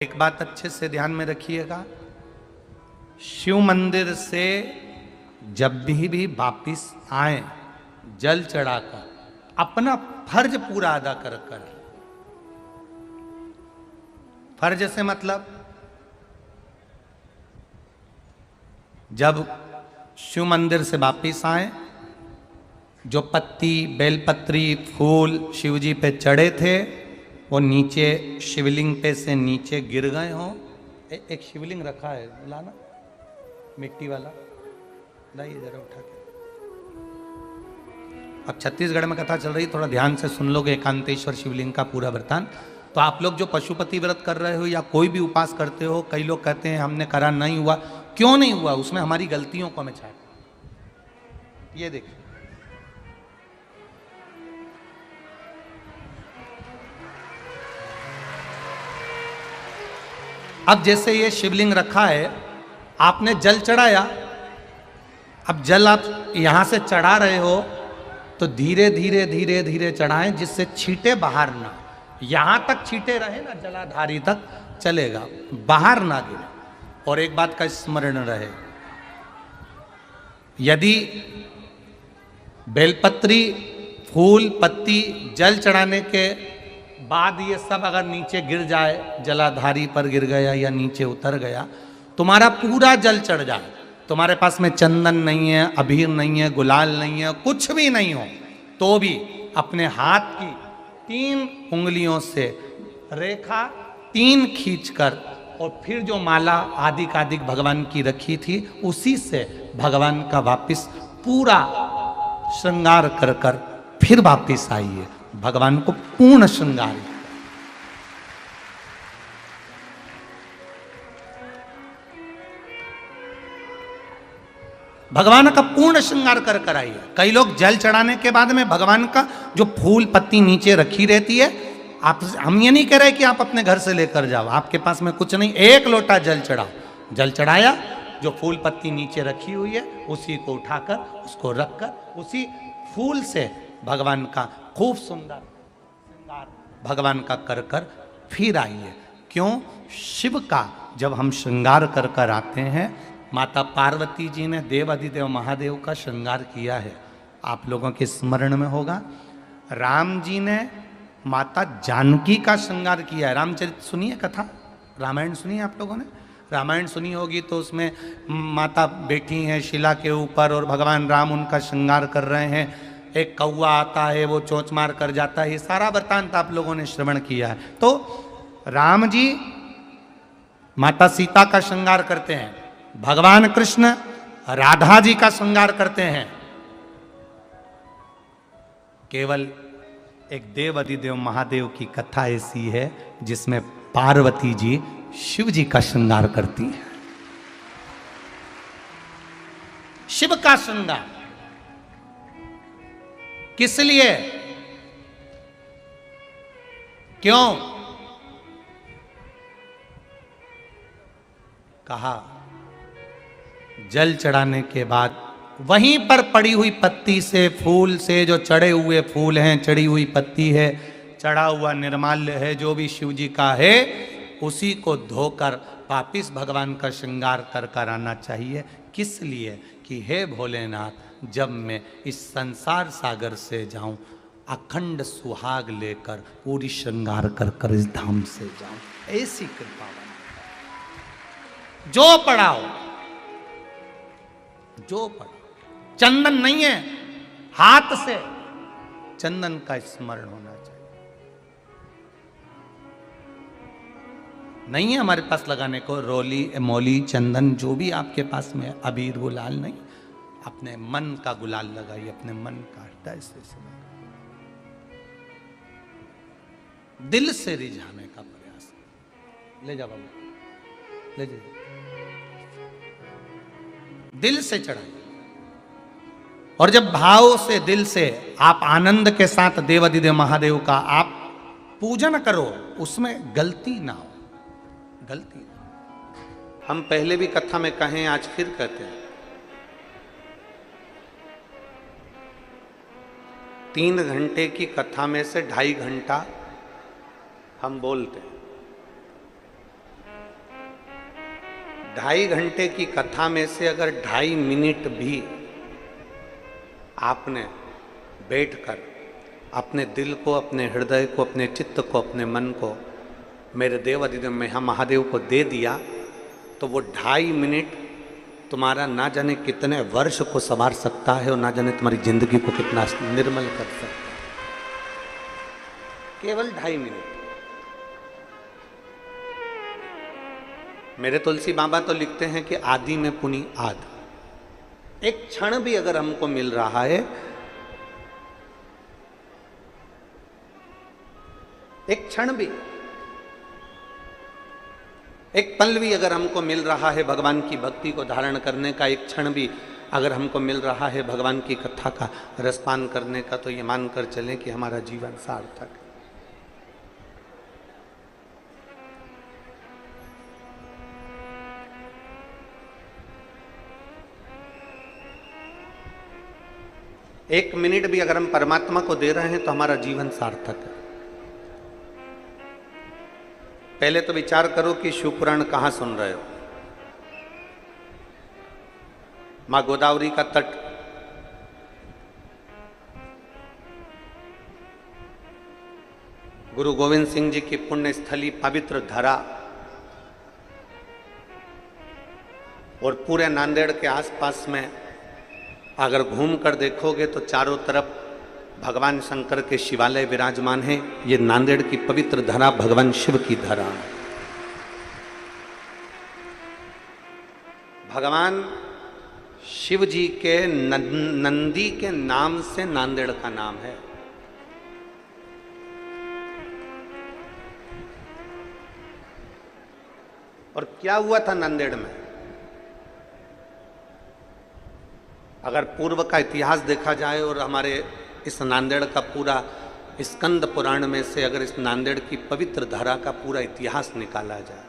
एक बात अच्छे से ध्यान में रखिएगा, शिव मंदिर से जब भी वापिस आए जल चढ़ाकर अपना फर्ज पूरा अदा कर कर। फर्ज से मतलब जब शिव मंदिर से वापिस आए, जो पत्ती बेलपत्री फूल शिवजी पे चढ़े थे वो नीचे शिवलिंग पे से नीचे गिर गए हों। एक शिवलिंग रखा है, लाना मिट्टी वाला, लाइए जरा उठा के। अब छत्तीसगढ़ में कथा चल रही, थोड़ा ध्यान से सुन लोगे एकांतेश्वर शिवलिंग का पूरा वृतांत। तो आप लोग जो पशुपति व्रत कर रहे हो या कोई भी उपास करते हो, कई लोग कहते हैं हमने करा नहीं हुआ। क्यों नहीं हुआ? उसमें हमारी गलतियों को हमें छाट। ये देखिए, अब जैसे ये शिवलिंग रखा है, आपने जल चढ़ाया, अब जल आप यहां से चढ़ा रहे हो तो धीरे धीरे धीरे धीरे चढ़ाएं जिससे छींटे बाहर ना, यहां तक छींटे रहे ना, जलाधारी तक चलेगा, बाहर ना गिरे। और एक बात का स्मरण रहे, यदि बेलपत्री फूल पत्ती जल चढ़ाने के बाद ये सब अगर नीचे गिर जाए, जलाधारी पर गिर गया या नीचे उतर गया, तुम्हारा पूरा जल चढ़ जाए, तुम्हारे पास में चंदन नहीं है, अबीर नहीं है, गुलाल नहीं है, कुछ भी नहीं हो, तो भी अपने हाथ की 3 उंगलियों से रेखा 3 खींचकर और फिर जो माला आदिक भगवान की रखी थी उसी से भगवान का वापिस पूरा श्रृंगार कर कर फिर वापिस आइए, भगवान को पूर्ण श्रृंगार। भगवान का पूर्ण श्रृंगार कर कर आइए। कई लोग जल चढ़ाने के बाद में भगवान का जो फूल पत्ती नीचे रखी रहती है, आप, हम ये नहीं कह रहे कि आप अपने घर से लेकर जाओ, आपके पास में कुछ नहीं, 1 लोटा जल चढ़ाओ, जल चढ़ाया, जो फूल पत्ती नीचे रखी हुई है उसी को उठाकर उसको रखकर उसी फूल से भगवान का खूब सुंदर श्रृंगार भगवान का कर कर फिर आइए। क्यों? शिव का जब हम श्रृंगार कर कर आते हैं, माता पार्वती जी ने देव अधिदेव महादेव का श्रृंगार किया है, आप लोगों के स्मरण में होगा। राम जी ने माता जानकी का श्रृंगार किया है। रामचरित सुनिए कथा, रामायण सुनिए, आप लोगों ने रामायण सुनी होगी, तो उसमें माता बैठी हैं शिला के ऊपर और भगवान राम उनका श्रृंगार कर रहे हैं, एक कौवा आता है वो चोंच मार कर जाता है, ये सारा वृतांत आप लोगों ने श्रवण किया है। तो राम जी माता सीता का श्रृंगार करते हैं, भगवान कृष्ण राधा जी का श्रृंगार करते हैं। केवल एक देव अधिदेव महादेव की कथा ऐसी है जिसमें पार्वती जी शिव जी का श्रृंगार करती हैं। शिव का श्रृंगार किस लिए? क्यों? कहा जल चढ़ाने के बाद वहीं पर पड़ी हुई पत्ती से, फूल से, जो चढ़े हुए फूल हैं, चढ़ी हुई पत्ती है, चढ़ा हुआ निर्माल्य है, जो भी शिव जी का है, उसी को धोकर वापिस भगवान का श्रृंगार कर कर आना चाहिए। किस लिए? कि हे भोलेनाथ, जब मैं इस संसार सागर से जाऊं, अखंड सुहाग लेकर पूरी श्रृंगार कर कर इस धाम से जाऊं, ऐसी कृपा बना। जो पढ़ाओ, जो पढ़ाओ, चंदन नहीं है, हाथ से चंदन का स्मरण होना चाहिए। नहीं है हमारे पास लगाने को रोली मौली चंदन, जो भी आपके पास में अबीर गुलाल नहीं, अपने मन का गुलाल लगाइए, अपने मन का हृदय से दिल से रिझाने का प्रयास। ले जा बाबू, ले जा, दिल से चढ़ाइए। और जब भाव से दिल से आप आनंद के साथ देव अधिदेव महादेव का आप पूजन करो, उसमें गलती ना हो, गलती। हम पहले भी कथा में कहें, आज फिर कहते हैं, 3 घंटे की कथा में से 2.5 घंटा हम बोलते हैं, 2.5 घंटे की कथा में से अगर 2.5 मिनट भी आपने बैठकर अपने दिल को, अपने हृदय को, अपने चित्त को, अपने मन को मेरे देव अधिदेव में हम महादेव को दे दिया, तो वो 2.5 मिनट तुम्हारा ना जाने कितने वर्ष को संवार सकता है और ना जाने तुम्हारी जिंदगी को कितना निर्मल कर सकता है। केवल 2.5 मिनट। मेरे तुलसी बाबा तो लिखते हैं कि आदि में पुनि आद। एक क्षण भी अगर हमको मिल रहा है, एक क्षण भी, एक पल भी अगर हमको मिल रहा है भगवान की भक्ति को धारण करने का, एक क्षण भी अगर हमको मिल रहा है भगवान की कथा का रसपान करने का, तो ये मानकर चलें कि हमारा जीवन सार्थक है। एक मिनट भी अगर हम परमात्मा को दे रहे हैं तो हमारा जीवन सार्थक है। पहले तो विचार करो कि शिवपुराण कहां सुन रहे हो। मां गोदावरी का तट, गुरु गोविंद सिंह जी की पुण्य स्थली पवित्र धरा, और पूरे नांदेड़ के आसपास में अगर घूम कर देखोगे तो चारों तरफ भगवान शंकर के शिवालय विराजमान हैं। ये नांदेड़ की पवित्र धरा भगवान शिव की धरा। भगवान शिव जी के नंदी के नाम से नांदेड़ का नाम है। और क्या हुआ था नांदेड़ में? अगर पूर्व का इतिहास देखा जाए और हमारे इस नांदेड़ का पूरा स्कंद पुराण में से अगर इस नांदेड़ की पवित्र धरा का पूरा इतिहास निकाला जाए,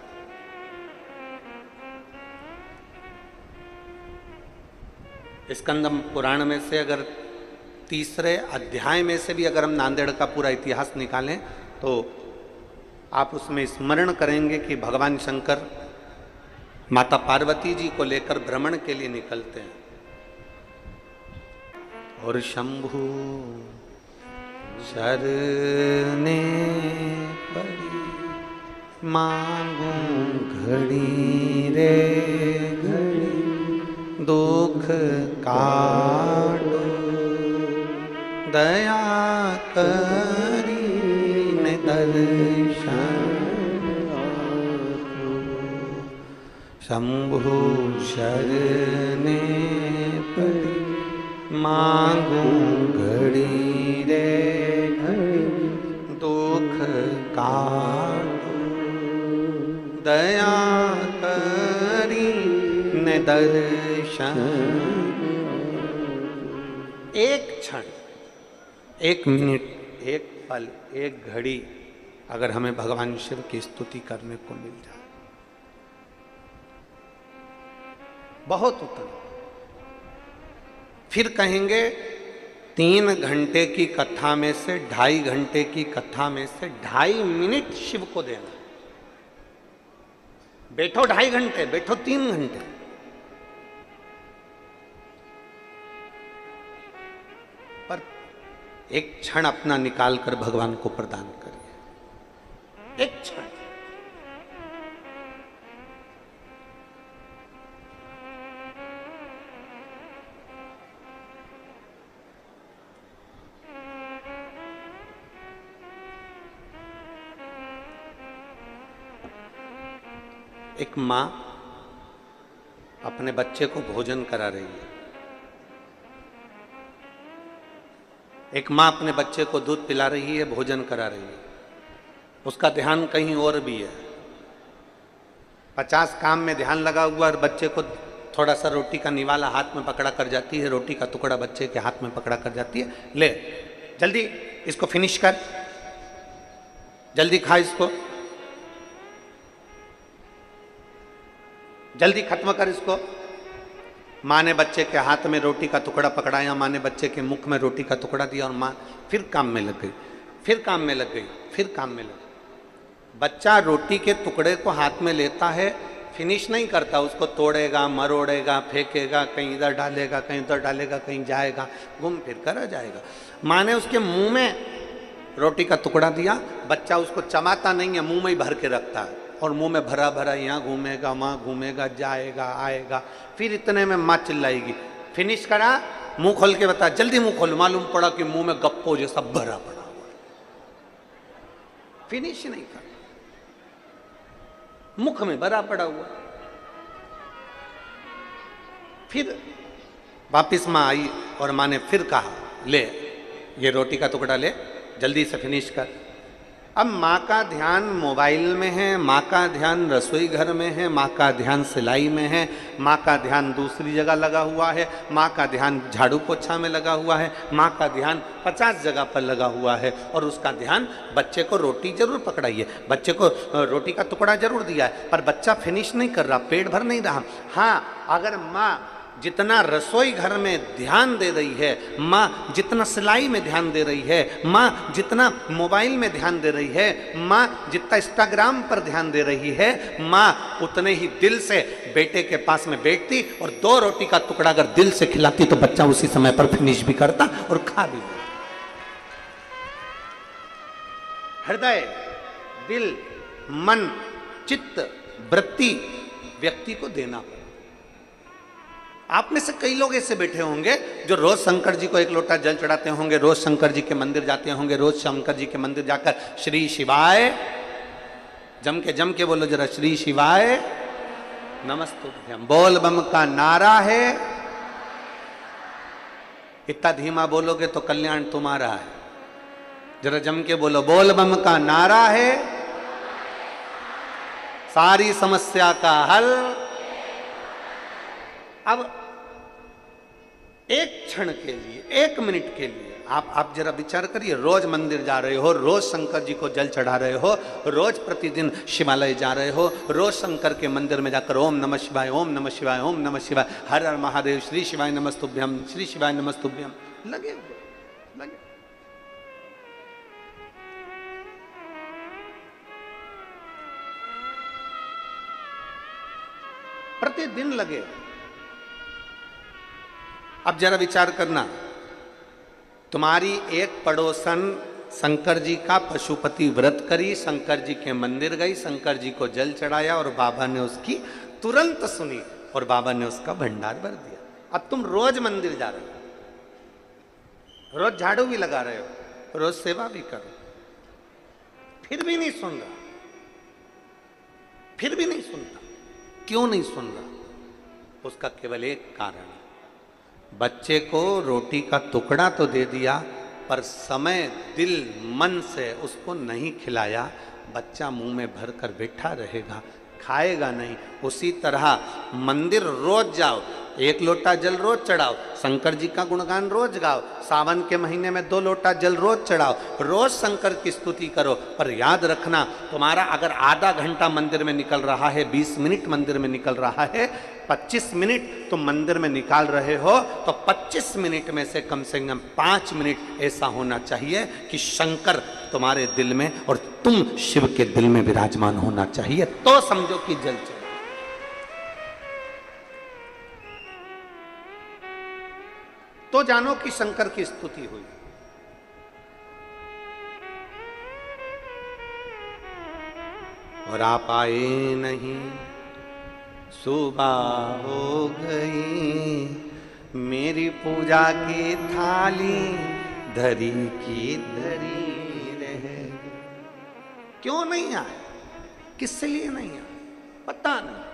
स्कंद पुराण में से अगर 3रे अध्याय में से भी अगर हम नांदेड़ का पूरा इतिहास निकालें तो आप उसमें स्मरण करेंगे कि भगवान शंकर माता पार्वती जी को लेकर भ्रमण के लिए निकलते हैं। और शंभु शरणे पड़ी मांगू घड़ी रे घड़ी, दुख काटो दया करी ने दर्शन। शंभु शरणे पड़ी मांगू घड़ी रे घड़ी, दुख काटो दया करी ने दर्शन। एक क्षण, एक मिनट, एक पल, एक घड़ी अगर हमें भगवान शिव की स्तुति करने को मिल जाए, बहुत उत्तम। फिर कहेंगे 3 घंटे की कथा में से, 2.5 घंटे की कथा में से 2.5 मिनट शिव को देना। बैठो 2.5 घंटे, बैठो 3 घंटे, पर एक क्षण अपना निकाल कर भगवान को प्रदान करिए। एक क्षण। एक माँ अपने बच्चे को भोजन करा रही है। एक माँ अपने बच्चे को दूध पिला रही है, भोजन करा रही है। उसका ध्यान कहीं और भी है। 50 काम में ध्यान लगा हुआ और बच्चे को थोड़ा सा रोटी का निवाला हाथ में पकड़ा कर जाती है, रोटी का टुकड़ा बच्चे के हाथ में पकड़ा कर जाती है, ले जल्दी इसको फिनिश कर, जल्दी खा इसको, जल्दी खत्म कर इसको। माँ ने बच्चे के हाथ में रोटी का टुकड़ा पकड़ाया, माँ ने बच्चे के मुख में रोटी का टुकड़ा दिया और माँ फिर काम में लग गई, फिर काम में लग गई, फिर काम में लग गई। बच्चा रोटी के टुकड़े को हाथ में लेता है, फिनिश नहीं करता, उसको तोड़ेगा, मरोड़ेगा, फेंकेगा, कहीं इधर डालेगा, कहीं उधर डालेगा, कहीं जाएगा, घूम फिर कर आ जाएगा। माँ ने उसके मुंह में रोटी का टुकड़ा दिया, बच्चा उसको चबाता नहीं है, मुंह में ही भर के रखता है, और मुंह में भरा भरा यहाँ घूमेगा, वहाँ घूमेगा, जाएगा आएगा। फिर इतने में माँ चिल्लाएगी, फिनिश करा, मुंह खोल के बता, जल्दी मुंह खोल। मालूम पड़ा कि मुंह में गप्पो जैसा भरा पड़ा हुआ, फिनिश नहीं कर, मुख में भरा पड़ा हुआ। फिर वापिस माँ आई और माँ ने फिर कहा, ले ये रोटी का टुकड़ा ले, जल्दी से फिनिश कर। अब माँ का ध्यान मोबाइल में है, माँ का ध्यान रसोई घर में है, माँ का ध्यान सिलाई में है, माँ का ध्यान दूसरी जगह लगा हुआ है, माँ का ध्यान झाड़ू पोछा में लगा हुआ है, माँ का ध्यान 50 जगह पर लगा हुआ है, और उसका ध्यान बच्चे को रोटी जरूर पकड़ाई है, बच्चे को रोटी का टुकड़ा जरूर दिया है, पर बच्चा फिनिश नहीं कर रहा, पेट भर नहीं रहा। हाँ, अगर माँ जितना रसोई घर में ध्यान दे रही है, माँ जितना सिलाई में ध्यान दे रही है, माँ जितना मोबाइल में ध्यान दे रही है, माँ जितना इंस्टाग्राम पर ध्यान दे रही है, माँ उतने ही दिल से बेटे के पास में बैठती और 2 रोटी का टुकड़ा अगर दिल से खिलाती तो बच्चा उसी समय पर फिनिश भी करता और खा भी लेता। हृदय, दिल, मन, चित्त, वृत्ति व्यक्ति को देना पड़ता। आप में से कई लोग ऐसे बैठे होंगे जो रोज शंकर जी को 1 लोटा जल चढ़ाते होंगे, रोज शंकर जी के मंदिर जाते होंगे, रोज शंकर जी के मंदिर जाकर श्री शिवाय, जम के बोलो जरा, श्री शिवाय नमस्तुभ्यम, बोल बम का नारा है। इतना धीमा बोलोगे तो कल्याण तुम्हारा है, जरा जम के बोलो, बोल बम का नारा है, सारी समस्या का हल। अब 1 क्षण के लिए, 1 मिनट के लिए आप जरा विचार करिए, रोज मंदिर जा रहे हो, रोज शंकर जी को जल चढ़ा रहे हो, रोज प्रतिदिन शिवालय जा रहे हो, रोज शंकर के मंदिर में जाकर ओम नमः शिवाय, ओम नमः शिवाय, ओम नमः शिवाय, हर हर महादेव, श्री शिवाय नमस्तुभ्यम, श्री शिवाय नमस्तुभ्यम लगे लगे। प्रतिदिन लगे। अब जरा विचार करना, तुम्हारी एक पड़ोसन शंकर जी का पशुपति व्रत करी, शंकर जी के मंदिर गई, शंकर जी को जल चढ़ाया और बाबा ने उसकी तुरंत सुनी और बाबा ने उसका भंडार भर दिया। अब तुम रोज मंदिर जा रहे हो, रोज झाड़ू भी लगा रहे हो, रोज सेवा भी करो, फिर भी नहीं सुन रहा, फिर भी नहीं सुनता। क्यों नहीं सुन रहा? उसका केवल एक कारण, बच्चे को रोटी का टुकड़ा तो दे दिया पर समय, दिल, मन से उसको नहीं खिलाया। बच्चा मुंह में भर कर बैठा रहेगा, खाएगा नहीं। उसी तरह मंदिर रोज जाओ, 1 लोटा जल रोज चढ़ाओ, शंकर जी का गुणगान रोज गाओ, सावन के महीने में 2 लोटा जल रोज चढ़ाओ, रोज शंकर की स्तुति करो। पर याद रखना, तुम्हारा अगर आधा घंटा मंदिर में निकल रहा है, 20 मिनट मंदिर में निकल रहा है, 25 मिनट तुम मंदिर में निकाल रहे हो, तो 25 मिनट में से कम 5 मिनट ऐसा होना चाहिए कि शंकर तुम्हारे दिल में और तुम शिव के दिल में विराजमान होना चाहिए, तो समझो कि जल चढ़े। तो जानो कि शंकर की स्तुति हुई। और आप आए नहीं, सुबह हो गई, मेरी पूजा की थाली धरी की धरी रहे। क्यों नहीं आए? किस लिए नहीं आए? पता नहीं।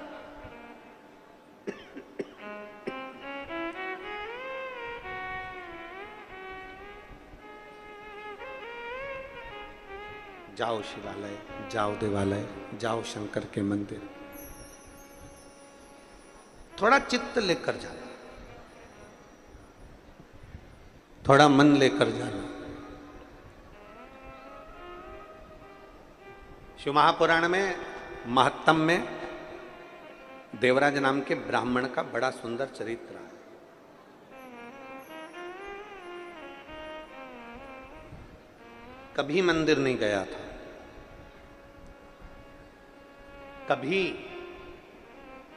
जाओ शिवालय, जाओ देवालय, जाओ शंकर के मंदिर, थोड़ा चित्त लेकर जाना, थोड़ा मन लेकर जाना। शिव महापुराण में महत्तम में देवराज नाम के ब्राह्मण का बड़ा सुंदर चरित्र है। कभी मंदिर नहीं गया था, कभी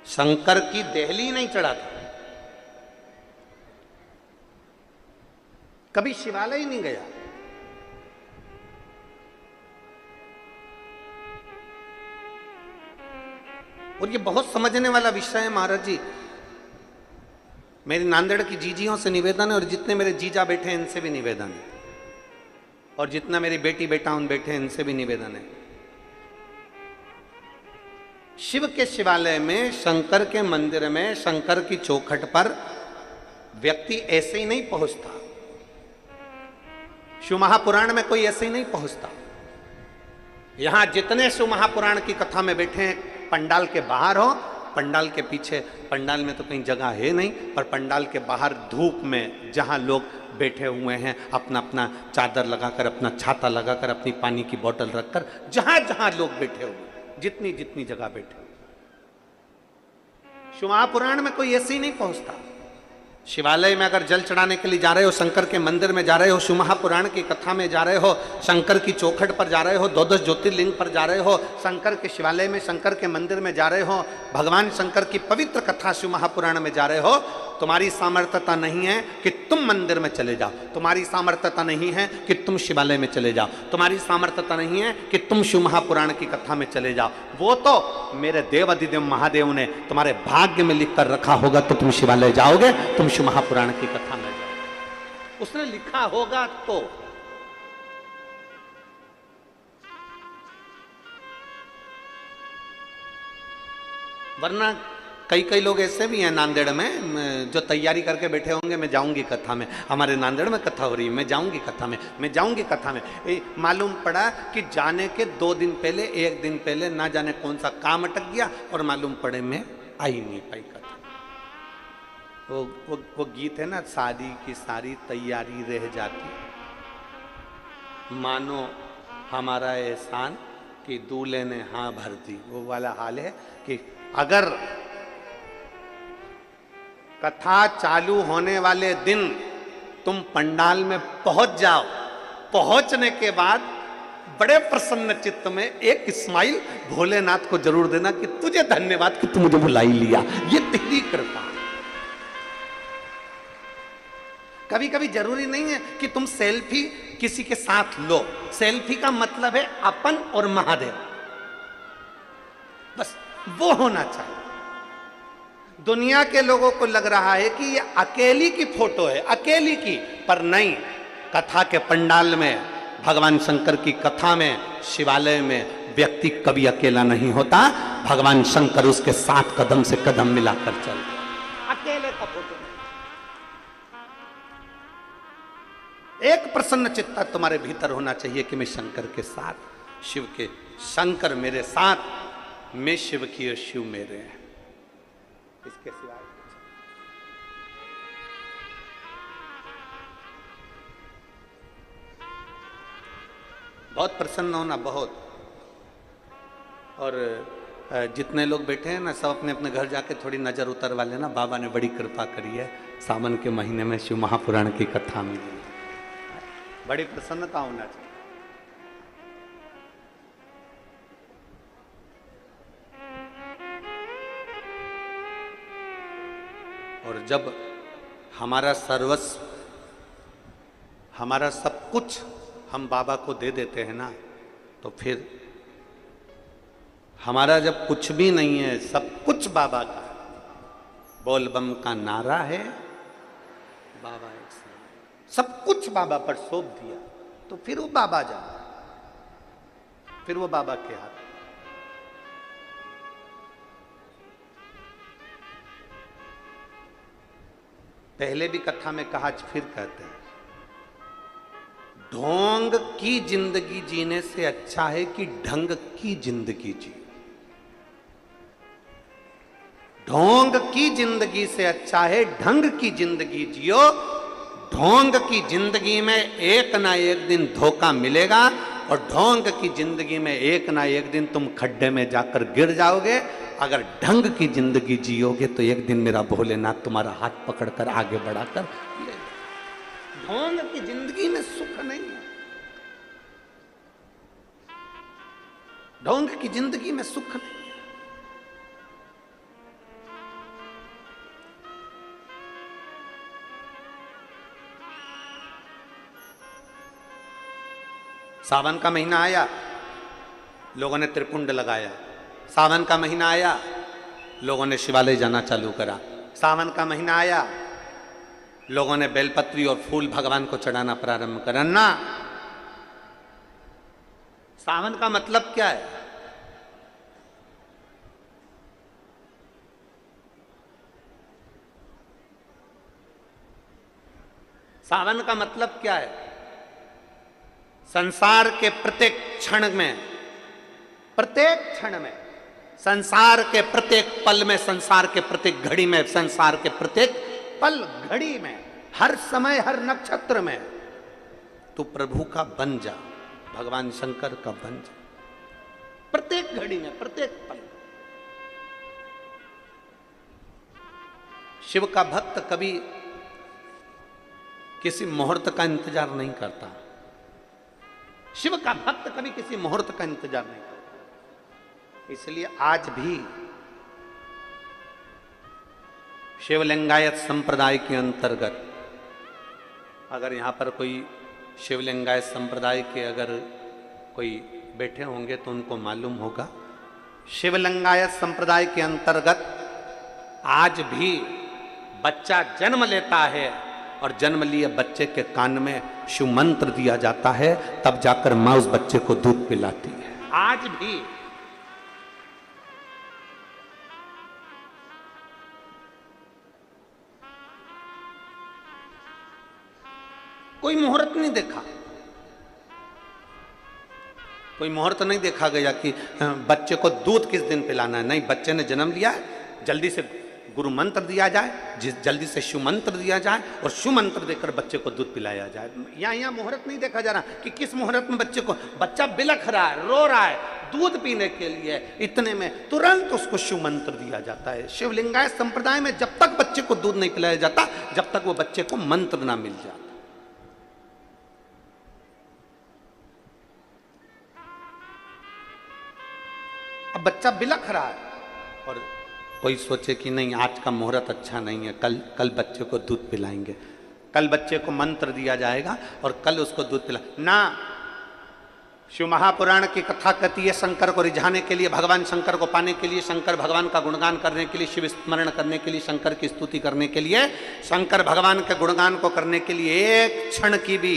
शंकर की देहली नहीं चढ़ा था, कभी शिवालय ही नहीं गया। और ये बहुत समझने वाला विषय है महाराज जी। मेरी नांदेड़ की जीजियों से निवेदन है, और जितने मेरे जीजा बैठे हैं इनसे भी निवेदन है, और जितना मेरी बेटी बेटा उन बैठे हैं इनसे भी निवेदन है। शिव के शिवालय में, शंकर के मंदिर में, शंकर की चौखट पर व्यक्ति ऐसे ही नहीं पहुंचता। शिव महापुराण में कोई ऐसे ही नहीं पहुंचता। यहां जितने शिव महापुराण की कथा में बैठे हैं, पंडाल के बाहर हो, पंडाल के पीछे, पंडाल में तो कहीं जगह है नहीं, पर पंडाल के बाहर धूप में जहां लोग बैठे हुए हैं, अपना अपना चादर लगाकर, अपना छाता लगाकर, अपनी पानी की बोतल रखकर, जहां जहां लोग बैठे हुए, जितनी जितनी जगह बैठे हुए, शिव महापुराण में कोई ऐसे ही नहीं पहुंचता। शिवालय में अगर जल चढ़ाने के लिए जा रहे हो, शंकर के मंदिर में जा रहे हो, शिव महापुराण की कथा में जा रहे हो, शंकर की चौखट पर जा रहे हो, 12 ज्योतिर्लिंग पर जा रहे हो, शंकर के शिवालय में, शंकर के मंदिर में जा रहे हो, भगवान शंकर की पवित्र कथा शिव महापुराण में जा रहे हो, तुम्हारी सामर्थ्यता नहीं है कि तुम मंदिर में चले जाओ, तुम्हारी सामर्थ्यता नहीं है कि तुम शिवालय में चले जाओ, तुम्हारी सामर्थ्यता नहीं है कि तुम शिव महापुराण की कथा में चले जाओ। वो तो मेरे देव अधिदेव महादेव ने तुम्हारे भाग्य में लिख कर रखा होगा, तो तुम शिवालय जाओगे, तुम शिव महापुराण की कथा में जाओगे, उसने लिखा होगा तो। वरना कई कई लोग ऐसे भी हैं नांदेड़ में जो तैयारी करके बैठे होंगे, मैं जाऊंगी कथा में, हमारे नांदेड़ में कथा हो रही है, मैं जाऊंगी कथा में, मैं जाऊंगी कथा में। मालूम पड़ा कि जाने के 2 दिन पहले, 1 दिन पहले ना जाने कौन सा काम अटक गया, और मालूम पड़े मैं आ ही नहीं पाई कथा। वो गीत है ना, शादी की सारी तैयारी रह जाती, मानो हमारा एहसान कि दूल्हे ने हाँ भर दी। वो वाला हाल है कि अगर कथा चालू होने वाले दिन तुम पंडाल में पहुंच जाओ, पहुंचने के बाद बड़े प्रसन्न चित्त में एक स्माइल भोलेनाथ को जरूर देना कि तुझे धन्यवाद कि तू मुझे बुला ही लिया, ये तेरी कृपा। कभी कभी जरूरी नहीं है कि तुम सेल्फी किसी के साथ लो, सेल्फी का मतलब है अपन और महादेव, बस वो होना चाहिए। दुनिया के लोगों को लग रहा है कि ये अकेली की फोटो है, अकेली की, पर नहीं। कथा के पंडाल में, भगवान शंकर की कथा में, शिवालय में व्यक्ति कभी अकेला नहीं होता, भगवान शंकर उसके साथ कदम से कदम मिलाकर चलते, अकेले का फोटो नहीं। एक प्रसन्न चित्ता तुम्हारे भीतर होना चाहिए कि मैं शंकर के साथ, शिव के, शंकर मेरे साथ, मैं शिव की और शिव मेरे हैं, इसके सिवाय बहुत प्रसन्न होना, बहुत। और जितने लोग बैठे हैं ना, सब अपने अपने घर जाके थोड़ी नजर उतरवा लेना, बाबा ने बड़ी कृपा करी है, सावन के महीने में शिव महापुराण की कथा मिली, बड़ी प्रसन्नता होना चाहिए। और जब हमारा सर्वस्व, हमारा सब कुछ हम बाबा को दे देते हैं ना, तो फिर हमारा जब कुछ भी नहीं है, सब कुछ बाबा का, बोल बम का नारा है, बाबा एक साथ, सब कुछ बाबा पर सौंप दिया, तो फिर वो बाबा जाना, फिर वो बाबा के हाथ। पहले भी कथा में कहा, फिर कहते हैं, ढोंग की जिंदगी जीने से अच्छा है कि ढंग की जिंदगी जी। ढोंग की जिंदगी से अच्छा है ढंग की जिंदगी जियो। ढोंग की जिंदगी में एक ना एक दिन धोखा मिलेगा, और ढोंग की जिंदगी में एक ना एक दिन तुम खड्डे में जाकर गिर जाओगे। अगर ढंग की जिंदगी जियोगे तो एक दिन मेरा भोलेनाथ तुम्हारा हाथ पकड़कर आगे बढ़ाकर ले। ढोंग की जिंदगी में सुख नहीं है, ढोंग की जिंदगी में सुख नहीं है। सावन का महीना आया, लोगों ने त्रिपुंड लगाया। सावन का महीना आया, लोगों ने शिवालय जाना चालू करा। सावन का महीना आया, लोगों ने बेलपत्री और फूल भगवान को चढ़ाना प्रारंभ करा ना। सावन का मतलब क्या है? सावन का मतलब क्या है? संसार के प्रत्येक क्षण में, प्रत्येक क्षण में, संसार के प्रत्येक पल में, संसार के प्रत्येक घड़ी में, संसार के प्रत्येक पल घड़ी में, हर समय, हर नक्षत्र में तू प्रभु का बन जा, भगवान शंकर का बन जा। प्रत्येक घड़ी में, प्रत्येक पल। शिव का भक्त कभी किसी मुहूर्त का इंतजार नहीं करता। शिव का भक्त कभी किसी मुहूर्त का इंतजार नहीं करता। इसलिए आज भी शिवलिंगायत संप्रदाय के अंतर्गत अगर यहां पर कोई शिवलिंगायत संप्रदाय के अगर कोई बैठे होंगे तो उनको मालूम होगा, शिवलिंगायत संप्रदाय के अंतर्गत आज भी बच्चा जन्म लेता है और जन्म लिए बच्चे के कान में शिव मंत्र दिया जाता है, तब जाकर मां उस बच्चे को दूध पिलाती है। आज भी कोई मुहूर्त नहीं देखा, कोई मुहूर्त नहीं देखा गया कि बच्चे को दूध किस दिन पिलाना है। नहीं, बच्चे ने जन्म लिया है, जल्दी से गुरु मंत्र दिया जाए, जल्दी से शिव मंत्र दिया जाए और शिव मंत्र देकर बच्चे को दूध पिलाया जाए। यहाँ मुहूर्त नहीं देखा जा रहा कि किस मुहूर्त में बच्चे को, बच्चा बिलख रहा है, रो रहा है दूध पीने के लिए, इतने में तुरंत उसको शिव मंत्र दिया जाता है। शिवलिंगायत संप्रदाय में जब तक बच्चे को दूध नहीं पिलाया जाता, जब तक वो बच्चे को मंत्र ना मिल जाता। अब बच्चा बिलख रहा है और कोई सोचे कि नहीं आज का मुहूर्त अच्छा नहीं है, कल बच्चे को दूध पिलाएंगे, कल बच्चे को मंत्र दिया जाएगा और कल उसको दूध पिला ना। शिव महापुराण की कथा कहती है, शंकर को रिझाने के लिए, भगवान शंकर को पाने के लिए, शंकर भगवान का गुणगान करने के लिए, शिव स्मरण करने के लिए, शंकर की स्तुति करने के लिए, शंकर भगवान के गुणगान को करने के लिए एक क्षण की भी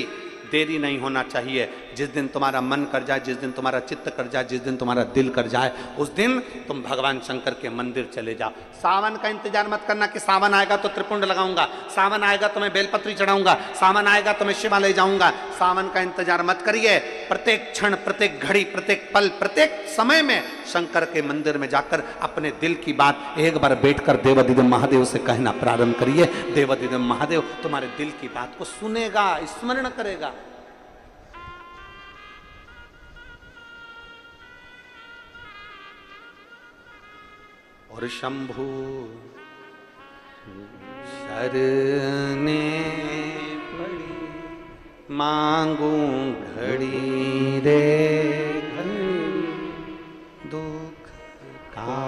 देरी नहीं होना चाहिए। जिस दिन तुम्हारा मन कर जाए, जिस दिन तुम्हारा चित्त कर जाए, जिस दिन तुम्हारा दिल कर जाए, उस दिन तुम भगवान शंकर के मंदिर चले जाओ। सावन का इंतजार मत करना कि सावन आएगा तो त्रिपुंड लगाऊंगा, सावन आएगा तो मैं बेलपत्री चढ़ाऊंगा, सावन आएगा तो मैं शिवालय जाऊंगा। सावन का इंतजार मत करिए। प्रत्येक क्षण, प्रत्येक घड़ी, प्रत्येक पल, प्रत्येक समय में शंकर के मंदिर में जाकर अपने दिल की बात एक बार बैठकर देवाधिदेव महादेव से कहना प्रारंभ करिए। देवाधिदेव महादेव तुम्हारे दिल की बात को सुनेगा, स्मरण करेगा। और शंभु शरने पड़ी मांगू घड़ी रे घड़ी, दुख का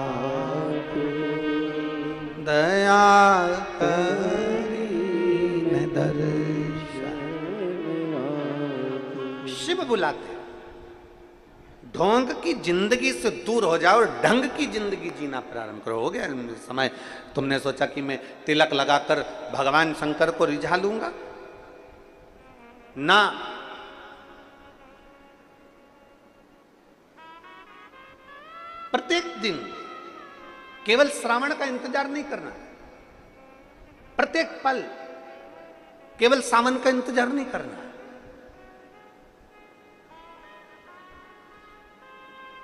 दया करी न दर्शन। शिव बुलाते, ढोंग की जिंदगी से दूर हो जाओ और ढंग की जिंदगी जीना प्रारंभ करो। हो गया समय, तुमने सोचा कि मैं तिलक लगाकर भगवान शंकर को रिझा लूंगा ना। प्रत्येक दिन केवल श्रावण का इंतजार नहीं करना, प्रत्येक पल केवल सावन का इंतजार नहीं करना।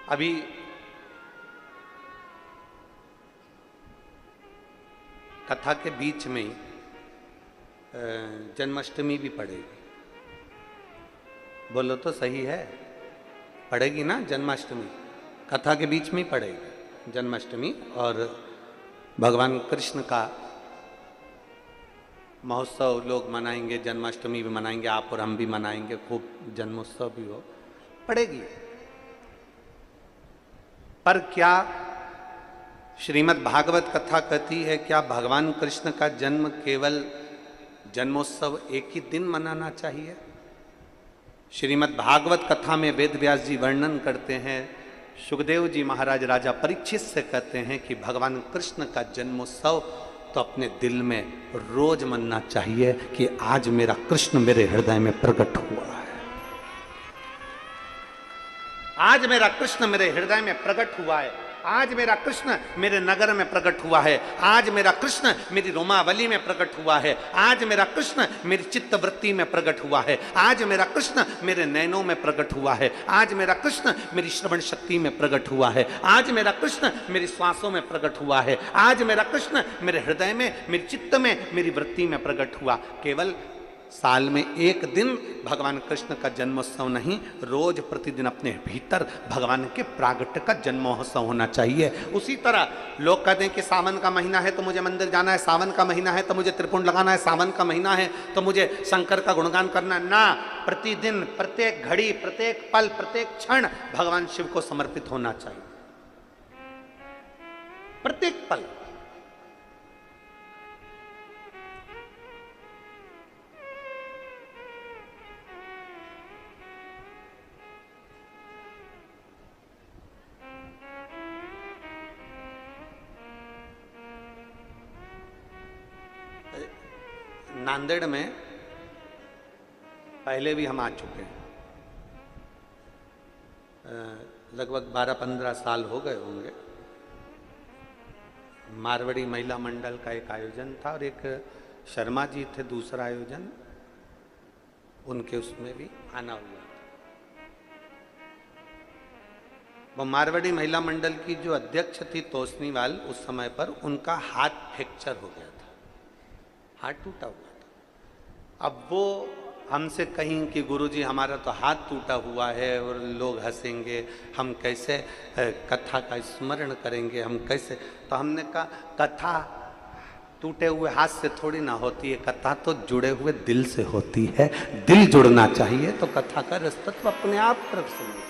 अभी कथा के बीच में जन्माष्टमी भी पड़ेगी। बोलो तो सही है, पड़ेगी ना जन्माष्टमी? कथा के बीच में ही पड़ेगी जन्माष्टमी। और भगवान कृष्ण का महोत्सव लोग मनाएंगे, जन्माष्टमी भी मनाएंगे, आप और हम भी मनाएंगे, खूब जन्मोत्सव भी हो, पड़ेगी। पर क्या श्रीमद् भागवत कथा कहती है क्या भगवान कृष्ण का जन्म केवल जन्मोत्सव एक ही दिन मनाना चाहिए? श्रीमद् भागवत कथा में वेद व्यास जी वर्णन करते हैं, सुखदेव जी महाराज राजा परीक्षित से कहते हैं कि भगवान कृष्ण का जन्मोत्सव तो अपने दिल में रोज मनना चाहिए कि आज मेरा कृष्ण मेरे हृदय में प्रकट हुआ है, आज मेरा कृष्ण मेरे हृदय में प्रकट हुआ है, आज मेरा कृष्ण मेरे नगर में प्रकट हुआ है, आज मेरा कृष्ण मेरी रोमावली में प्रकट हुआ है, आज मेरा कृष्ण मेरी चित्तवृत्ति में प्रकट हुआ है, आज मेरा कृष्ण मेरे नैनों में प्रकट हुआ है, आज मेरा कृष्ण मेरी श्रवण शक्ति में प्रकट हुआ है, आज मेरा कृष्ण मेरी श्वासों में प्रकट हुआ है, आज मेरा कृष्ण मेरे हृदय में, मेरी चित्त में, मेरी वृत्ति में प्रकट हुआ। केवल साल में एक दिन भगवान कृष्ण का जन्मोत्सव नहीं, रोज प्रतिदिन अपने भीतर भगवान के प्रागट्य का जन्मोत्सव होना चाहिए। उसी तरह लोग कहते हैं कि सावन का महीना है तो मुझे मंदिर जाना है, सावन का महीना है तो मुझे त्रिपुंड लगाना है, सावन का महीना है तो मुझे शंकर का गुणगान करना ना। प्रतिदिन, प्रत्येक घड़ी, प्रत्येक पल, प्रत्येक क्षण भगवान शिव को समर्पित होना चाहिए। प्रत्येक पल। नांदेड़ में पहले भी हम आ चुके हैं, लगभग 12-15 साल हो गए होंगे। मारवाड़ी महिला मंडल का एक आयोजन था और एक शर्मा जी थे दूसरा आयोजन, उनके उसमें भी आना हुआ था। वो मारवाड़ी महिला मंडल की जो अध्यक्ष थी तोसनीवाल, उस समय पर उनका हाथ फ्रैक्चर हो गया था, हाथ टूटा हुआ था। अब वो हमसे कहीं कि गुरुजी हमारा तो हाथ टूटा हुआ है और लोग हंसेंगे, हम कैसे कथा का स्मरण करेंगे, हम कैसे। तो हमने कहा कथा टूटे हुए हाथ से थोड़ी ना होती है, कथा तो जुड़े हुए दिल से होती है। दिल जुड़ना चाहिए तो कथा का रसतत्व अपने आप प्रकट होगा,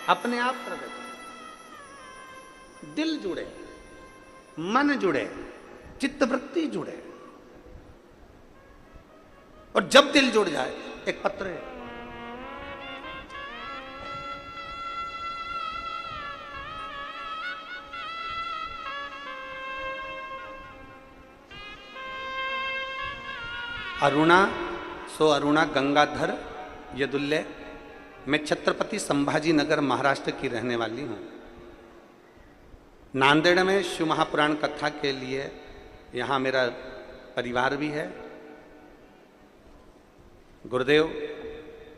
अपने आप प्रकट। दिल जुड़े, मन जुड़े, चित्तवृत्ति जुड़े, और जब दिल जुड़ जाए, एक पत्र है, अरुणा सो अरुणा गंगाधर यदुल्ले, मैं छत्रपति संभाजी नगर महाराष्ट्र की रहने वाली हूँ। नांदेड़ में शिव महापुराण कथा के लिए यहाँ मेरा परिवार भी है। गुरुदेव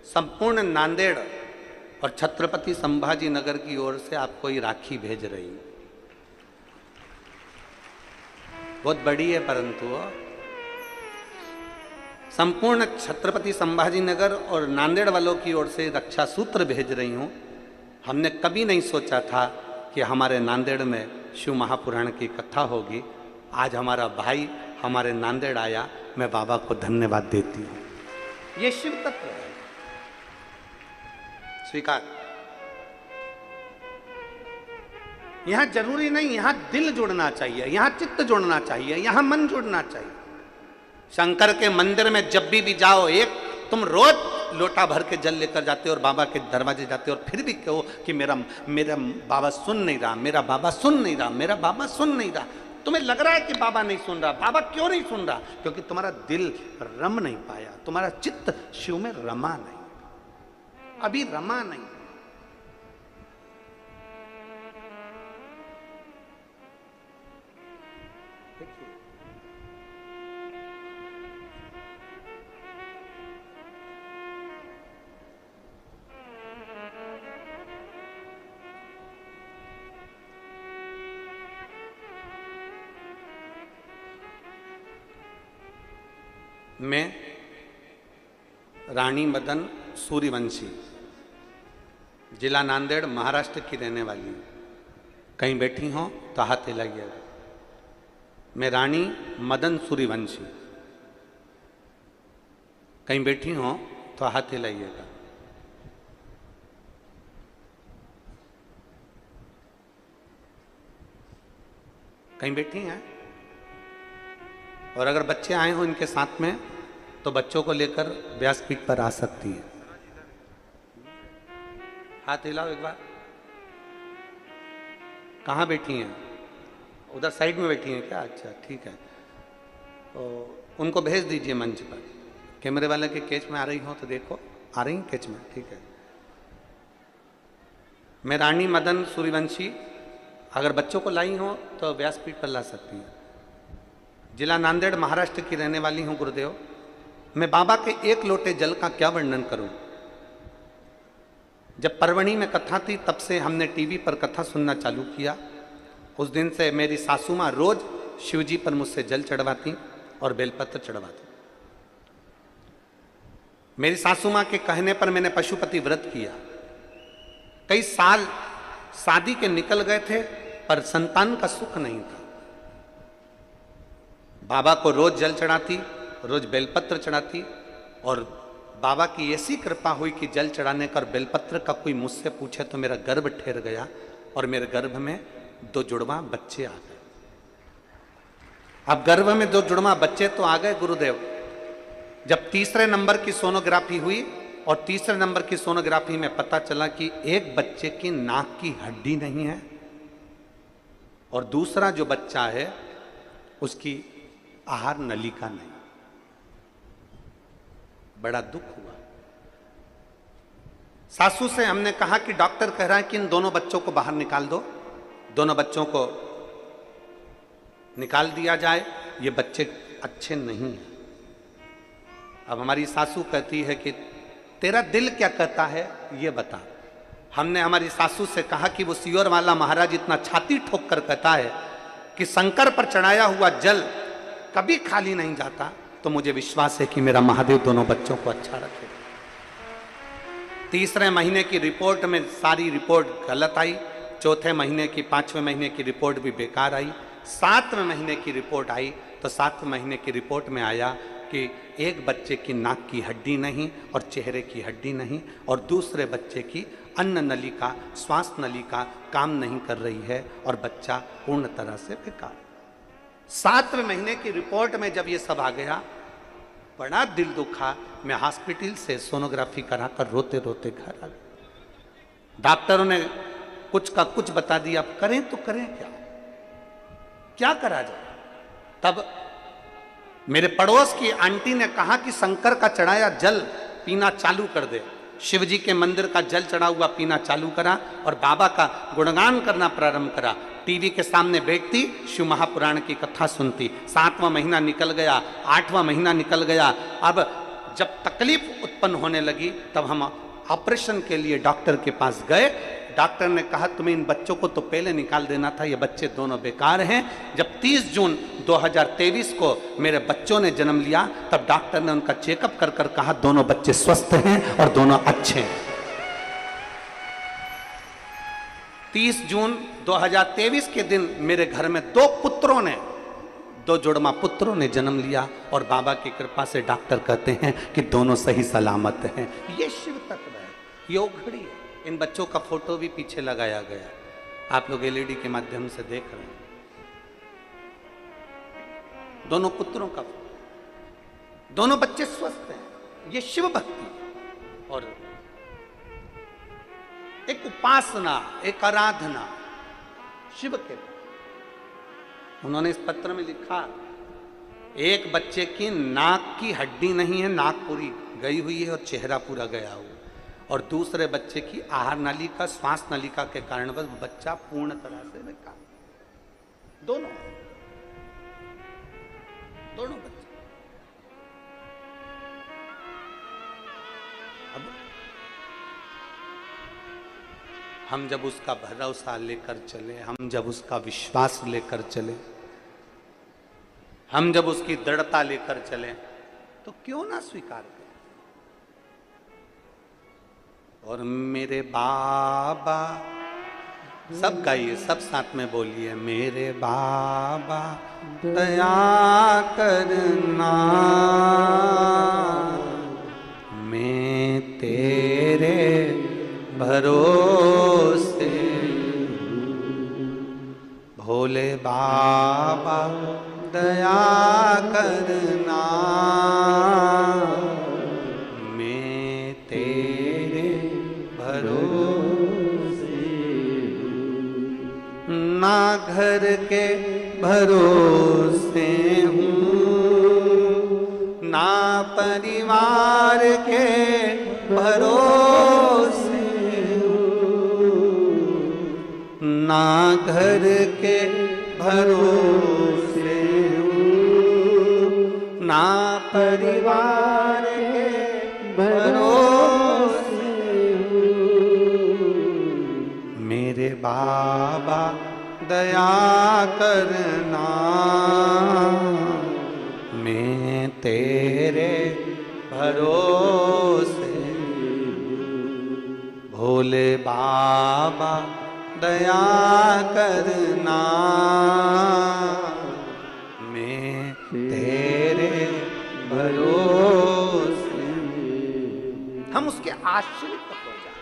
संपूर्ण नांदेड़ और छत्रपति संभाजी नगर की ओर से आपको ये राखी भेज रही हूँ। बहुत बड़ी है, परंतु संपूर्ण छत्रपति संभाजी नगर और नांदेड़ वालों की ओर से रक्षा सूत्र भेज रही हूँ। हमने कभी नहीं सोचा था कि हमारे नांदेड़ में शिव महापुराण की कथा होगी। आज हमारा भाई हमारे नांदेड़ आया, मैं बाबा को धन्यवाद देती हूँ। ये शिव तत्व है, स्वीकार। यहां जरूरी नहीं, यहां दिल जुड़ना चाहिए, यहां चित्त जुड़ना चाहिए, यहां मन जुड़ना चाहिए। शंकर के मंदिर में जब भी जाओ, एक तुम रोज लोटा भर के जल लेकर जाते हो और बाबा के दरवाजे जाते हो और फिर भी कहो कि मेरा बाबा सुन नहीं रहा, मेरा बाबा सुन नहीं रहा, मेरा बाबा सुन नहीं रहा। तुम्हें लग रहा है कि बाबा नहीं सुन रहा। बाबा क्यों नहीं सुन रहा? क्योंकि तुम्हारा दिल रम नहीं पाया, तुम्हारा चित्त शिव में रमा नहीं, अभी रमा नहीं। मैं रानी मदन सूर्यवंशी, जिला नांदेड़, महाराष्ट्र की रहने वाली हूँ। कहीं बैठी हो तो हाथ हिलाइएगा। मैं रानी मदन सूर्यवंशी, कहीं बैठी हो तो हाथ हिलाइएगा। कहीं बैठी हैं? और अगर बच्चे आए हो इनके साथ में तो बच्चों को लेकर व्यासपीठ पर आ सकती है। हाथ हिलाओ एक बार। कहाँ बैठी हैं? उधर साइड में बैठी हैं क्या? अच्छा ठीक है, तो उनको भेज दीजिए मंच पर। कैमरे वाले के कैच में आ रही हो तो देखो, आ रही हैं कैच में, ठीक है। मैं रानी मदन सूर्यवंशी, अगर बच्चों को लाई हो तो व्यासपीठ पर ला सकती हैं। जिला नांदेड़ महाराष्ट्र की रहने वाली हूँ गुरुदेव। मैं बाबा के एक लोटे जल का क्या वर्णन करूं। जब परवणी में कथा थी तब से हमने टीवी पर कथा सुनना चालू किया। उस दिन से मेरी सासू माँ रोज शिवजी पर मुझसे जल चढ़वाती और बेलपत्र चढ़वाती। मेरी सासू माँ के कहने पर मैंने पशुपति व्रत किया। कई साल शादी के निकल गए थे पर संतान का सुख नहीं था। बाबा को रोज जल चढ़ाती, रोज बेलपत्र चढ़ाती, और बाबा की ऐसी कृपा हुई कि जल चढ़ाने का और बेलपत्र का कोई मुझसे पूछे तो मेरा गर्भ ठहर गया और मेरे गर्भ में 2 जुड़वा बच्चे आ गए। अब गर्भ में 2 जुड़वा बच्चे तो आ गए गुरुदेव। जब तीसरे नंबर की सोनोग्राफी हुई और तीसरे नंबर की सोनोग्राफी में पता चला कि एक बच्चे की नाक की हड्डी नहीं है और दूसरा जो बच्चा है उसकी आहार नलिका नहीं। बड़ा दुख हुआ। सासू से हमने कहा कि डॉक्टर कह रहा है कि इन दोनों बच्चों को बाहर निकाल दो, दोनों बच्चों को निकाल दिया जाए, ये बच्चे अच्छे नहीं हैं। अब हमारी सासू कहती है कि तेरा दिल क्या कहता है ये बता। हमने हमारी सासू से कहा कि वो सियोर वाला महाराज इतना छाती ठोक कर कहता है कि शंकर पर चढ़ाया हुआ जल कभी खाली नहीं जाता, तो मुझे विश्वास है कि मेरा महादेव दोनों बच्चों को अच्छा रखे। तीसरे महीने की रिपोर्ट में सारी रिपोर्ट गलत आई, चौथे महीने की 5वें महीने की रिपोर्ट भी बेकार आई, 7वें महीने की रिपोर्ट आई तो 7वें महीने की रिपोर्ट में आया कि एक बच्चे की नाक की हड्डी नहीं और चेहरे की हड्डी नहीं और दूसरे बच्चे की अन्न नलिका, श्वास नलिका काम नहीं कर रही है और बच्चा पूर्ण तरह से बेकार। 7वें महीने की रिपोर्ट में जब ये सब आ गया, बड़ा दिल दुखा। मैं हॉस्पिटल से सोनोग्राफी कराकर रोते रोते घर आ गया। डॉक्टरों ने कुछ का कुछ बता दिया, अब करें तो करें क्या करा जाए। तब मेरे पड़ोस की आंटी ने कहा कि शंकर का चढ़ाया जल पीना चालू कर दे। शिव जी के मंदिर का जल चढ़ा हुआ पीना चालू करा और बाबा का गुणगान करना प्रारंभ करा। टीवी के सामने बैठती, शिव महापुराण की कथा सुनती। 7वां महीना निकल गया, 8वां महीना निकल गया। अब जब तकलीफ उत्पन्न होने लगी तब हम ऑपरेशन के लिए डॉक्टर के पास गए। डॉक्टर ने कहा तुम्हें इन बच्चों को तो पहले निकाल देना था, ये बच्चे दोनों बेकार हैं। जब 30 जून 2023 को मेरे बच्चों ने जन्म लिया तब डॉक्टर ने उनका चेकअप कर कर कहा दोनों बच्चे स्वस्थ हैं और दोनों अच्छे हैं। 30 जून 2023 के दिन मेरे घर में 2 पुत्रों ने, 2 जुड़वा पुत्रों ने जन्म लिया और बाबा की कृपा से डॉक्टर कहते हैं कि दोनों सही सलामत हैं। ये शिव तत्व है, ये उघड़ी है। इन बच्चों का फोटो भी पीछे लगाया गया, आप लोग एलईडी के माध्यम से देख रहे हैं। दोनों पुत्रों का, दोनों बच्चे स्वस्थ हैं। ये शिव भक्ति और एक उपासना, एक आराधना शिव के। उन्होंने इस पत्र में लिखा एक बच्चे की नाक की हड्डी नहीं है, नाक पूरी गई हुई है और चेहरा पूरा गया हुआ, और दूसरे बच्चे की आहार नलिका, श्वास नलिका के कारण बस बच्चा पूर्ण तरह से बेकार। दोनों बच्चे। अब हम जब उसका भरोसा लेकर चले, हम जब उसका विश्वास लेकर चले, हम जब उसकी दृढ़ता लेकर चले, तो क्यों ना स्वीकार करें। और मेरे बाबा, सब गाइए, सब साथ में बोलिए, मेरे बाबा दया करना, मैं तेरे भरोसे, भोले बाबा दया करना, मैं तेरे भरोसे। ना घर के भरोसे हूँ, ना परिवार के भरोसे हूँ, ना घर के भरोसे हूँ, ना परिवार के भरोसे हूँ। मेरे बाबा दया करना, मैं तेरे भरोसे, भोले बाबा दया करना, मैं तेरे भरोसे। हम उसके आश्रित हो जाए।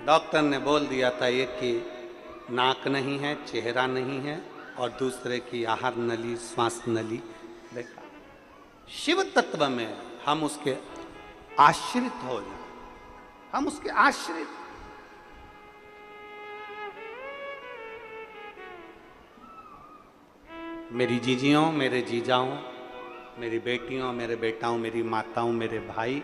डॉक्टर ने बोल दिया था एक कि नाक नहीं है, चेहरा नहीं है, और दूसरे की आहार नली, श्वास नली। देखा, शिव तत्व में हम उसके आश्रित हो जाए, हम उसके आश्रित। मेरी जीजियों, मेरे जीजाओं, मेरी बेटियों, मेरे बेटाओं, मेरी माताओं, मेरे भाई,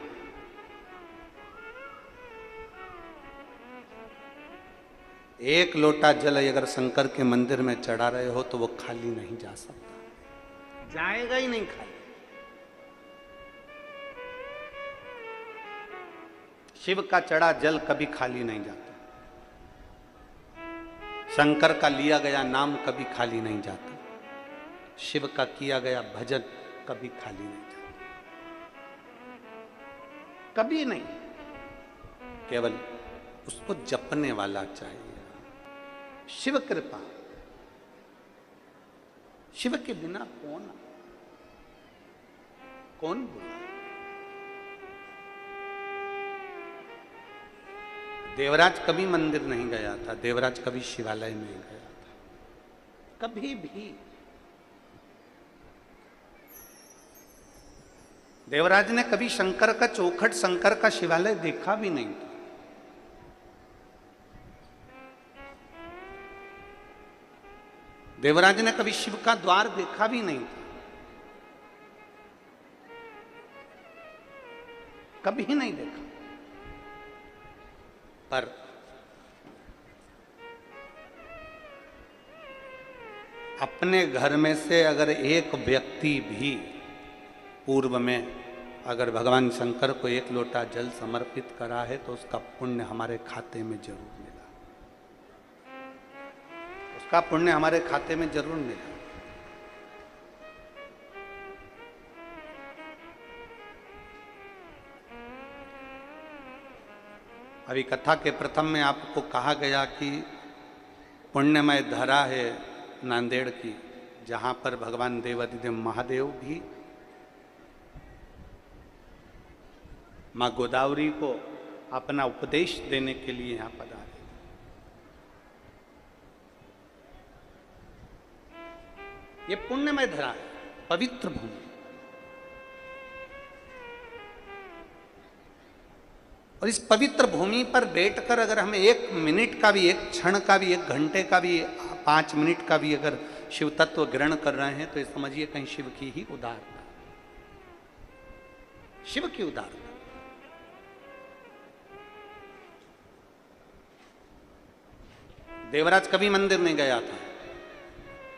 एक लोटा जल अगर शंकर के मंदिर में चढ़ा रहे हो तो वो खाली नहीं जा सकता, जाएगा ही नहीं खाली। शिव का चढ़ा जल कभी खाली नहीं जाता, शंकर का लिया गया नाम कभी खाली नहीं जाता, शिव का किया गया भजन कभी खाली नहीं जाता, कभी नहीं। केवल उसको जपने वाला चाहिए। शिव कृपा, शिव के बिना कौन बोला। देवराज कभी मंदिर नहीं गया था, देवराज कभी शिवालय नहीं गया था, कभी भी। देवराज ने कभी शंकर का चौखट, शंकर का शिवालय देखा भी नहीं था। देवराज ने कभी शिव का द्वार देखा भी नहीं था, कभी नहीं देखा। पर अपने घर में से अगर एक व्यक्ति भी पूर्व में अगर भगवान शंकर को एक लोटा जल समर्पित करा है तो उसका पुण्य हमारे खाते में जरूर मिला, उसका पुण्य हमारे खाते में जरूर मिला। अभी कथा के प्रथम में आपको कहा गया कि पुण्यमय धरा है नांदेड़ की, जहां पर भगवान देवाधिदेव महादेव भी मां गोदावरी को अपना उपदेश देने के लिए यहां पधारे। ये पुण्यमय धरा है, पवित्र भूमि। और इस पवित्र भूमि पर बैठकर अगर हमें एक मिनट का भी, एक क्षण का भी, एक घंटे का भी, 5 मिनट का भी अगर शिव तत्व ग्रहण कर रहे हैं तो ये समझिए कहीं शिव की ही उदारता, शिव की उदारता। देवराज कभी मंदिर नहीं गया था।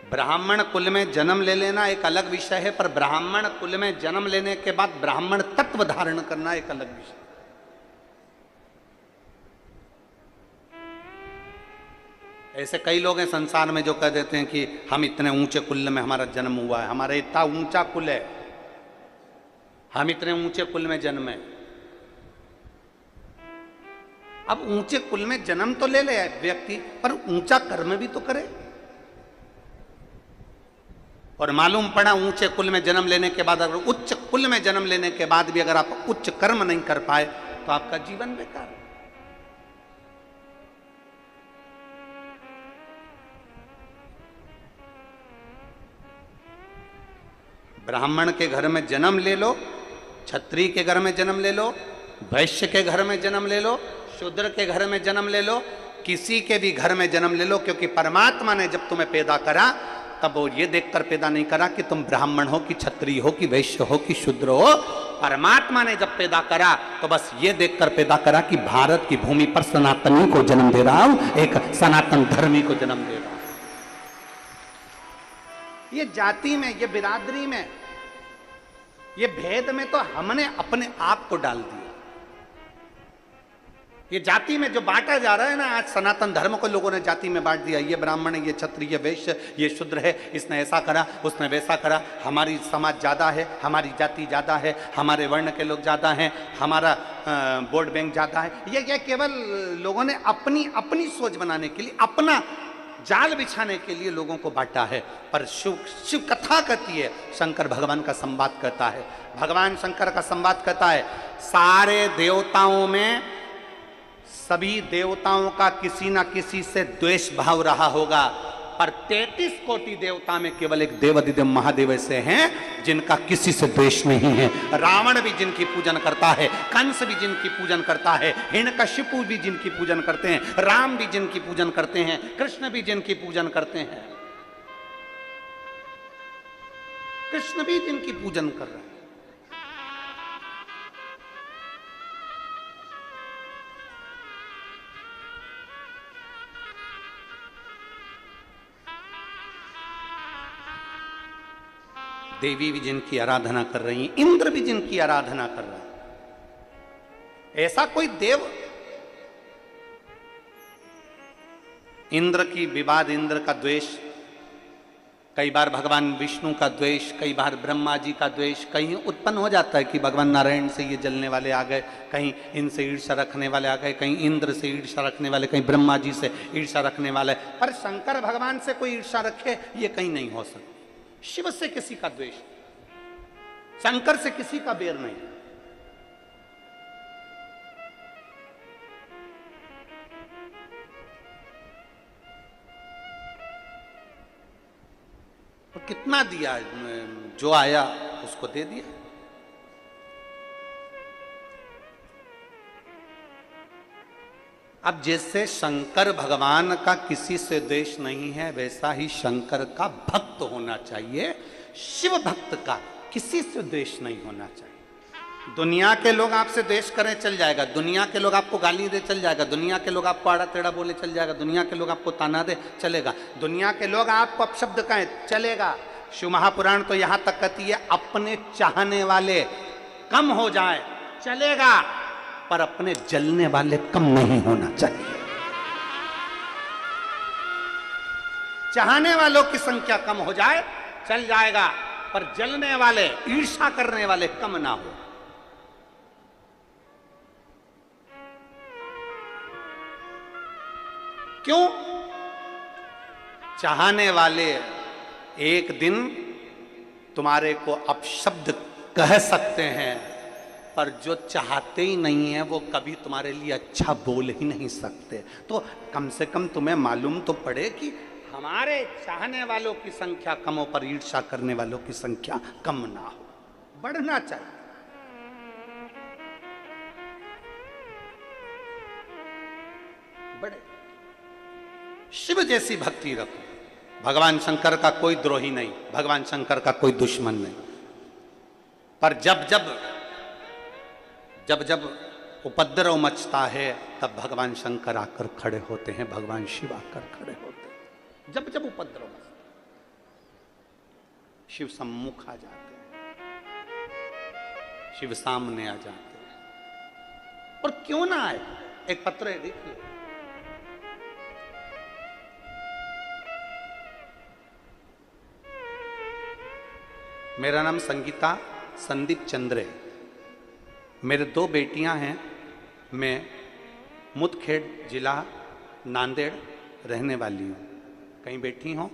ब्राह्मण कुल में जन्म ले लेना एक अलग विषय है, पर ब्राह्मण कुल में जन्म लेने के बाद ब्राह्मण तत्व धारण करना एक अलग विषय। ऐसे कई लोग हैं संसार में जो कह देते हैं कि हम इतने ऊंचे कुल में हमारा जन्म हुआ है, हमारा इतना ऊंचा कुल है, हम इतने ऊंचे कुल में जन्मे। अब ऊंचे कुल में जन्म तो ले ले व्यक्ति, पर ऊंचा कर्म भी तो करे। और मालूम पड़ा ऊंचे कुल में जन्म लेने के बाद, अगर उच्च कुल में जन्म लेने के बाद भी अगर आप उच्च कर्म नहीं कर पाए तो आपका जीवन बेकार है। ब्राह्मण के घर में जन्म ले लो, क्षत्रिय के घर में जन्म ले लो, वैश्य के घर में जन्म ले लो, शूद्र के घर में जन्म ले लो, किसी के भी घर में जन्म ले लो, क्योंकि परमात्मा ने जब तुम्हें पैदा करा तब वो ये देखकर पैदा नहीं करा कि तुम ब्राह्मण हो कि क्षत्रिय हो कि वैश्य हो कि शूद्र हो। परमात्मा ने जब पैदा करा तो बस ये देखकर पैदा करा कि भारत की भूमि पर सनातनी को जन्म दे रहा हूं, एक सनातन धर्मी को जन्म दे रहा हूं। ये जाति में, ये बिरादरी में, ये भेद में तो हमने अपने आप को डाल दिया। ये जाति में जो बांटा जा रहा है ना, आज सनातन धर्म को लोगों ने जाति में बांट दिया, ये ब्राह्मण है, ये क्षत्रिय, ये वैश्य, ये शूद्र है, इसने ऐसा करा, उसने वैसा करा, हमारी समाज ज्यादा है, हमारी जाति ज्यादा है, हमारे वर्ण के लोग ज्यादा हैं, हमारा वोट बैंक ज्यादा है। ये केवल लोगों ने अपनी अपनी सोच बनाने के लिए, अपना जाल बिछाने के लिए लोगों को बांटा है। पर शिव कथा कहती है, शंकर भगवान का संवाद कहता है, भगवान शंकर का संवाद कहता है, सारे देवताओं में सभी देवताओं का किसी ना किसी से द्वेष भाव रहा होगा, पर 33 कोटि देवता में केवल एक देवाधिदेव महादेव ऐसे हैं जिनका किसी से द्वेष नहीं है। रावण भी जिनकी पूजन करता है, कंस भी जिनकी पूजन करता है, हिरण्यकशिपु भी जिनकी पूजन करते हैं, राम भी जिनकी पूजन करते हैं, कृष्ण भी जिनकी पूजन करते हैं, कृष्ण भी जिनकी पूजन कर रहे हैं। देवी भी जिनकी आराधना कर रही हैं, इंद्र भी जिनकी आराधना कर रहे हैं। ऐसा कोई देव, इंद्र की विवाद, इंद्र का द्वेष, कई बार भगवान विष्णु का द्वेष, कई बार ब्रह्मा जी का द्वेष, कहीं उत्पन्न हो जाता है कि भगवान नारायण से ये जलने वाले आ गए, कहीं इनसे ईर्ष्या रखने वाले आ गए, कहीं इंद्र से ईर्ष्या रखने वाले, कहीं ब्रह्मा जी से ईर्ष्या रखने वाले। पर शंकर भगवान से कोई ईर्ष्या रखे ये कहीं नहीं हो सकता। शिव से किसी का द्वेष, शंकर से किसी का बैर नहीं। तो कितना दिया, जो आया उसको दे दिया। अब जैसे शंकर भगवान का किसी से द्वेष नहीं है, वैसा ही शंकर का भक्त होना चाहिए, शिव भक्त का किसी से द्वेष नहीं होना चाहिए। दुनिया के लोग आपसे द्वेष करें चल जाएगा, दुनिया के लोग आपको गाली दे चल जाएगा, दुनिया के लोग आपको आड़ा टेढ़ा बोले चल जाएगा, दुनिया के लोग आपको ताना दे चलेगा, दुनिया के लोग आपको अपशब्द कहें चलेगा। शिव महापुराण तो यहां तक कहती है, अपने चाहने वाले कम हो जाए चलेगा, पर अपने जलने वाले कम नहीं होना चाहिए। चाहने वालों की संख्या कम हो जाए चल जाएगा, पर जलने वाले, ईर्ष्या करने वाले कम ना हो। क्यों? चाहने वाले एक दिन तुम्हारे को अपशब्द कह सकते हैं, पर जो चाहते ही नहीं है वो कभी तुम्हारे लिए अच्छा बोल ही नहीं सकते। तो कम से कम तुम्हें मालूम तो पड़े कि हमारे चाहने वालों की संख्या कम हो, पर ईर्ष्या करने वालों की संख्या कम ना हो, बढ़ना चाहिए। बड़े शिव जैसी भक्ति रखो। भगवान शंकर का कोई द्रोही नहीं, भगवान शंकर का कोई दुश्मन नहीं, पर जब जब उपद्रव मचता है तब भगवान शंकर आकर खड़े होते हैं, भगवान शिव आकर खड़े होते हैं। जब उपद्रव मचता शिव सम्मुख आ जाते हैं, शिव सामने आ जाते हैं। और क्यों ना आए, एक पत्र है देखिए, मेरा नाम संगीता संदीप चंद्र है। मेरे 2 बेटियां हैं। मैं मुदखेड़ जिला नांदेड़ रहने वाली हूँ। कहीं बैठी हों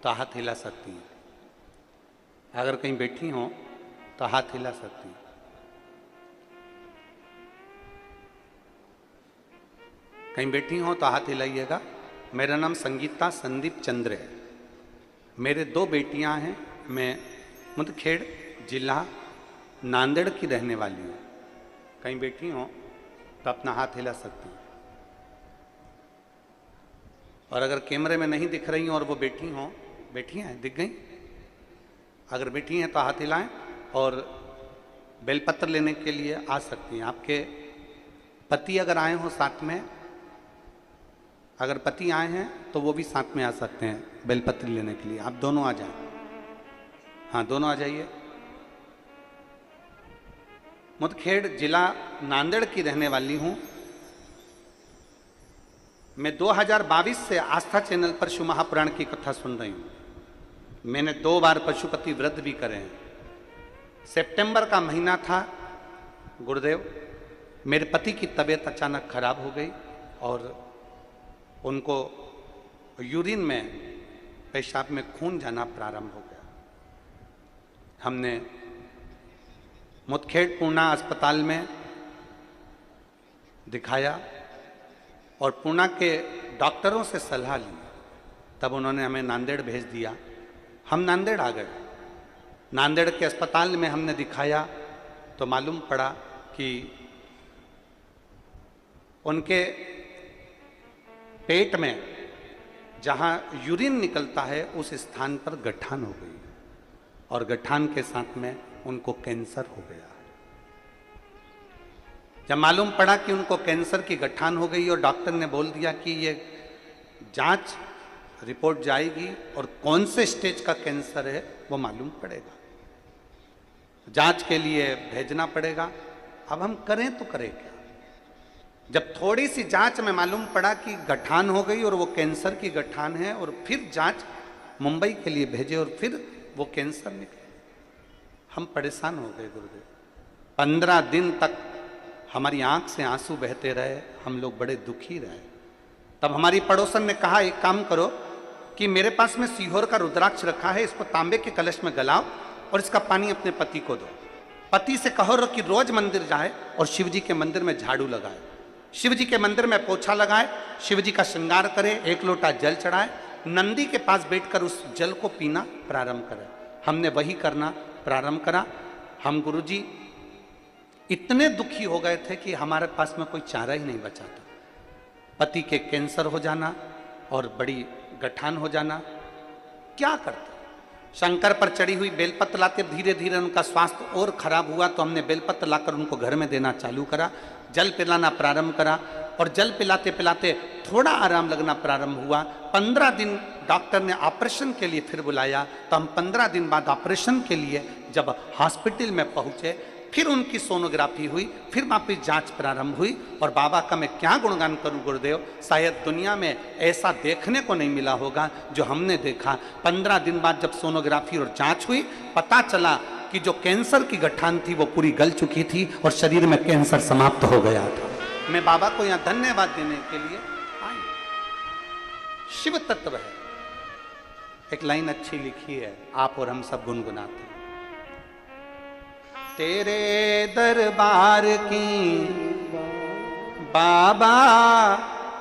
तो हाथ हिला सकती हैं। अगर कहीं बैठी हों तो हाथ हिला सकती हैं। कहीं बैठी हों तो हाथ हिलाइएगा। मेरा नाम संगीता संदीप चंद्र है। मेरे 2 बेटियां हैं। मैं मुदखेड़ जिला नांदेड़ की रहने वाली हूँ। कहीं बैठी हों तो अपना हाथ हिला सकती हैं। और अगर कैमरे में नहीं दिख रही हों और वो बैठी हों, बैठी हैं, दिख गई? अगर बैठी हैं तो हाथ हिलाएं और बेलपत्र लेने के लिए आ सकती हैं। आपके पति अगर आए हों साथ में, अगर पति आए हैं तो वो भी साथ में आ सकते हैं बेलपत्र लेने के लिए। आप दोनों आ जाएं। हाँ, दोनों आ जाइए। मुदखेड़ जिला नांदेड़ की रहने वाली हूँ। मैं 2022 से आस्था चैनल पर शिव महापुराण की कथा सुन रही हूँ। मैंने 2 बार पशुपति व्रत भी करे हैं। सितंबर का महीना था। गुरुदेव, मेरे पति की तबीयत अचानक खराब हो गई और उनको यूरिन में, पेशाब में खून जाना प्रारंभ हो गया। हमने मुदखेड़ पूर्णा अस्पताल में दिखाया और पूर्णा के डॉक्टरों से सलाह ली। तब उन्होंने हमें नांदेड़ भेज दिया। हम नांदेड़ आ गए। नांदेड़ के अस्पताल में हमने दिखाया तो मालूम पड़ा कि उनके पेट में जहां यूरिन निकलता है उस स्थान पर गठान हो गई और गठान के साथ में उनको कैंसर हो गया। जब मालूम पड़ा कि उनको कैंसर की गठान हो गई और डॉक्टर ने बोल दिया कि ये जांच रिपोर्ट जाएगी और कौन से स्टेज का कैंसर है वो मालूम पड़ेगा, जांच के लिए भेजना पड़ेगा। अब हम करें तो करें क्या? जब थोड़ी सी जांच में मालूम पड़ा कि गठान हो गई और वो कैंसर की गठान है और फिर जांच मुंबई के लिए भेजे और फिर वो कैंसर निकले, हम परेशान हो गए गुरुदेव। 15 दिन तक हमारी आंख से आंसू बहते रहे, हम लोग बड़े दुखी रहे। तब हमारी पड़ोसन ने कहा, एक काम करो कि मेरे पास में सीहोर का रुद्राक्ष रखा है, इसको तांबे के कलश में गलाओ और इसका पानी अपने पति को दो। पति से कहो कि रोज मंदिर जाए और शिव जी के मंदिर में झाड़ू लगाए, शिव जी के मंदिर में पोछा लगाए, शिव जी का श्रृंगार करे, 1 लोटा जल चढ़ाए, नंदी के पास बैठकर उस जल को पीना प्रारंभ करे। हमने वही करना प्रारंभ करा। हम गुरुजी इतने दुखी हो गए थे कि हमारे पास में कोई चारा ही नहीं बचा था। पति के कैंसर हो जाना और बड़ी गठान हो जाना, क्या करते? शंकर पर चढ़ी हुई बेलपत्र लाते, धीरे धीरे उनका स्वास्थ्य और खराब हुआ तो हमने बेलपत्र लाकर उनको घर में देना चालू करा, जल पिलाना प्रारंभ करा और जल पिलाते पिलाते थोड़ा आराम लगना प्रारंभ हुआ। 15 दिन डॉक्टर ने ऑपरेशन के लिए फिर बुलाया तो हम 15 दिन बाद ऑपरेशन के लिए जब हॉस्पिटल में पहुंचे, फिर उनकी सोनोग्राफी हुई, फिर वापिस जांच प्रारंभ हुई। और बाबा का मैं क्या गुणगान करूं गुरुदेव, शायद दुनिया में ऐसा देखने को नहीं मिला होगा जो हमने देखा। 15 दिन बाद जब सोनोग्राफी और जांच हुई, पता चला कि जो कैंसर की गठान थी वो पूरी गल चुकी थी और शरीर में कैंसर समाप्त हो गया था। मैं बाबा को यहाँ धन्यवाद देने के लिए आई। शिव तत्व है। एक लाइन अच्छी लिखी है, आप और हम सब गुनगुनाते हैं। तेरे दरबार की बाबा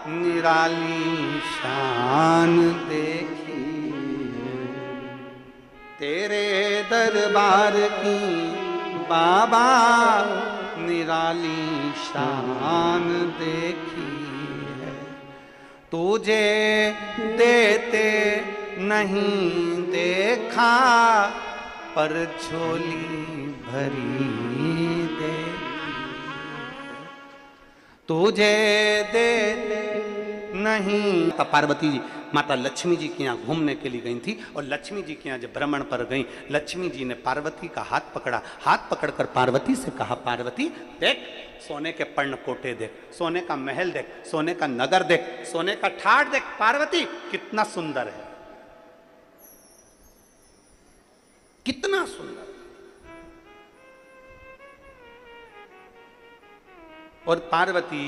निराली शान देखी, तेरे दरबार की बाबा निराली शान देखी है। तुझे देते नहीं देखा पर झोली भरी दे, तुझे देते नहीं। पार्वती जी माता लक्ष्मी जी के यहाँ घूमने के लिए गई थी और लक्ष्मी जी के यहाँ जब भ्रमण पर गई, लक्ष्मी जी ने पार्वती का हाथ पकड़ा। हाथ पकड़कर पार्वती से कहा, पार्वती देख, सोने के पर्ण कोटे देख, सोने का महल देख, सोने का नगर देख, सोने का ठाठ देख, पार्वती कितना सुंदर है। कितना सुंदर। और पार्वती,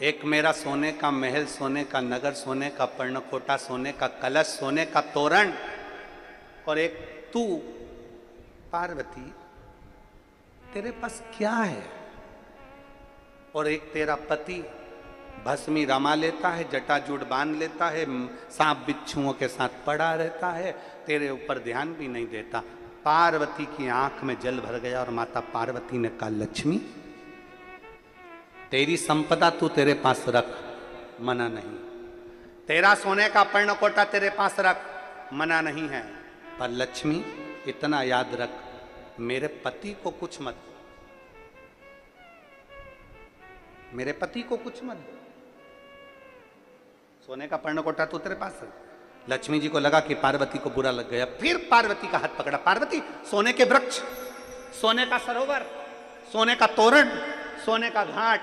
एक मेरा सोने का महल, सोने का नगर, सोने का पर्णकोटा, सोने का कलश, सोने का तोरण, और एक तू पार्वती, तेरे पास क्या है? और एक तेरा पति भस्मी रमा लेता है, जटाजूट बांध लेता है, सांप बिच्छुओं के साथ पड़ा रहता है, तेरे ऊपर ध्यान भी नहीं देता। पार्वती की आंख में जल भर गया और माता पार्वती ने कहा, लक्ष्मी तेरी संपदा तू तेरे पास रख, मना नहीं। तेरा सोने का पर्णकोटा तेरे पास रख, मना नहीं है, पर लक्ष्मी इतना याद रख, मेरे पति को कुछ मत, मेरे पति को कुछ मत दो। सोने का पर्णकोटा तो तेरे पास है। लक्ष्मी जी को लगा कि पार्वती को बुरा लग गया, फिर पार्वती का हाथ पकड़ा। पार्वती, सोने के वृक्ष, सोने का सरोवर, सोने का तोरण, सोने का घाट,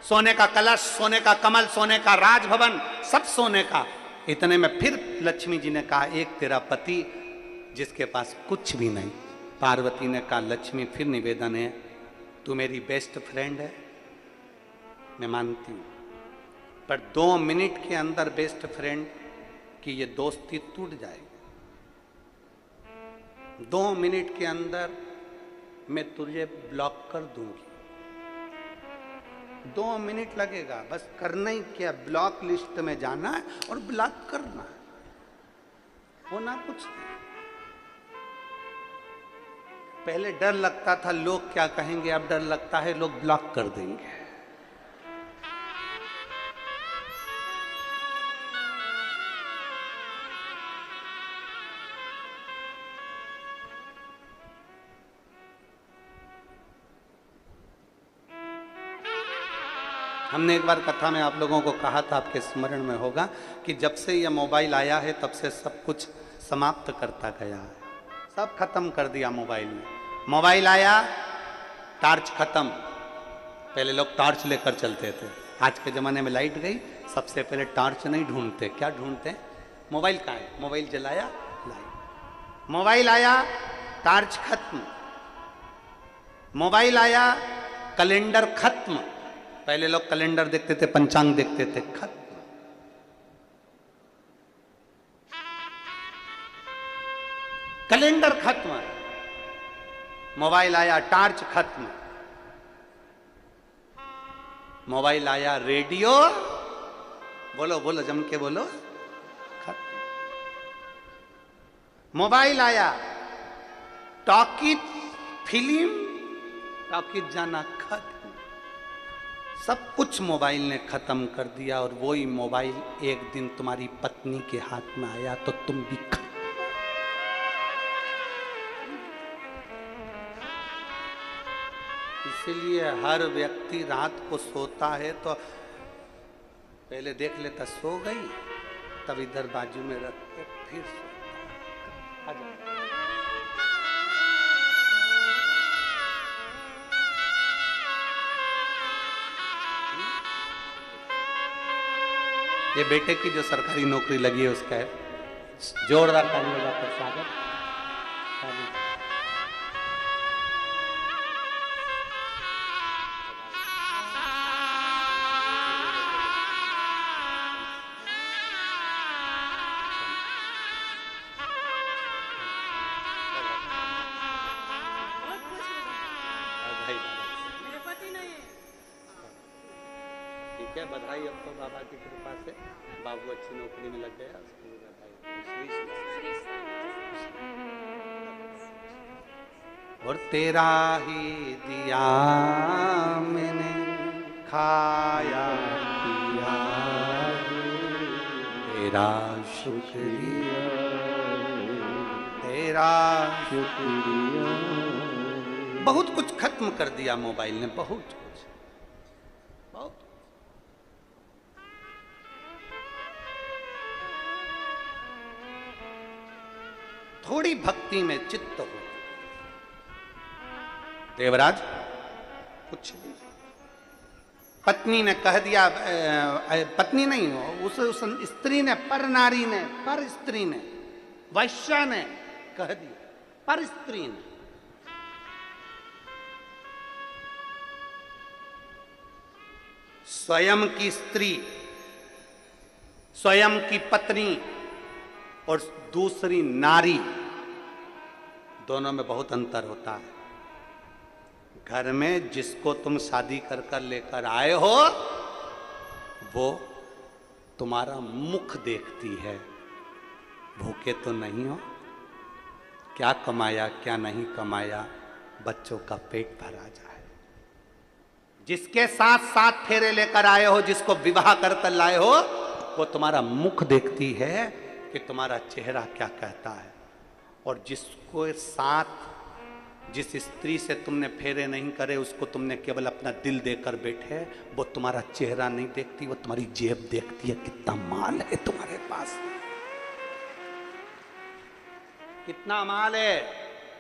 सोने का कलश, सोने का कमल, सोने का राजभवन, सब सोने का। इतने में फिर लक्ष्मी जी ने कहा, एक तेरा पति जिसके पास कुछ भी नहीं। पार्वती ने कहा, लक्ष्मी फिर निवेदन है, तू मेरी बेस्ट फ्रेंड है, मैं मानती हूं, पर 2 मिनट के अंदर बेस्ट फ्रेंड की ये दोस्ती टूट जाएगी। 2 मिनट के अंदर मैं तुझे ब्लॉक कर दूंगी। 2 मिनट लगेगा, बस करना ही क्या, ब्लॉक लिस्ट में जाना है और ब्लॉक करना है, होना कुछ नहीं। पहले डर लगता था लोग क्या कहेंगे, अब डर लगता है लोग ब्लॉक कर देंगे। हमने एक बार कथा में आप लोगों को कहा था, आपके स्मरण में होगा, कि जब से यह मोबाइल आया है तब से सब कुछ समाप्त करता गया है, सब खत्म कर दिया मोबाइल ने। मोबाइल आया, टॉर्च खत्म। पहले लोग टॉर्च लेकर चलते थे, आज के ज़माने में लाइट गई, सबसे पहले टॉर्च नहीं ढूंढते, क्या ढूंढते? मोबाइल कहाँ है? मोबाइल जलाया, लाइट। मोबाइल आया, टॉर्च खत्म। मोबाइल आया, कैलेंडर खत्म। पहले लोग कैलेंडर देखते थे, पंचांग देखते थे, खत्म। कैलेंडर खत्म, मोबाइल आया, टॉर्च खत्म। मोबाइल आया, रेडियो, बोलो बोलो जम के बोलो, खत्म। मोबाइल आया, टॉकीज फिल्म, टॉकीज जाना खत्म। सब कुछ मोबाइल ने खत्म कर दिया। और वही मोबाइल एक दिन तुम्हारी पत्नी के हाथ में आया तो तुम भी खत्म। इसलिए हर व्यक्ति रात को सोता है तो पहले देख लेता सो गई, तब इधर बाजू में रख के फिर सोता। ये बेटे की जो सरकारी नौकरी लगी है उसका है, जोरदार ताली बजाकर स्वागत। ठीक है, बधाई। अब तो बाबा की कृपा से बाबू अच्छी नौकरी में लग गया, उसके लिए बधाई। और तेरा ही दिया मैंने खाया पिया, तेरा शुक्रिया, तेरा शुक्रिया। बहुत कुछ खत्म कर दिया मोबाइल ने, बहुत कुछ, बहुत। थोड़ी भक्ति में चित्त हो। देवराज कुछ नहीं, पत्नी ने कह दिया, पत्नी नहीं हो, उस स्त्री ने, पर नारी ने, पर स्त्री ने, वैश्या ने कह दिया, पर स्त्री ने। स्वयं की स्त्री, स्वयं की पत्नी और दूसरी नारी, दोनों में बहुत अंतर होता है। घर में जिसको तुम शादी कर कर लेकर आए हो वो तुम्हारा मुख देखती है, भूखे तो नहीं हो, क्या कमाया क्या नहीं कमाया, बच्चों का पेट भरा जाए। जिसके साथ साथ फेरे लेकर आए हो, जिसको विवाह कर कर लाए हो, वो तुम्हारा मुख देखती है कि तुम्हारा चेहरा क्या कहता है। और जिसको साथ, जिस स्त्री से तुमने फेरे नहीं करे, उसको तुमने केवल अपना दिल देकर बैठे, वो तुम्हारा चेहरा नहीं देखती, वो तुम्हारी जेब देखती है, कितना माल है तुम्हारे पास, कितना माल है,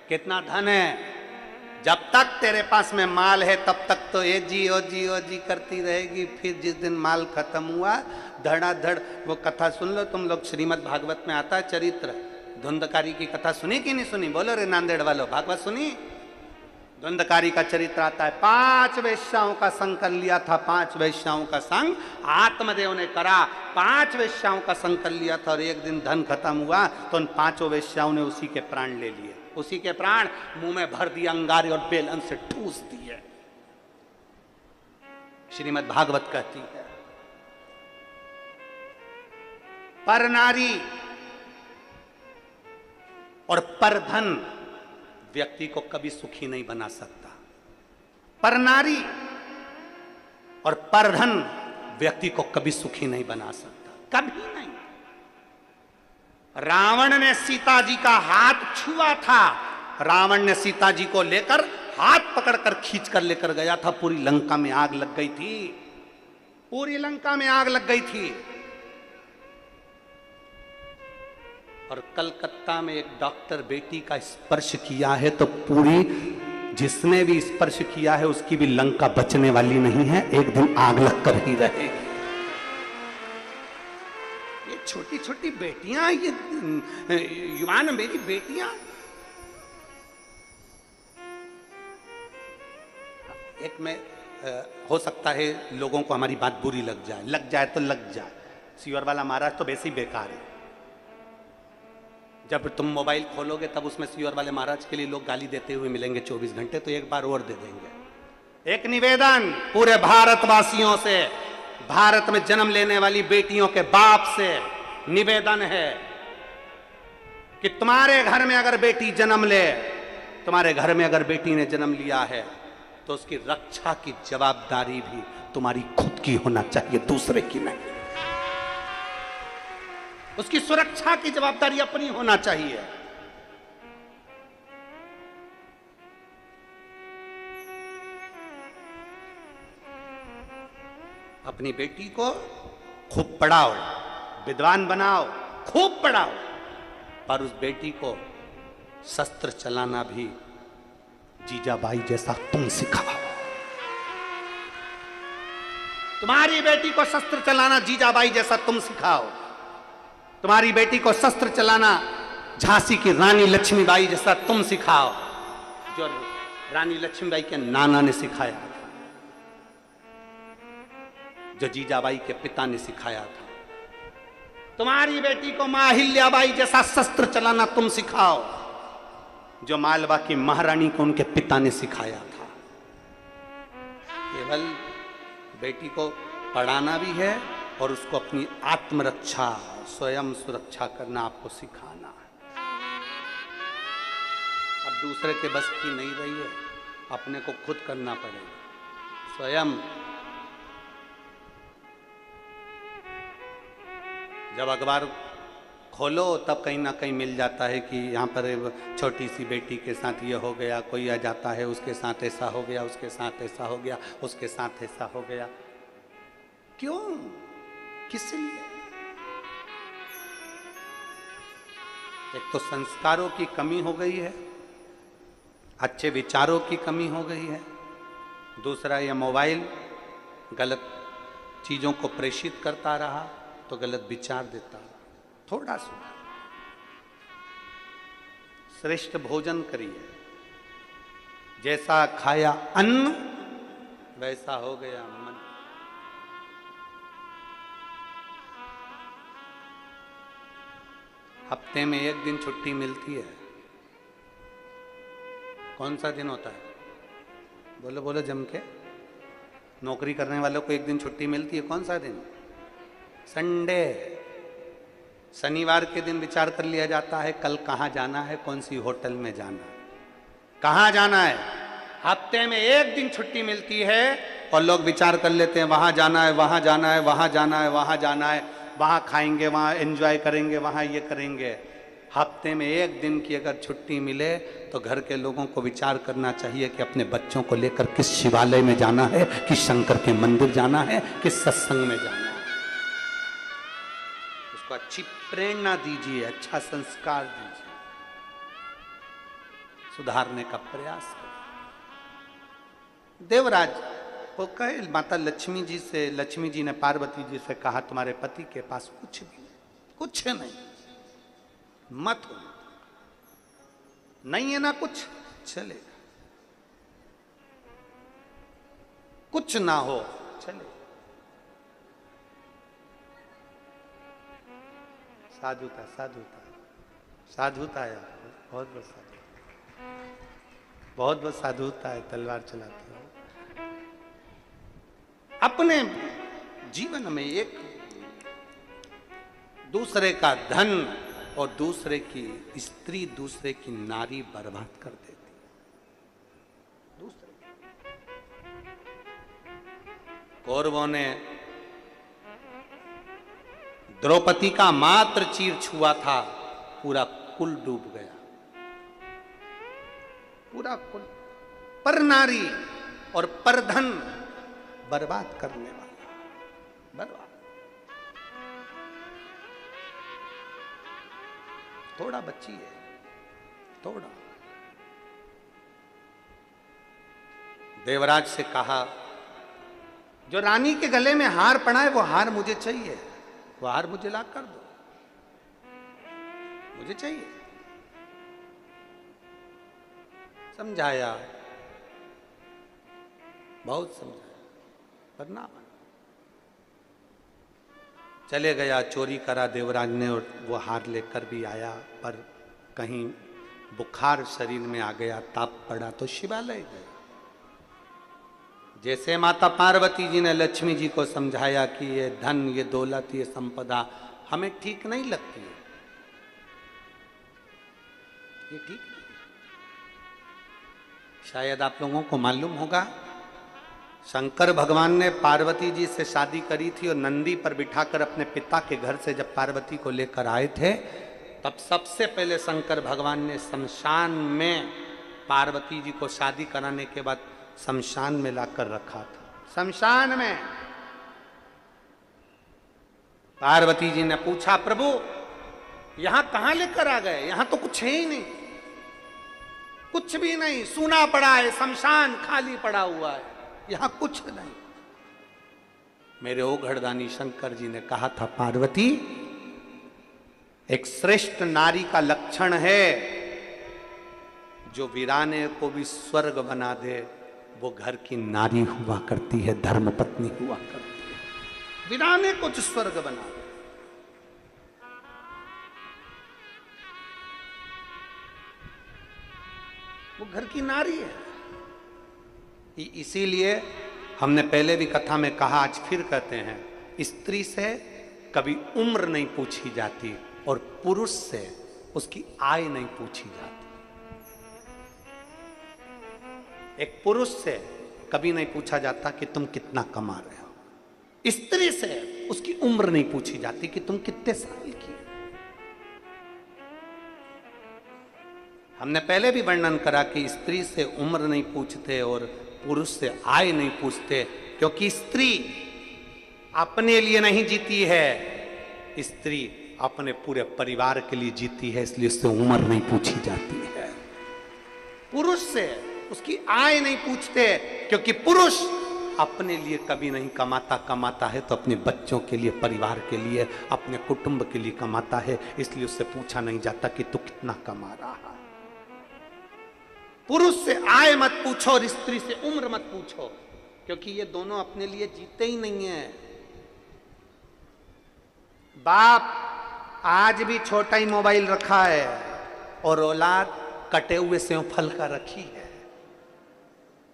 कितना धन है। जब तक तेरे पास में माल है तब तक तो ये जी ओ जी ओ जी करती रहेगी। फिर जिस दिन माल खत्म हुआ, धड़ाधड़, वो कथा सुन लो तुम लोग, श्रीमद् भागवत में आता है चरित्र, धुंधकारी की कथा सुनी कि नहीं सुनी? बोलो रे नांदेड़ वालों, भागवत सुनी? धुंधकारी का चरित्र आता है। 5 वेश्याओं का संग कर लिया था, 5 वेश्याओं का संग आत्मदेव ने करा, 5 वेश्याओं का संग कर लिया था। और एक दिन धन खत्म हुआ तो उन 5 वेश्याओं ने उसी के प्राण ले लिए, उसी के प्राण मुंह में भर दिया, अंगारे और बेलन से ठूस दिए। श्रीमद् भागवत कहती है, पर नारी और पर धन व्यक्ति को कभी सुखी नहीं बना सकता। पर नारी और पर धन व्यक्ति को कभी सुखी नहीं बना सकता, कभी नहीं। रावण ने सीता जी का हाथ छुआ था, रावण ने सीता जी को लेकर हाथ पकड़कर खींच कर लेकर गया था, पूरी लंका में आग लग गई थी, पूरी लंका में आग लग गई थी। और कलकत्ता में एक डॉक्टर बेटी का स्पर्श किया है तो पूरी, जिसने भी स्पर्श किया है उसकी भी लंका बचने वाली नहीं है, एक दिन आग लगकर ही रहेगी। ये छोटी छोटी बेटियां, ये युवान मेरी बेटियां, एक में हो सकता है लोगों को हमारी बात बुरी लग जाए तो लग जाए। सीवर वाला महाराज तो वैसे ही बेकार है। जब तुम मोबाइल खोलोगे तब उसमें सीवर वाले महाराज के लिए लोग गाली देते हुए मिलेंगे 24 घंटे, तो एक बार और दे देंगे। एक निवेदन पूरे भारतवासियों से, भारत में जन्म लेने वाली बेटियों के बाप से निवेदन है कि तुम्हारे घर में अगर बेटी जन्म ले, तुम्हारे घर में अगर बेटी ने जन्म लिया है तो उसकी रक्षा की जवाबदारी भी तुम्हारी खुद की होना चाहिए, दूसरे की नहीं। उसकी सुरक्षा की जवाबदारी अपनी होना चाहिए। अपनी बेटी को खूब पढ़ाओ, विद्वान बनाओ, खूब पढ़ाओ, पर उस बेटी को शस्त्र चलाना भी जीजाबाई जैसा तुम सिखाओ। तुम्हारी बेटी को शस्त्र चलाना जीजाबाई जैसा तुम सिखाओ। तुम्हारी बेटी को शस्त्र चलाना झांसी की रानी लक्ष्मीबाई जैसा तुम सिखाओ, जो रानी लक्ष्मीबाई के नाना ने सिखाया था, जो जीजाबाई के पिता ने सिखाया था। तुम्हारी बेटी को मां अहिल्याबाई जैसा शस्त्र चलाना तुम सिखाओ, जो मालवा की महारानी को उनके पिता ने सिखाया था। केवल बेटी को पढ़ाना भी है और उसको अपनी आत्मरक्षा, स्वयं सुरक्षा करना आपको सिखाना है। अब दूसरे के बस की नहीं रही है, अपने को खुद करना पड़ेगा स्वयं। जब अखबार खोलो तब कहीं ना कहीं मिल जाता है कि यहाँ पर छोटी सी बेटी के साथ ये हो गया, कोई आ जाता है उसके साथ ऐसा हो गया, उसके साथ ऐसा हो गया, उसके साथ ऐसा हो गया। क्यों, किस लिए? एक तो संस्कारों की कमी हो गई है, अच्छे विचारों की कमी हो गई है। दूसरा, ये मोबाइल गलत चीज़ों को प्रेषित करता रहा तो गलत विचार देता रहा। थोड़ा सा श्रेष्ठ भोजन करिए। जैसा खाया अन्न वैसा हो गया मन। हफ्ते में एक दिन छुट्टी मिलती है। कौन सा दिन होता है? बोलो बोलो जम के। नौकरी करने वालों को एक दिन छुट्टी मिलती है। कौन सा दिन? संडे। शनिवार के दिन विचार कर लिया जाता है कल कहाँ जाना है, कौन सी होटल में जाना है, कहाँ जाना है। हफ्ते में एक दिन छुट्टी मिलती है और लोग विचार कर लेते हैं वहाँ जाना है, वहाँ जाना है, वहाँ जाना है, वहाँ जाना है, वहाँ खाएंगे, वहाँ एंजॉय करेंगे, वहाँ ये करेंगे। हफ्ते में एक दिन की अगर छुट्टी मिले तो घर के लोगों को विचार करना चाहिए कि अपने बच्चों को लेकर किस शिवालय में जाना है, किस शंकर के मंदिर जाना है, किस सत्संग में जाना है। उसको अच्छी प्रेरणा दीजिए, अच्छा संस्कार दीजिए, सुधारने का प्रयास करें। देवराज वो कहे माता लक्ष्मी जी से, लक्ष्मी जी ने पार्वती जी से कहा तुम्हारे पति के पास कुछ भी नहीं, कुछ नहीं, मत हो, नहीं है ना कुछ, चलेगा, कुछ ना हो चलेगा। साधुता साधुता साधुता है, बहुत बहुत साधुता, बहुत बहुत साधुता है। तलवार चलाते हो अपने जीवन में, एक दूसरे का धन और दूसरे की स्त्री, दूसरे की नारी बर्बाद कर देती। दूसरे कौरवों ने द्रौपदी का मात्र चीर छुआ था, पूरा कुल डूब गया, पूरा कुल। पर नारी और पर धन बर्बाद करने वाला, बर्बाद। थोड़ा बच्ची है, थोड़ा। देवराज से कहा जो रानी के गले में हार पड़ा है वो हार मुझे चाहिए, वो हार मुझे ला कर दो, मुझे चाहिए। समझाया, बहुत समझाया, पर ना माना। चले गया, चोरी करा देवराज ने और वो हार लेकर भी आया, पर कहीं बुखार शरीर में आ गया, ताप पड़ा तो शिवालय गए। जैसे माता पार्वती जी ने लक्ष्मी जी को समझाया कि ये धन, ये दौलत, ये संपदा हमें ठीक नहीं लगती है, ये ठीक नहीं। शायद आप लोगों को मालूम होगा, शंकर भगवान ने पार्वती जी से शादी करी थी और नंदी पर बिठाकर अपने पिता के घर से जब पार्वती को लेकर आए थे, तब सबसे पहले शंकर भगवान ने शमशान में पार्वती जी को शादी कराने के बाद शमशान में लाकर रखा था। शमशान में पार्वती जी ने पूछा, प्रभु यहां कहां लेकर आ गए? यहां तो कुछ है ही नहीं, कुछ भी नहीं, सूना पड़ा है, शमशान खाली पड़ा हुआ है, यहां कुछ नहीं। मेरे ओघड़दानी शंकर जी ने कहा था, पार्वती एक श्रेष्ठ नारी का लक्षण है जो वीराने को भी स्वर्ग बना दे, वो घर की नारी हुआ करती है, धर्म पत्नी हुआ करती है। वीराने को जो स्वर्ग बना दे, वो घर की नारी है। इसीलिए हमने पहले भी कथा में कहा, आज फिर कहते हैं, स्त्री से कभी उम्र नहीं पूछी जाती और पुरुष से उसकी आय नहीं पूछी जाती। एक पुरुष से कभी नहीं पूछा जाता कि तुम कितना कमा रहे हो, स्त्री से उसकी उम्र नहीं पूछी जाती कि तुम कितने साल की। हमने पहले भी वर्णन करा कि स्त्री से उम्र नहीं पूछते और पुरुष से आय नहीं पूछते, क्योंकि स्त्री अपने लिए नहीं जीती है, स्त्री अपने पूरे परिवार के लिए जीती है, इसलिए उससे उम्र नहीं पूछी जाती है। पुरुष से उसकी आय नहीं पूछते, क्योंकि पुरुष अपने लिए कभी नहीं कमाता, कमाता है तो अपने बच्चों के लिए, परिवार के लिए, अपने कुटुंब के लिए कमाता है, इसलिए उससे पूछा नहीं जाता कि तू कितना कमा रहा है। पुरुष से आय मत पूछो और स्त्री से उम्र मत पूछो, क्योंकि ये दोनों अपने लिए जीते ही नहीं है। बाप आज भी छोटा ही मोबाइल रखा है और औलाद कटे हुए सेव फल का रखी है।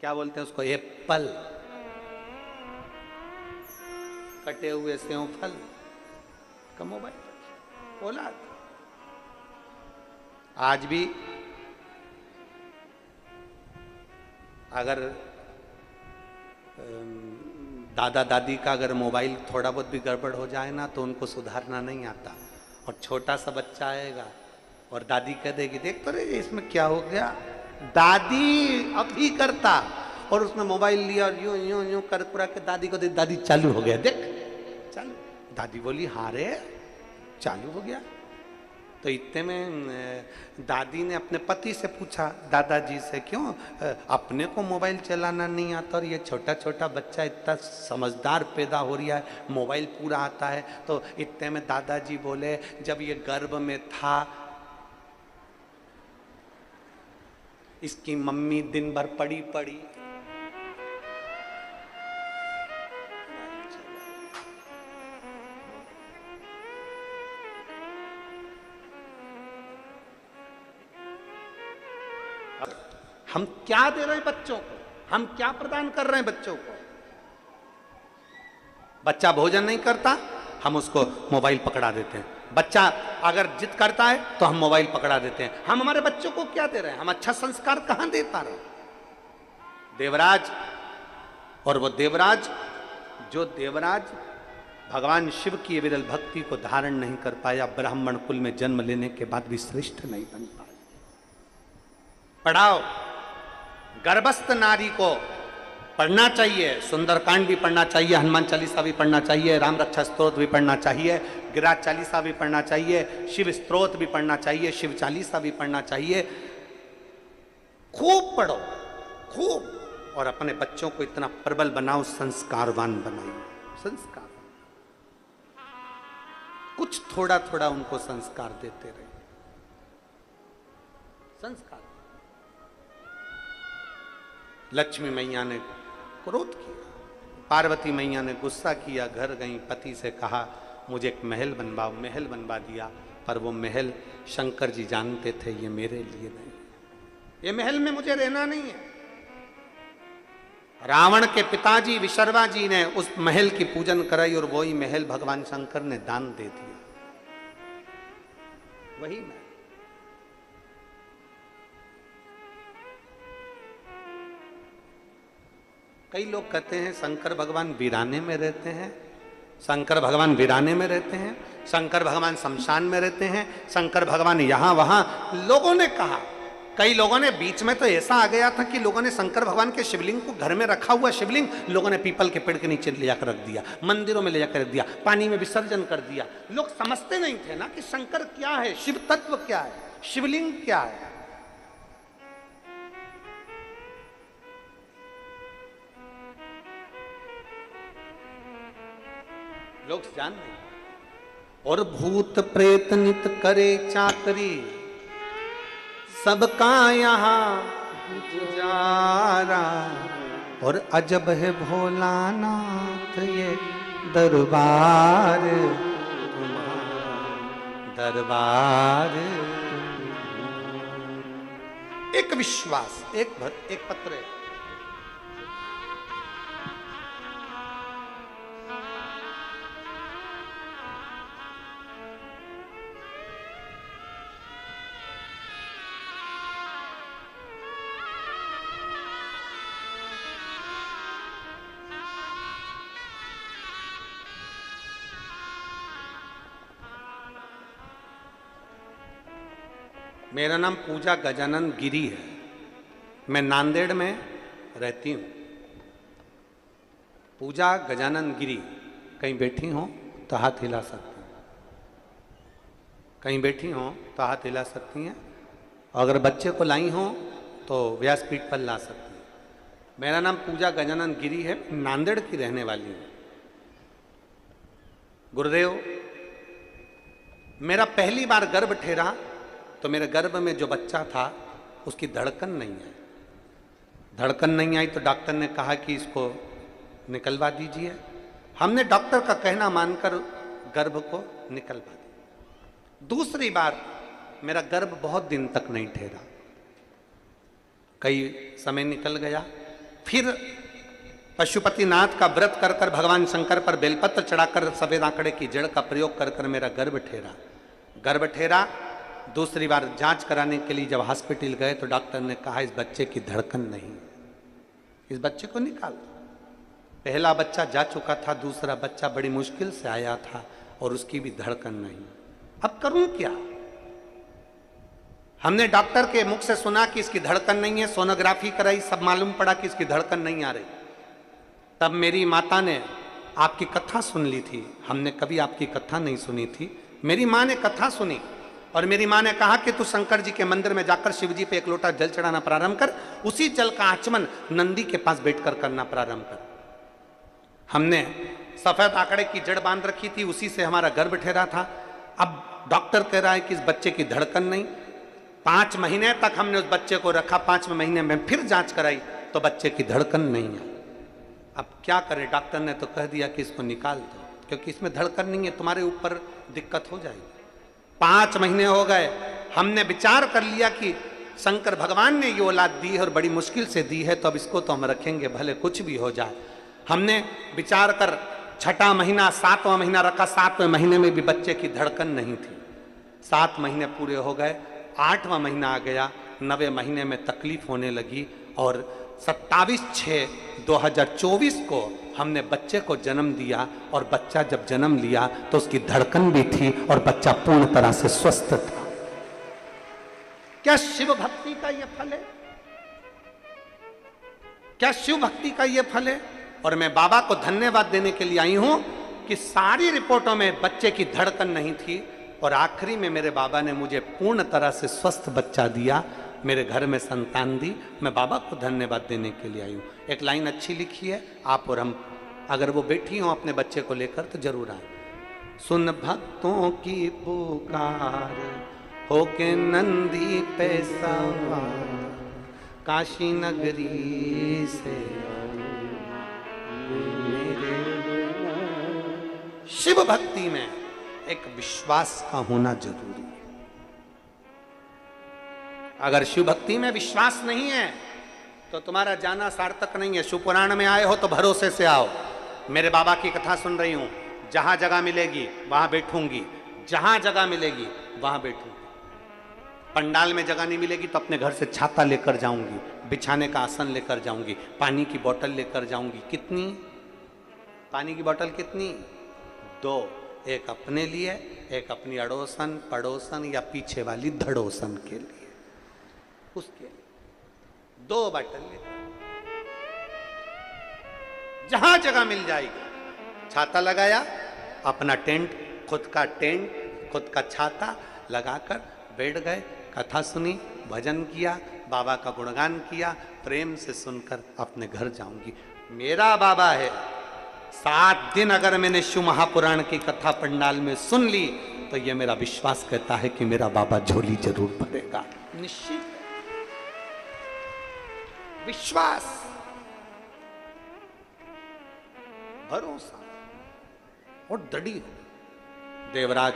क्या बोलते हैं उसको? एप्पल। कटे हुए सेव फल का मोबाइल रखी औलाद। आज भी अगर दादा दादी का अगर मोबाइल थोड़ा बहुत भी गड़बड़ हो जाए ना तो उनको सुधारना नहीं आता, और छोटा सा बच्चा आएगा और दादी कह देगी देख तो रे इसमें क्या हो गया, दादी अभी करता, और उसने मोबाइल लिया और यूं यूं यूं कर कुरा के दादी को दे, दादी चालू हो गया, देख चालू। दादी बोली हाँ रे चालू हो गया। तो इतने में दादी ने अपने पति से पूछा दादाजी से, क्यों अपने को मोबाइल चलाना नहीं आता और ये छोटा छोटा बच्चा इतना समझदार पैदा हो रहा है, मोबाइल पूरा आता है। तो इतने में दादाजी बोले जब ये गर्भ में था इसकी मम्मी दिन भर पड़ी पड़ी, हम क्या दे रहे हैं बच्चों को, हम क्या प्रदान कर रहे हैं बच्चों को। बच्चा भोजन नहीं करता हम उसको मोबाइल पकड़ा देते हैं, बच्चा अगर जिद करता है तो हम मोबाइल पकड़ा देते हैं। हम हमारे बच्चों को क्या दे रहे हैं? हम अच्छा संस्कार कहां दे पा रहे हैं? देवराज, और वो देवराज जो देवराज भगवान शिव की विरल भक्ति को धारण नहीं कर पाया, ब्राह्मण कुल में जन्म लेने के बाद भी श्रेष्ठ नहीं बन पाया। पढ़ाओ, गर्भस्थ नारी को पढ़ना चाहिए, सुंदरकांड भी पढ़ना चाहिए, हनुमान चालीसा भी पढ़ना चाहिए, राम रक्षा स्तोत्र भी पढ़ना चाहिए, गिरिराज चालीसा भी पढ़ना चाहिए, शिव स्तोत्र भी पढ़ना चाहिए, शिव चालीसा भी पढ़ना चाहिए। खूब पढ़ो खूब, और अपने बच्चों को इतना प्रबल बनाओ, संस्कारवान बनाओ। संस्कार कुछ थोड़ा थोड़ा उनको संस्कार देते रहे। संस्कार। लक्ष्मी मैया ने क्रोध किया, पार्वती मैया ने गुस्सा किया, घर गई, पति से कहा मुझे एक महल बनवाओ, महल बनवा दिया। पर वो महल शंकर जी जानते थे ये मेरे लिए नहीं, ये महल में मुझे रहना नहीं है। रावण के पिताजी विशर्वा जी ने उस महल की पूजन कराई और वही महल भगवान शंकर ने दान दे दिया, वही महल। कई लोग कहते हैं शंकर भगवान वीराने में रहते हैं, शंकर भगवान वीराने में रहते हैं, शंकर भगवान शमशान में रहते हैं, शंकर भगवान यहां वहां। लोगों ने कहा, कई लोगों ने बीच में तो ऐसा आ गया था कि लोगों ने शंकर भगवान के शिवलिंग को, घर में रखा हुआ शिवलिंग लोगों ने पीपल के पेड़ के नीचे ले जाकर रख दिया, मंदिरों में ले जाकर रख दिया, पानी में विसर्जन कर दिया। लोग समझते नहीं थे ना कि शंकर क्या है, शिव तत्व क्या है, शिवलिंग क्या है। लोग जान नहीं। और भूत प्रेत नित करे चाकरी, सबका यहाँ गुजारा, और अजब है भोलानाथ ये दरबार, दरबार। एक विश्वास, एक पत्र है। मेरा नाम पूजा गजानन गिरी है, मैं नांदेड़ में रहती हूँ। पूजा गजानन गिरी, कहीं बैठी हो तो हाथ हिला सकती हैं, कहीं बैठी हो तो हाथ हिला सकती हैं। अगर बच्चे को लाई हो तो व्यासपीठ पर ला सकती हैं। मेरा नाम पूजा गजानन गिरी है, नांदेड़ की रहने वाली हूँ। गुरुदेव, मेरा पहली बार गर्भ ठहरा तो मेरे गर्भ में जो बच्चा था उसकी धड़कन नहीं है, धड़कन नहीं आई तो डॉक्टर ने कहा कि इसको निकलवा दीजिए। हमने डॉक्टर का कहना मानकर गर्भ को निकलवा दिया। दूसरी बार मेरा गर्भ बहुत दिन तक नहीं ठहरा, कई समय निकल गया। फिर पशुपतिनाथ का व्रत कर कर भगवान शंकर पर बेलपत्र चढ़ाकर सफेद आंकड़े की जड़ का प्रयोग कर कर मेरा गर्भ ठहरा। गर्भ ठहरा, दूसरी बार जांच कराने के लिए जब हॉस्पिटल गए तो डॉक्टर ने कहा इस बच्चे की धड़कन नहीं, इस बच्चे को निकाल। पहला बच्चा जा चुका था, दूसरा बच्चा बड़ी मुश्किल से आया था और उसकी भी धड़कन नहीं। अब करूं क्या? हमने डॉक्टर के मुख से सुना कि इसकी धड़कन नहीं है, सोनोग्राफी कराई, सब मालूम पड़ा कि इसकी धड़कन नहीं आ रही। तब मेरी माता ने आपकी कथा सुन ली थी, हमने कभी आपकी कथा नहीं सुनी थी। मेरी माँ ने कथा सुनी और मेरी माँ ने कहा कि तू शंकर जी के मंदिर में जाकर शिव जी पे एक लोटा जल चढ़ाना प्रारंभ कर, उसी जल का आचमन नंदी के पास बैठकर करना प्रारंभ कर। हमने सफेद आंकड़े की जड़ बांध रखी थी, उसी से हमारा गर्भ ठहरा था। अब डॉक्टर कह रहा है कि इस बच्चे की धड़कन नहीं। 5 महीने तक हमने उस बच्चे को रखा, 5वें महीने में फिर जांच कराई तो बच्चे की धड़कन नहीं है। अब क्या करें? डॉक्टर ने तो कह दिया कि इसको निकाल दो, क्योंकि इसमें धड़कन नहीं है, तुम्हारे ऊपर दिक्कत हो जाएगी। 5 महीने हो गए, हमने विचार कर लिया कि शंकर भगवान ने ये औलाद दी है और बड़ी मुश्किल से दी है, तो अब इसको तो हम रखेंगे, भले कुछ भी हो जाए। हमने विचार कर 6वां महीना 7वां महीना रखा। 7वें महीने में भी बच्चे की धड़कन नहीं थी। 7 महीने पूरे हो गए, 8वां महीना आ गया, 9वें महीने में तकलीफ होने लगी और 27/6/2024 को हमने बच्चे को जन्म दिया। और बच्चा जब जन्म लिया तो उसकी धड़कन भी थी और बच्चा पूर्ण तरह से स्वस्थ था। क्या शिव भक्ति का यह फल है? क्या शिव भक्ति का यह फल है? और मैं बाबा को धन्यवाद देने के लिए आई हूं कि सारी रिपोर्टों में बच्चे की धड़कन नहीं थी और आखिरी में मेरे बाबा ने मुझे पूर्ण तरह से स्वस्थ बच्चा दिया, मेरे घर में संतान दी। मैं बाबा को धन्यवाद देने के लिए आई हूँ। एक लाइन अच्छी लिखी है, आप और हम अगर वो बैठी हो अपने बच्चे को लेकर तो जरूर आए। सुन भक्तों की पुकार होके नंदी पे सवार, काशी नगरी से मेरे। शिव भक्ति में एक विश्वास का होना जरूरी है। अगर शिव भक्ति में विश्वास नहीं है तो तुम्हारा जाना सार्थक नहीं है। शिव पुराण में आए हो तो भरोसे से आओ। मेरे बाबा की कथा सुन रही हूं, जहां जगह मिलेगी वहां बैठूंगी, जहां जगह मिलेगी वहां बैठूंगी। पंडाल में जगह नहीं मिलेगी तो अपने घर से छाता लेकर जाऊंगी, बिछाने का आसन लेकर जाऊंगी, पानी की बोतल लेकर जाऊंगी। कितनी पानी की बोतल? कितनी? 2, एक अपने लिए, एक अपनी अड़ोसन पड़ोसन या पीछे वाली धड़ोसन के लिए, उसके लिए 2 बोतल ले। जहां जगह मिल जाएगी छाता लगाया, अपना टेंट, खुद का टेंट, खुद का छाता लगाकर बैठ गए, कथा सुनी, भजन किया, बाबा का गुणगान किया, प्रेम से सुनकर अपने घर जाऊंगी। मेरा बाबा है। 7 दिन अगर मैंने शिव महापुराण की कथा पंडाल में सुन ली तो यह मेरा विश्वास कहता है कि मेरा बाबा झोली जरूर भरेगा। निश्चित विश्वास, भरोसा और दृढ़। देवराज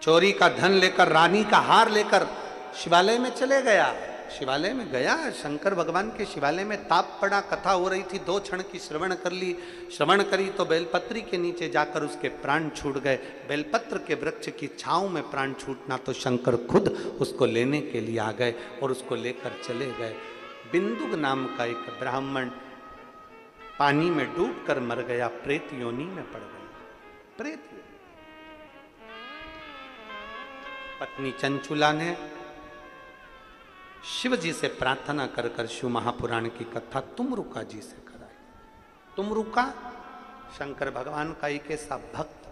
चोरी का धन लेकर, रानी का हार लेकर शिवालय में चले गया। शिवालय में गया, शंकर भगवान के शिवालय में ताप पड़ा, कथा हो रही थी, 2 क्षण की श्रवण कर ली। श्रवण करी तो बेलपत्री के नीचे जाकर उसके प्राण छूट गए। बेलपत्र के वृक्ष की छांव में प्राण छूटना तो शंकर खुद उसको लेने के लिए आ गए और उसको लेकर चले गए। बिंदुक नाम का एक ब्राह्मण पानी में डूबकर मर गया, प्रेत योनि में पड़ गया। प्रेत पत्नी चंचुला ने शिव जी से प्रार्थना कर कर शिव महापुराण की कथा तुमरुका जी से कराई। तुमरुका शंकर भगवान का एक ऐसा भक्त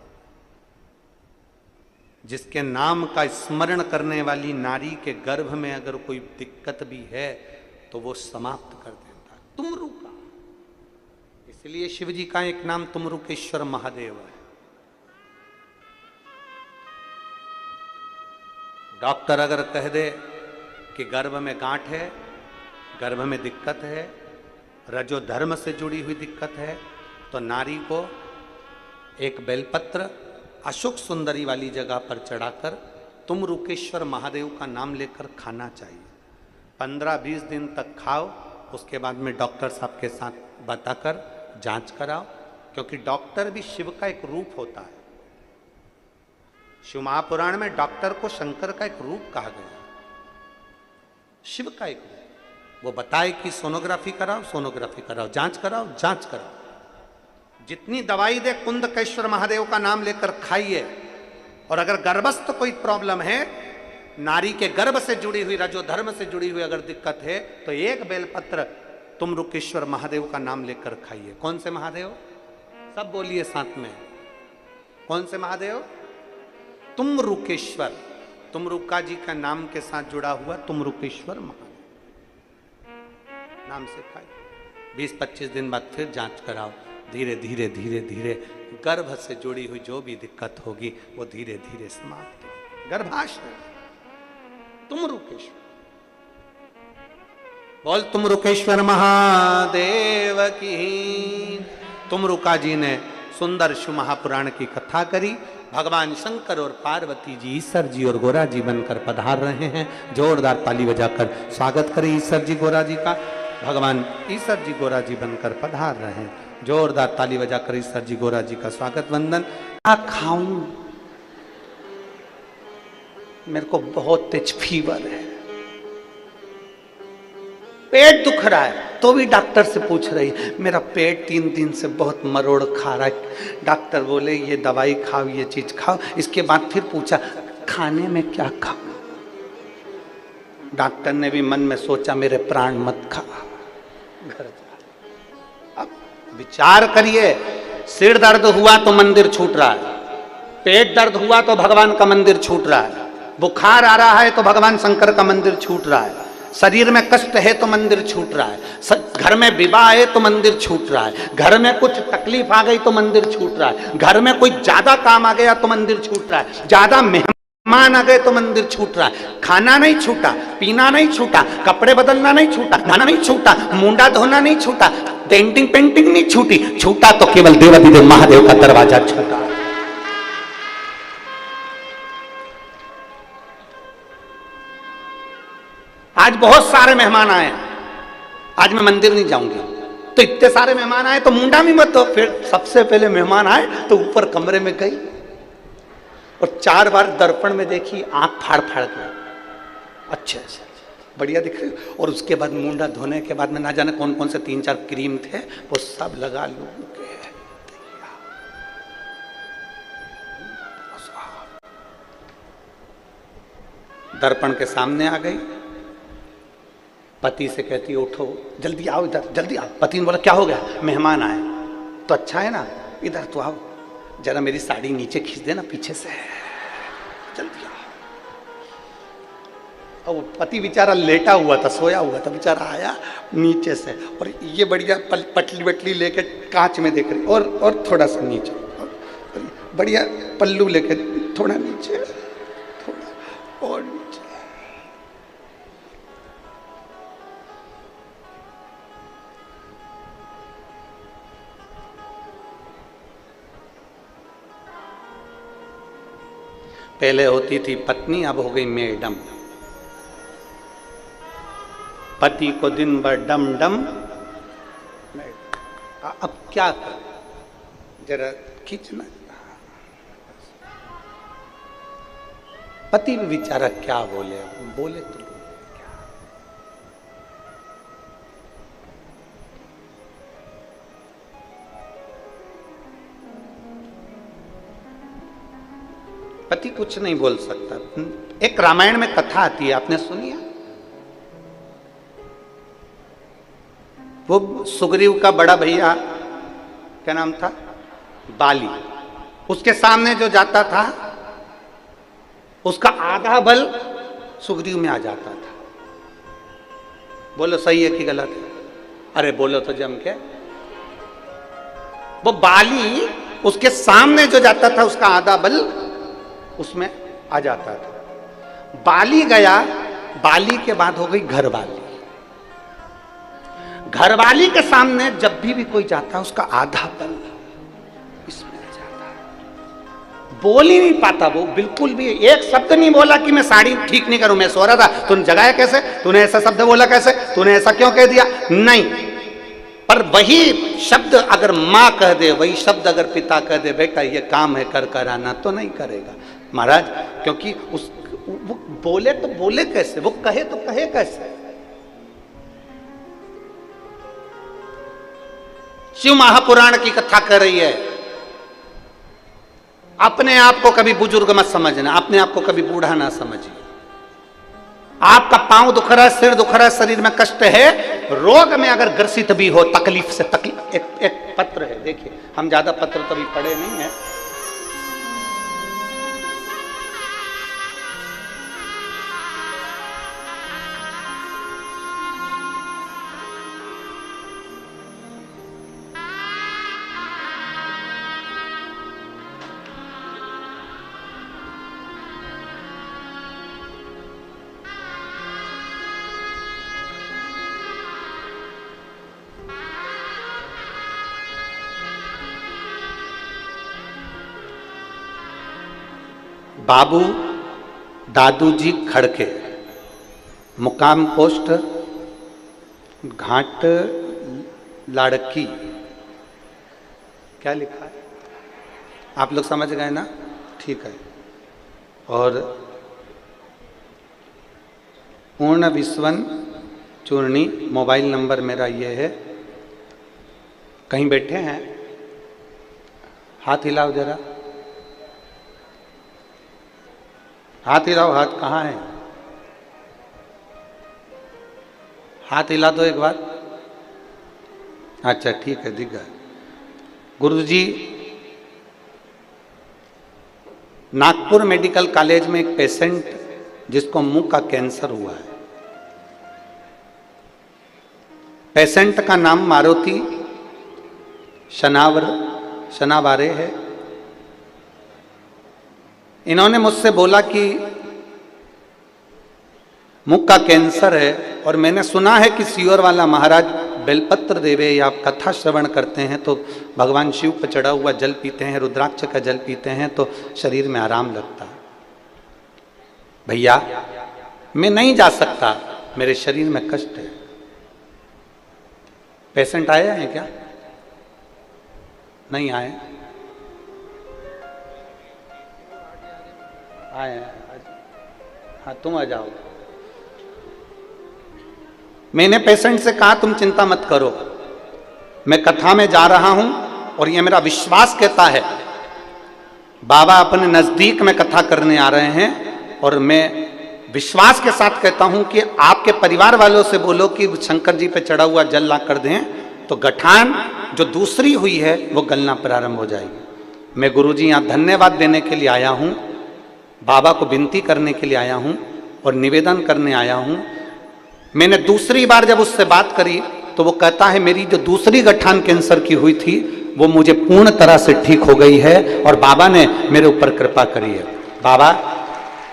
जिसके नाम का स्मरण करने वाली नारी के गर्भ में अगर कोई दिक्कत भी है तो वो समाप्त कर देता। तुमरुका, इसलिए शिव जी का एक नाम तुमरुकेश्वर महादेव है। डॉक्टर अगर कह दे कि गर्भ में गांठ है, गर्भ में दिक्कत है, रजो धर्म से जुड़ी हुई दिक्कत है, तो नारी को एक बेलपत्र अशोक सुंदरी वाली जगह पर चढ़ाकर तुम रुकेश्वर महादेव का नाम लेकर खाना चाहिए। 15-20 दिन तक खाओ, उसके बाद में डॉक्टर साहब के साथ बताकर जांच कराओ, क्योंकि डॉक्टर भी शिव का एक रूप होता है। शिव महापुराण में डॉक्टर को शंकर का एक रूप कहा गया, शिव का एक रूप। वो बताए कि सोनोग्राफी कराओ, सोनोग्राफी कराओ, जांच कराओ, जांच कराओ, जितनी दवाई दे कुंदकेश्वर महादेव का नाम लेकर खाइए। और अगर गर्भस्थ कोई प्रॉब्लम है, नारी के गर्भ से जुड़ी हुई, रजो धर्म से जुड़ी हुई अगर दिक्कत है, तो एक बेलपत्र तुम रुकेश्वर महादेव का नाम लेकर खाइए। कौन से महादेव? सब बोलिए साथ में, कौन से महादेव? तुम रुकेश्वर, तुम रुका जी का नाम के साथ जुड़ा हुआ तुम रुकेश्वर महादेव नाम से खाइए। 20-25 दिन बाद फिर जांच कराओ। धीरे धीरे धीरे धीरे गर्भ से जुड़ी हुई जो भी दिक्कत होगी वो धीरे धीरे समाप्त होगी। गर्भाशय तुम रुकेश्वर, बोल तुम रुकेश्वर महादेव की। तुम रुका जी ने सुंदर शिव महापुराण की कथा करी। भगवान शंकर और पार्वती जी, ईश्वर जी और गोरा जी बनकर पधार रहे हैं। जोरदार ताली बजाकर स्वागत करें ईश्वर जी गोरा जी का। भगवान ईश्वर जी गोरा जी बनकर पधार रहे हैं। जोरदार ताली बजाकर ईश्वर जी गोरा जी का स्वागत वंदन। क्या खाऊं, मेरे को बहुत तेज फीवर है, पेट दुख रहा है, तो भी डॉक्टर से पूछ रही, मेरा पेट 3 दिन से बहुत मरोड़ खा रहा है। डॉक्टर बोले ये दवाई खाओ, ये चीज खाओ। इसके बाद फिर पूछा खाने में क्या खाऊं। डॉक्टर ने भी मन में सोचा मेरे प्राण मत खा, घर जा। अब विचार करिए, सिर दर्द हुआ तो मंदिर छूट रहा है, पेट दर्द हुआ तो भगवान का मंदिर छूट रहा है, बुखार आ रहा है तो भगवान शंकर का मंदिर छूट रहा है, शरीर में कष्ट है तो मंदिर छूट रहा है, घर में विवाह है तो मंदिर छूट रहा है, घर में कुछ तकलीफ आ गई तो मंदिर छूट रहा है, घर में कोई ज्यादा काम आ गया तो मंदिर छूट रहा है, ज्यादा मेहमान आ गए तो मंदिर छूट रहा है। खाना नहीं छूटा, पीना नहीं छूटा, कपड़े बदलना नहीं छूटा, नहाना नहीं छूटा, मुंडा धोना नहीं छूटा, पेंटिंग नहीं छूटी, छूटा तो केवल देवाधिदेव महादेव का दरवाजा छूटा। आज बहुत सारे मेहमान आए, आज मैं मंदिर नहीं जाऊंगी, तो इतने सारे मेहमान आए तो मुंडा भी मत हो। फिर सबसे पहले मेहमान आए तो ऊपर कमरे में गई और 4 बार दर्पण में देखी, आंख फाड़ फाड़ के, अच्छा बढ़िया दिख रही। और उसके बाद मुंडा धोने के बाद में ना जाने कौन कौन से 3-4 क्रीम थे, वो सब लगा लू के दर्पण के सामने आ गई। पति से कहती उठो, जल्दी आओ इधर, जल्दी आओ। पति ने बोला क्या हो गया? मेहमान आए। तो अच्छा है ना, इधर तो आओ, जरा मेरी साड़ी नीचे खींच देना पीछे से, जल्दी आओ। और वो पति बेचारा लेटा हुआ था, सोया हुआ था, बेचारा आया नीचे से और ये बढ़िया पटली वटली लेके कांच में देख रही, और थोड़ा सा नीचे, और बढ़िया पल्लू लेके थोड़ा नीचे, थोड़ा और नीचे। पहले होती थी पत्नी, अब हो गई मैडम। पति को दिन भर डम डम, अब क्या कर, जरा खींचना। पति भी बेचारा क्या बोले, बोले तो क्या। पति कुछ नहीं बोल सकता। एक रामायण में कथा आती है, आपने सुनी है? वो सुग्रीव का बड़ा भैया, क्या नाम था? बाली। उसके सामने जो जाता था उसका आधा बल सुग्रीव में आ जाता था। बोलो सही है कि गलत है? अरे बोलो तो जम के। वो बाली उसके सामने जो जाता था उसका आधा बल उसमें आ जाता था। बाली गया, बाली के बाद हो गई घरवाली। घरवाली के सामने जब भी कोई जाता है उसका आधा बल इसमें रह जाता है, बोल ही नहीं पाता वो, बिल्कुल भी एक शब्द नहीं बोला कि मैं साड़ी ठीक नहीं करूं, मैं सो रहा था, तूने जगाया कैसे, तूने ऐसा शब्द बोला कैसे, तूने ऐसा क्यों कह दिया, नहीं। पर वही शब्द अगर माँ कह दे, वही शब्द अगर पिता कह दे, बेटा ये काम है कर कर आना, तो नहीं करेगा महाराज, क्योंकि उस वो बोले तो बोले कैसे, वो कहे तो कहे कैसे। शिव महापुराण की कथा कर रही है। अपने आप को कभी बुजुर्ग मत समझना, अपने आप को कभी बूढ़ा ना समझिए। आपका पांव दुख रहा है, सिर दुख रहा है, शरीर में कष्ट है, रोग में अगर ग्रसित भी हो, तकलीफ से तकलीफ, एक पत्र है, देखिए, हम ज्यादा पत्र कभी पढ़े नहीं है। बाबू दादूजी खड़के, मुकाम पोस्ट घाट लाड़की, क्या लिखा है आप लोग समझ गए ना, ठीक है। और पूर्ण विश्वन चूर्णी, मोबाइल नंबर मेरा ये है। कहीं बैठे हैं, हाथ हिलाओ जरा, हाथ हिलाओ, हाथ कहाँ है, हाथ हिला दो एक बार, अच्छा ठीक है, दिख गया। गुरुजी, नागपुर मेडिकल कॉलेज में एक पेशेंट जिसको मुंह का कैंसर हुआ है, पेशेंट का नाम मारुति शनावारे है। इन्होंने मुझसे बोला कि मुख का कैंसर है, और मैंने सुना है कि सीहोर वाला महाराज बेलपत्र देवे या आप कथा श्रवण करते हैं तो भगवान शिव पर चढ़ा हुआ जल पीते हैं, रुद्राक्ष का जल पीते हैं तो शरीर में आराम लगता है। भैया मैं नहीं जा सकता, मेरे शरीर में कष्ट है। पेशेंट आए हैं क्या, नहीं आए, आए, हाँ तुम आ जाओ। मैंने पेशेंट से कहा तुम चिंता मत करो, मैं कथा में जा रहा हूं और ये मेरा विश्वास कहता है, बाबा अपने नजदीक में कथा करने आ रहे हैं, और मैं विश्वास के साथ कहता हूं कि आपके परिवार वालों से बोलो कि शंकर जी पे चढ़ा हुआ जल ला कर दें, तो गठान जो दूसरी हुई है वो गलना प्रारंभ हो जाएगी। मैं गुरुजी यहाँ धन्यवाद देने के लिए आया हूँ, बाबा को विनती करने के लिए आया हूँ और निवेदन करने आया हूँ। मैंने दूसरी बार जब उससे बात करी तो वो कहता है मेरी जो दूसरी गठान कैंसर की हुई थी वो मुझे पूर्ण तरह से ठीक हो गई है और बाबा ने मेरे ऊपर कृपा करी है। बाबा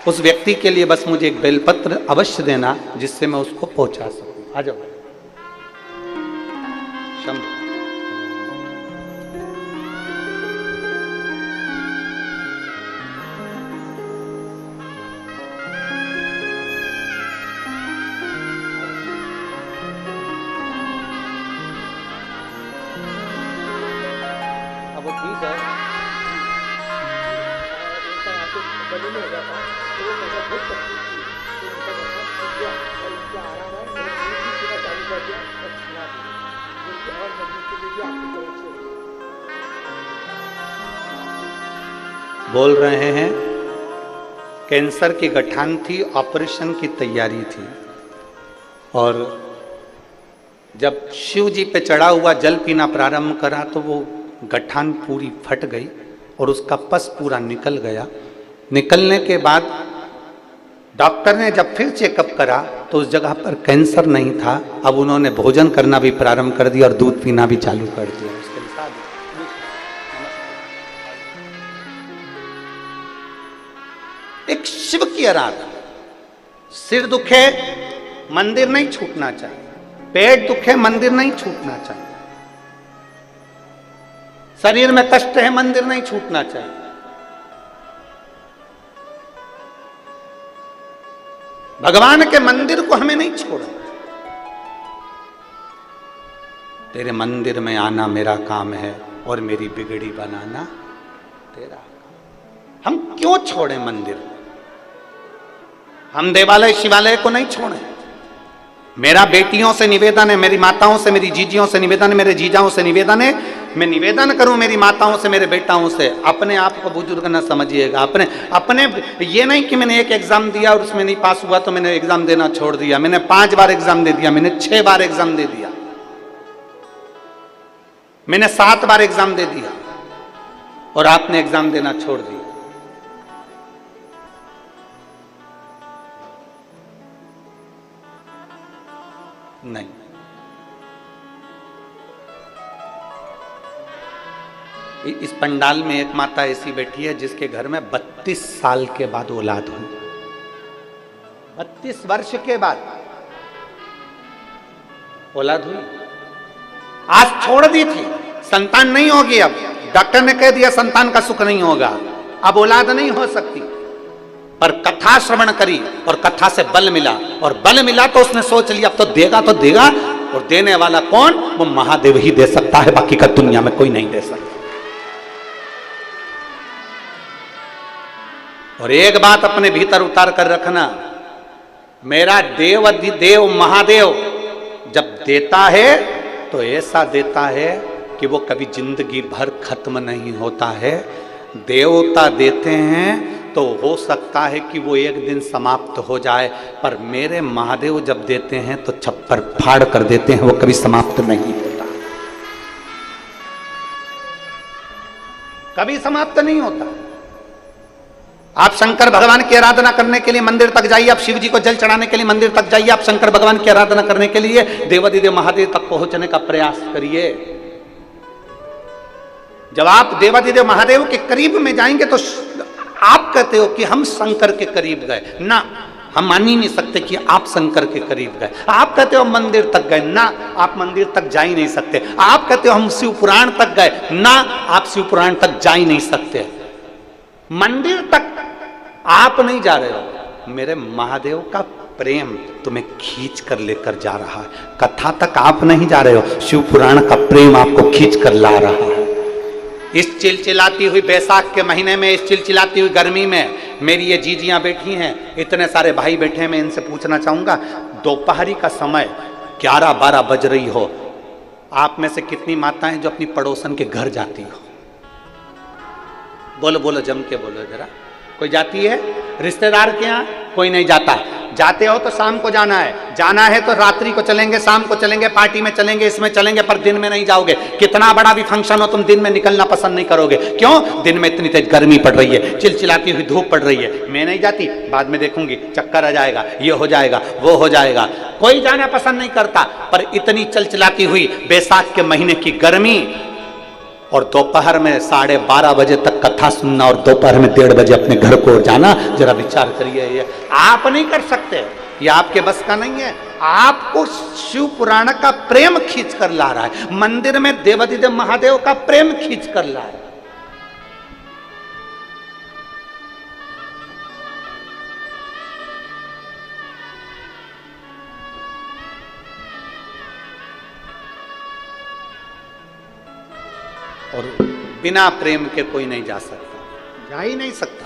उस व्यक्ति के लिए बस मुझे एक बेलपत्र अवश्य देना जिससे मैं उसको पहुंचा सकूं। आ जाओ शंभु। बोल रहे हैं कैंसर की गठान थी, ऑपरेशन की तैयारी थी, और जब शिव जी पे चढ़ा हुआ जल पीना प्रारंभ करा तो वो गठान पूरी फट गई और उसका पस पूरा निकल गया। निकलने के बाद डॉक्टर ने जब फिर चेकअप करा तो उस जगह पर कैंसर नहीं था। अब उन्होंने भोजन करना भी प्रारंभ कर दिया और दूध पीना भी चालू कर दिया। एक शिव की आराधना, सिर दुखे मंदिर नहीं छूटना चाहिए, पेट दुखे, मंदिर नहीं छूटना चाहिए। शरीर में कष्ट है, मंदिर नहीं छूटना चाहिए। भगवान के मंदिर को हमें नहीं छोड़ना। तेरे मंदिर में आना मेरा काम है और मेरी बिगड़ी बनाना तेरा काम। हम क्यों छोड़े मंदिर? हम देवालय शिवालय को नहीं छोड़े। मेरा बेटियों से निवेदन है, मेरी माताओं से, मेरी जीजियों से निवेदन है, मेरे जीजाओं से निवेदन है, मैं निवेदन करूं मेरी माताओं से, मेरे बेटाओं से, अपने आप को बुजुर्ग न समझिएगा। अपने ये नहीं कि मैंने एक एग्जाम दिया और उसमें नहीं पास हुआ तो मैंने एग्जाम देना छोड़ दिया। मैंने 5 बार एग्जाम दे दिया, मैंने 6 बार एग्जाम दे दिया, मैंने 7 बार एग्जाम दे दिया और आपने एग्जाम देना छोड़ दिया। नहीं, इस पंडाल में एक माता ऐसी बैठी है जिसके घर में 32 साल के बाद औलाद हुई। 32 वर्ष के बाद औलाद हुई। आज छोड़ दी थी, संतान नहीं होगी। अब डॉक्टर ने कह दिया संतान का सुख नहीं होगा, अब औलाद नहीं हो सकती। पर कथा श्रवण करी और कथा से बल मिला, और बल मिला तो उसने सोच लिया अब तो देगा, और देने वाला कौन? वो महादेव ही दे सकता है, बाकी का दुनिया में कोई नहीं दे सकता। और एक बात अपने भीतर उतार कर रखना, मेरा देव अधिदेव महादेव जब देता है तो ऐसा देता है कि वो कभी जिंदगी भर खत्म नहीं होता है। देवता देते हैं तो हो सकता है कि वो एक दिन समाप्त हो जाए, पर मेरे महादेव जब देते हैं तो छप्पर फाड़ कर देते हैं, वो कभी समाप्त नहीं होता, कभी समाप्त नहीं होता। आप शंकर भगवान की आराधना करने के लिए मंदिर तक जाइए, आप शिव जी को जल चढ़ाने के लिए मंदिर तक जाइए, आप शंकर भगवान की आराधना करने के लिए देवाधिदेव महादेव तक पहुंचने का प्रयास करिए। जब आप देवाधिदेव महादेव के करीब में जाएंगे तो आप कहते हो कि हम शंकर के करीब गए ना, हम मान ही नहीं सकते कि आप शंकर के करीब गए। आप कहते हो हम मंदिर तक गए ना, आप मंदिर तक जा ही नहीं सकते। आप कहते हो हम शिव पुराण तक गए ना, आप शिव पुराण तक जा ही नहीं सकते। मंदिर तक आप नहीं जा रहे हो, मेरे महादेव का प्रेम तुम्हें खींच कर लेकर जा रहा है। कथा तक आप नहीं जा रहे हो, शिव पुराण का प्रेम आपको खींच कर ला रहा है। इस चिलचिलाती हुई बैसाख के महीने में, इस चिलचिलाती हुई गर्मी में मेरी ये जीजियां बैठी हैं, इतने सारे भाई बैठे हैं, मैं इनसे पूछना चाहूंगा, दोपहरी का समय 11-12 बज रही हो, आप में से कितनी माताएं जो अपनी पड़ोसन के घर जाती हो? बोलो बोलो, जम के बोलो जरा। कोई जाती है? रिश्तेदार के यहाँ कोई नहीं जाता। जाते हो तो शाम को जाना है तो रात्रि को चलेंगे, शाम को चलेंगे, पार्टी में चलेंगे, इसमें चलेंगे, पर दिन में नहीं जाओगे। कितना बड़ा भी फंक्शन हो तुम दिन में निकलना पसंद नहीं करोगे। क्यों? दिन में इतनी तेज गर्मी पड़ रही है, चिलचिलाती हुई धूप पड़ रही है। मैं नहीं जाती, बाद में देखूंगी, चक्कर आ जाएगा, ये हो जाएगा, वो हो जाएगा। कोई जाना पसंद नहीं करता, पर इतनी चिलचिलाती हुई बैसाख के महीने की गर्मी और दोपहर में 12:30 बजे तक कथा सुनना और दोपहर में 1:30 बजे अपने घर को जाना, जरा विचार करिए। ये आप नहीं कर सकते, ये आपके बस का नहीं है। आपको शिव पुराण का प्रेम खींच कर ला रहा है, मंदिर में देवाधिदेव महादेव का प्रेम खींच कर ला रहा है। और बिना प्रेम के कोई नहीं जा सकता, जा ही नहीं सकता।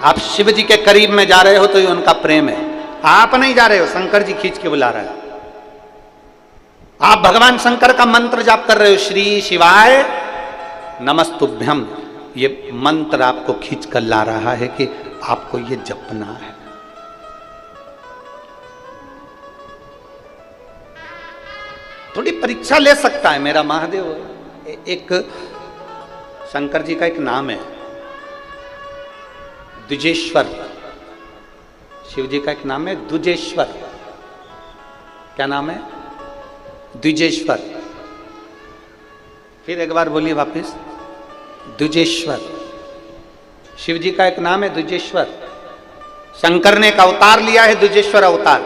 आप शिव जी के करीब में जा रहे हो तो ये उनका प्रेम है। आप नहीं जा रहे हो, शंकर जी खींच के बुला रहा है। आप भगवान शंकर का मंत्र जाप कर रहे हो, श्री शिवाय नमस्तुभ्यम, ये मंत्र आपको खींच कर ला रहा है कि आपको ये जपना है। थोड़ी परीक्षा ले सकता है मेरा महादेव। एक शंकर जी का एक नाम है द्विजेश्वर, शिव जी का एक नाम है द्विजेश्वर। क्या नाम है? द्विजेश्वर। फिर एक बार बोलिए वापिस, द्विजेश्वर। शिव जी का एक नाम है द्विजेश्वर। शंकर ने एक अवतार लिया है, द्विजेश्वर अवतार।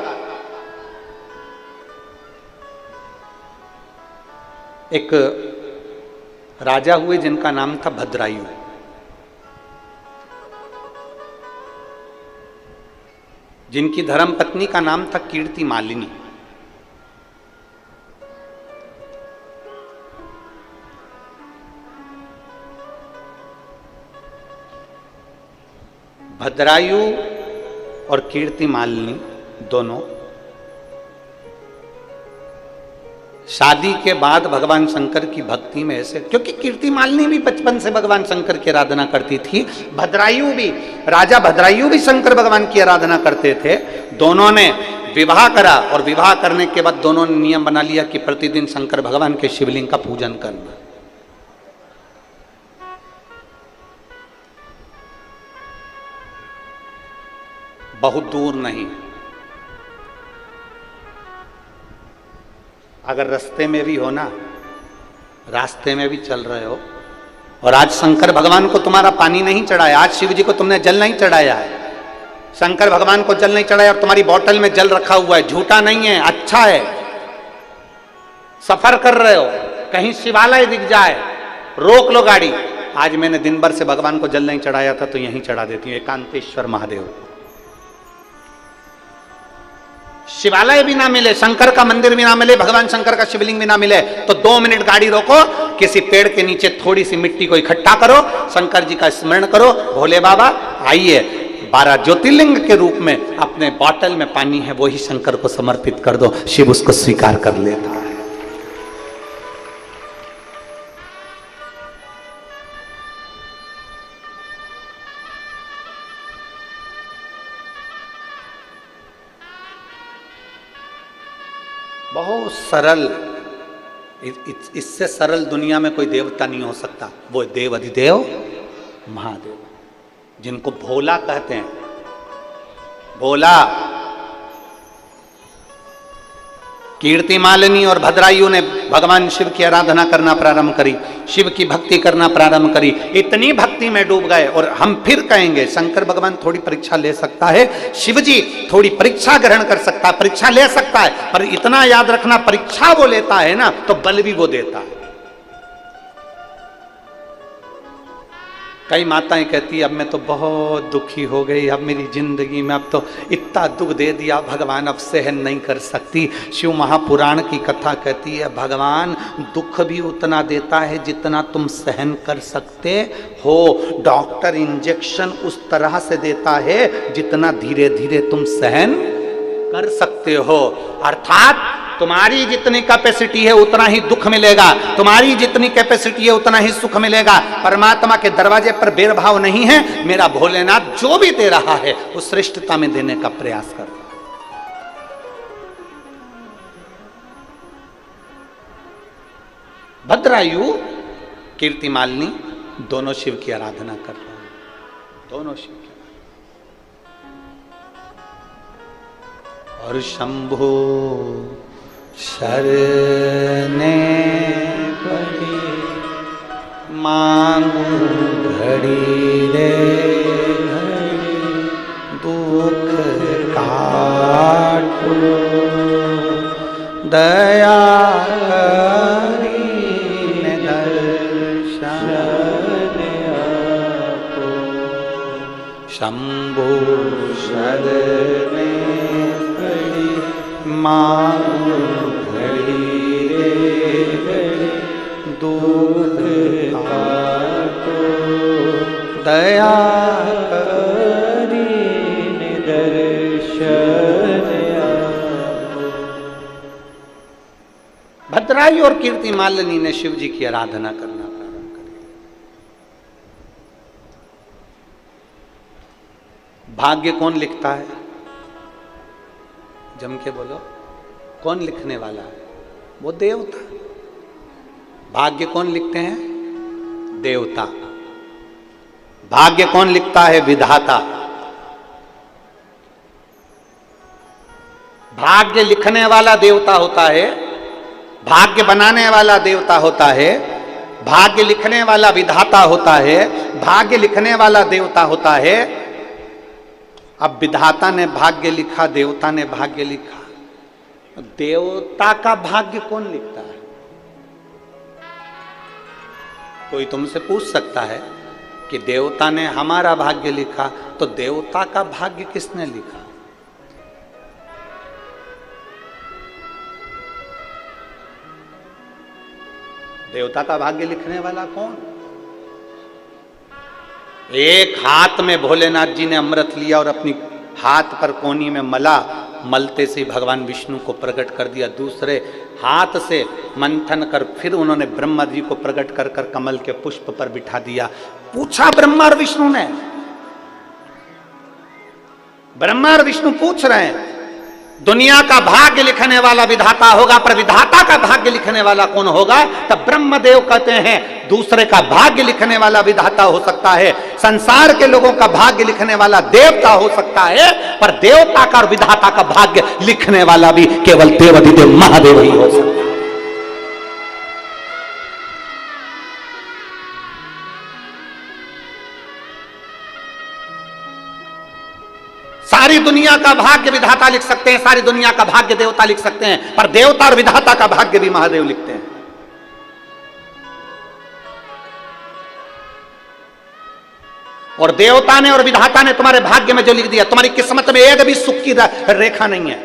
एक राजा हुए जिनका नाम था भद्रायु। जिनकी धर्म पत्नी का नाम था कीर्ति मालिनी। भद्रायु और कीर्ति मालिनी दोनों शादी के बाद भगवान शंकर की भक्ति में ऐसे, क्योंकि कीर्ति मालिनी भी बचपन से भगवान शंकर की आराधना करती थी, भद्रायु भी, राजा भद्रायु भी शंकर भगवान की आराधना करते थे। दोनों ने विवाह करा और विवाह करने के बाद दोनों ने नियम बना लिया कि प्रतिदिन शंकर भगवान के शिवलिंग का पूजन करना। बहुत दूर नहीं, अगर रास्ते में भी हो ना, रास्ते में भी चल रहे हो और आज शंकर भगवान को तुम्हारा पानी नहीं चढ़ाया, आज शिव जी को तुमने जल नहीं चढ़ाया है, शंकर भगवान को जल नहीं चढ़ाया और तुम्हारी बोतल में जल रखा हुआ है, झूठा नहीं है, अच्छा है, सफर कर रहे हो, कहीं शिवालय दिख जाए रोक लो गाड़ी, आज मैंने दिन भर से भगवान को जल नहीं चढ़ाया था तो यहीं चढ़ा देती हूँ, एकांतेश्वर महादेव। शिवालय भी ना मिले, शंकर का मंदिर भी ना मिले, भगवान शंकर का शिवलिंग भी ना मिले, तो 2 मिनट गाड़ी रोको, किसी पेड़ के नीचे थोड़ी सी मिट्टी को इकट्ठा करो, शंकर जी का स्मरण करो, भोले बाबा आइए, 12 ज्योतिर्लिंग के रूप में अपने बोतल में पानी है वही शंकर को समर्पित कर दो, शिव उसको स्वीकार कर लेता है। बहुत सरल, इससे सरल दुनिया में कोई देवता नहीं हो सकता, वो देव अधिदेव महादेव, जिनको भोला कहते हैं। भोला, कीर्ति मालिनी और भद्रायु ने भगवान शिव की आराधना करना प्रारंभ करी, शिव की भक्ति करना प्रारंभ करी, इतनी भक्ति में डूब गए। और हम फिर कहेंगे शंकर भगवान थोड़ी परीक्षा ले सकता है, शिव जी थोड़ी परीक्षा ग्रहण कर सकता है, परीक्षा ले सकता है, पर इतना याद रखना परीक्षा वो लेता है ना तो बल भी वो देता है। कई माताएं कहती है अब मैं तो बहुत दुखी हो गई, अब मेरी जिंदगी में अब तो इतना दुख दे दिया भगवान अब सहन नहीं कर सकती। शिव महापुराण की कथा कहती है भगवान दुख भी उतना देता है जितना तुम सहन कर सकते हो, डॉक्टर इंजेक्शन उस तरह से देता है जितना धीरे धीरे तुम सहन कर सकते हो। अर्थात तुम्हारी जितनी कैपेसिटी है उतना ही दुख मिलेगा, तुम्हारी जितनी कैपेसिटी है उतना ही सुख मिलेगा। परमात्मा के दरवाजे पर भेदभाव नहीं है, मेरा भोलेनाथ जो भी दे रहा है उस श्रेष्ठता में देने का प्रयास करता है। भद्रायु, कीर्ति मालिनी दोनों शिव की आराधना कर रहे हैं, दोनों शिव की। और शंभो शरणे पड़ी मांगू घड़ी रे घड़ी, दुख काटो दया करीने दर्शन आपो। शंभो शरणे मांगू घड़ी रे घड़ी, दुख काटो दया करीने दर्शन आपो। भद्रायु और कीर्ति मालिनी ने शिव जी की आराधना करना प्रारंभ कर दिया। भाग्य कौन लिखता है? जम के बोलो, कौन लिखने वाला है? वो देवता। भाग्य कौन लिखते हैं? देवता। भाग्य कौन लिखता है? विधाता। भाग्य लिखने वाला देवता होता है, भाग्य बनाने वाला देवता होता है, भाग्य लिखने वाला विधाता होता है, भाग्य लिखने वाला देवता होता है। अब विधाता ने भाग्य लिखा, देवता ने भाग्य लिखा, देवता का भाग्य कौन लिखता है? कोई तुमसे पूछ सकता है कि देवता ने हमारा भाग्य लिखा, तो देवता का भाग्य किसने लिखा? देवता का भाग्य लिखने वाला कौन? एक हाथ में भोलेनाथ जी ने अमृत लिया और अपनी हाथ पर कोनी में मला, मलते से भगवान विष्णु को प्रकट कर दिया। दूसरे हाथ से मंथन कर फिर उन्होंने ब्रह्मा जी को प्रकट कर कर कमल के पुष्प पर बिठा दिया। पूछा ब्रह्मा और विष्णु ने, ब्रह्मा और विष्णु पूछ रहे हैं, दुनिया का भाग्य लिखने वाला विधाता होगा, पर विधाता का भाग्य लिखने वाला कौन होगा? तब ब्रह्मदेव कहते हैं दूसरे का भाग्य लिखने वाला विधाता हो सकता है, संसार के लोगों का भाग्य लिखने वाला देवता हो सकता है, पर देवता का और विधाता का भाग्य लिखने वाला भी केवल देवाधिदेव महादेव ही हो सकता है। सारी दुनिया का भाग्य विधाता लिख सकते हैं, सारी दुनिया का भाग्य देवता लिख सकते हैं, पर देवता और विधाता का भाग्य भी महादेव लिखते हैं। और देवता ने और विधाता ने तुम्हारे भाग्य में जो लिख दिया, तुम्हारी किस्मत में एक भी सुख की रेखा नहीं है,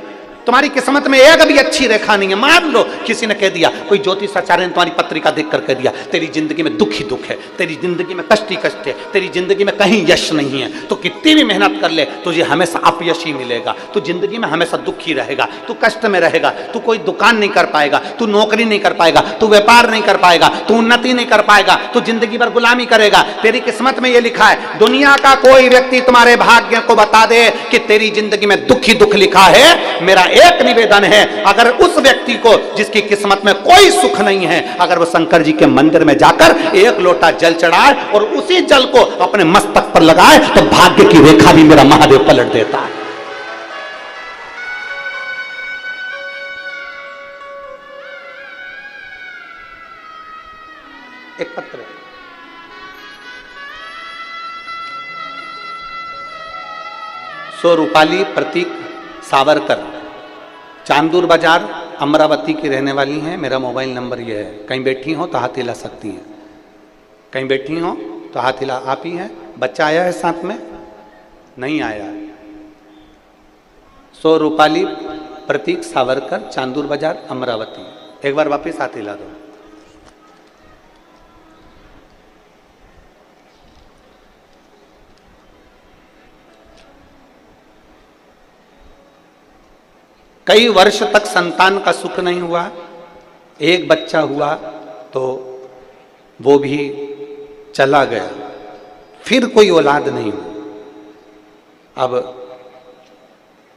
तुम्हारी किस्मत में एक भी अच्छी रेखा नहीं है। मान लो किसी ने कह दिया, कोई ज्योतिषाचार्य ने तुम्हारी पत्रिका देखकर कह दिया, तेरी जिंदगी में दुख ही दुख है, तेरी जिंदगी में कष्ट ही कष्ट है, तेरी जिंदगी में कहीं यश नहीं है, तो कितनी भी मेहनत कर ले तुझे हमेशा अपयश ही मिलेगा, तू जिंदगी में हमेशा दुख ही रहेगा, तू कष्ट में रहेगा, तू कोई दुकान नहीं कर पाएगा, तू नौकरी नहीं कर पाएगा, तू व्यापार नहीं कर पाएगा, तू उन्नति नहीं कर पाएगा, तू जिंदगी भर गुलामी करेगा। तेरी किस्मत में यह लिखा है। दुनिया का कोई व्यक्ति तुम्हारे भाग्य को बता दे कि तेरी जिंदगी में दुख ही दुख लिखा है, मेरा एक निवेदन है, अगर उस व्यक्ति को जिसकी किस्मत में कोई सुख नहीं है, अगर वो शंकर जी के मंदिर में जाकर एक लोटा जल चढ़ाए और उसी जल को अपने मस्तक पर लगाए, तो भाग्य की रेखा भी मेरा महादेव पलट देता है। एक पत्र, सो रूपाली प्रतीक सावरकर, चांदूर बाजार, अमरावती की रहने वाली हैं। मेरा मोबाइल नंबर ये है, कहीं बैठी हो तो हाथ हिला सकती हैं, कहीं बैठी हो तो हाथ हिला। आप ही हैं? बच्चा आया है साथ में? नहीं आया। सो रूपाली प्रतीक सावरकर, चांदूर बाजार, अमरावती। एक बार वापिस हाथ हिला दो। कई वर्ष तक संतान का सुख नहीं हुआ, एक बच्चा हुआ तो वो भी चला गया, फिर कोई औलाद नहीं हुआ। अब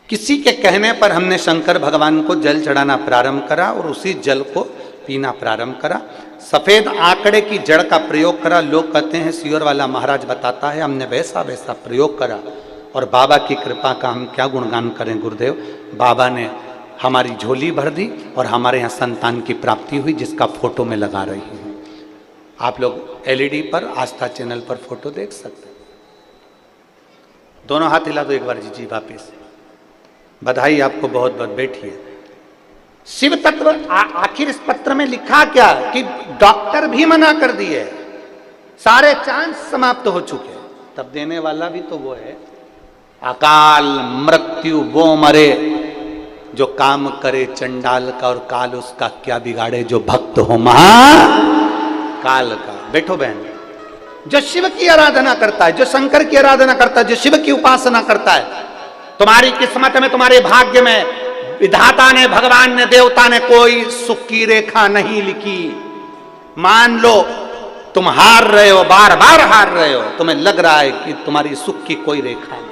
किसी के कहने पर हमने शंकर भगवान को जल चढ़ाना प्रारंभ करा और उसी जल को पीना प्रारंभ करा। सफेद आंकड़े की जड़ का प्रयोग करा। लोग कहते हैं सियोर वाला महाराज बताता है, हमने वैसा वैसा प्रयोग करा और बाबा की कृपा का हम क्या गुणगान करें गुरुदेव। बाबा ने हमारी झोली भर दी और हमारे यहाँ संतान की प्राप्ति हुई, जिसका फोटो में लगा रही हूँ। आप लोग एलईडी पर आस्था चैनल पर फोटो देख सकते हैं। दोनों हाथ हिला दो एक बार। जी वापिस बधाई आपको बहुत बहुत। बैठिए। शिव तत्व आखिर इस पत्र में लिखा क्या कि डॉक्टर भी मना कर दिए, सारे चांस समाप्त हो चुके, तब देने वाला भी तो वो है। अकाल मृत्यु वो मरे जो काम करे चंडाल का, और काल उसका क्या बिगाड़े जो भक्त हो महाकाल का। बैठो बहन। जो शिव की आराधना करता है, जो शंकर की आराधना करता है, जो शिव की उपासना करता है, तुम्हारी किस्मत में, तुम्हारे भाग्य में विधाता ने, भगवान ने, देवता ने कोई सुख की रेखा नहीं लिखी। मान लो तुम हार रहे हो, बार बार हार रहे हो, तुम्हें लग रहा है कि तुम्हारी सुख की कोई रेखा नहीं,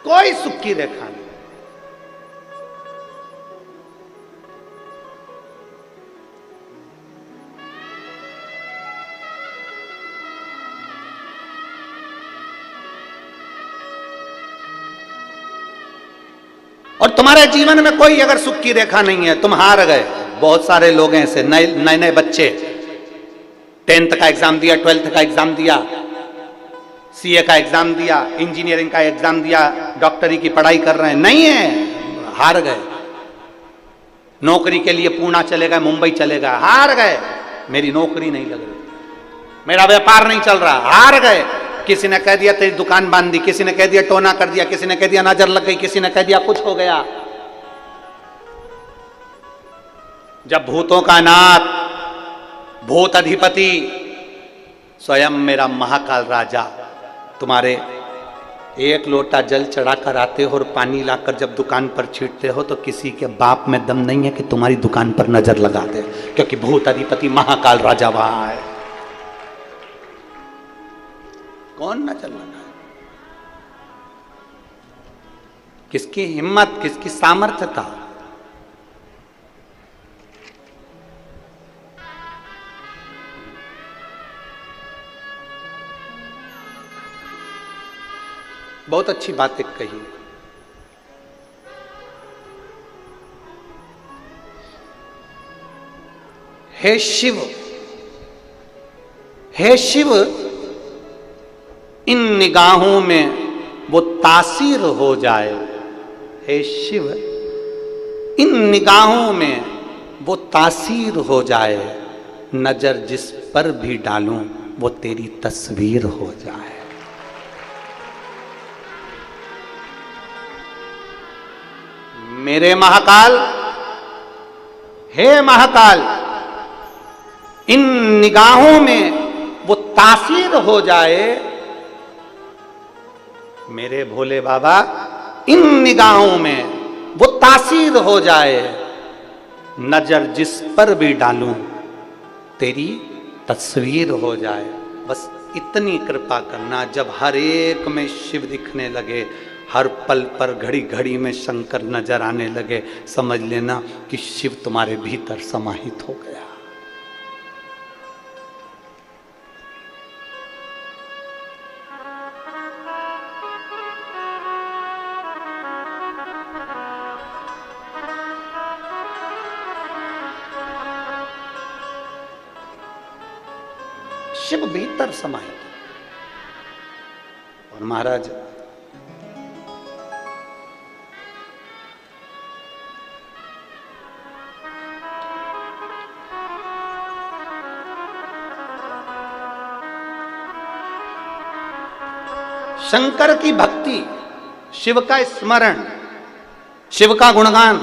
कोई सुख की रेखा नहीं। और तुम्हारे जीवन में कोई अगर सुख की रेखा नहीं है, तुम हार गए। बहुत सारे लोग हैं ऐसे, नए नए बच्चे 10th का एग्जाम दिया, 12th का एग्जाम दिया, सीए का एग्जाम दिया, इंजीनियरिंग का एग्जाम दिया, डॉक्टरी की पढ़ाई कर रहे हैं, नहीं है, हार गए। नौकरी के लिए पूना चले गए, मुंबई चले गए, हार गए। मेरी नौकरी नहीं लग रही, मेरा व्यापार नहीं चल रहा, हार गए। किसी ने कह दिया तेरी दुकान बांध दी, किसी ने कह दिया टोना कर दिया, किसी ने कह दिया नजर लग गई, किसी ने कह दिया कुछ हो गया। जब भूतों का नाथ, भूत अधिपति स्वयं मेरा महाकाल राजा तुम्हारे एक लोटा जल चढ़ाकर आते हो और पानी लाकर जब दुकान पर छींटते हो, तो किसी के बाप में दम नहीं है कि तुम्हारी दुकान पर नजर लगा दे, क्योंकि भूत अधिपति महाकाल राजा वहां है। कौन नजर लगा? किसकी हिम्मत, किसकी सामर्थ्य था? बहुत अच्छी बात एक कही। हे शिव, हे शिव, इन निगाहों में वो तासीर हो जाए। हे शिव, इन निगाहों में वो तासीर हो जाए, नजर जिस पर भी डालूं वो तेरी तस्वीर हो जाए। मेरे महाकाल, हे महाकाल, इन निगाहों में वो तासीर हो जाए। मेरे भोले बाबा, इन निगाहों में वो तासीर हो जाए, नजर जिस पर भी डालूं तेरी तस्वीर हो जाए। बस इतनी कृपा करना, जब हर एक में शिव दिखने लगे, हर पल पर घड़ी घड़ी में शंकर नजर आने लगे, समझ लेना कि शिव तुम्हारे भीतर समाहित हो गया। शिव भीतर समाहित। और महाराज शंकर की भक्ति, शिव का स्मरण, शिव का गुणगान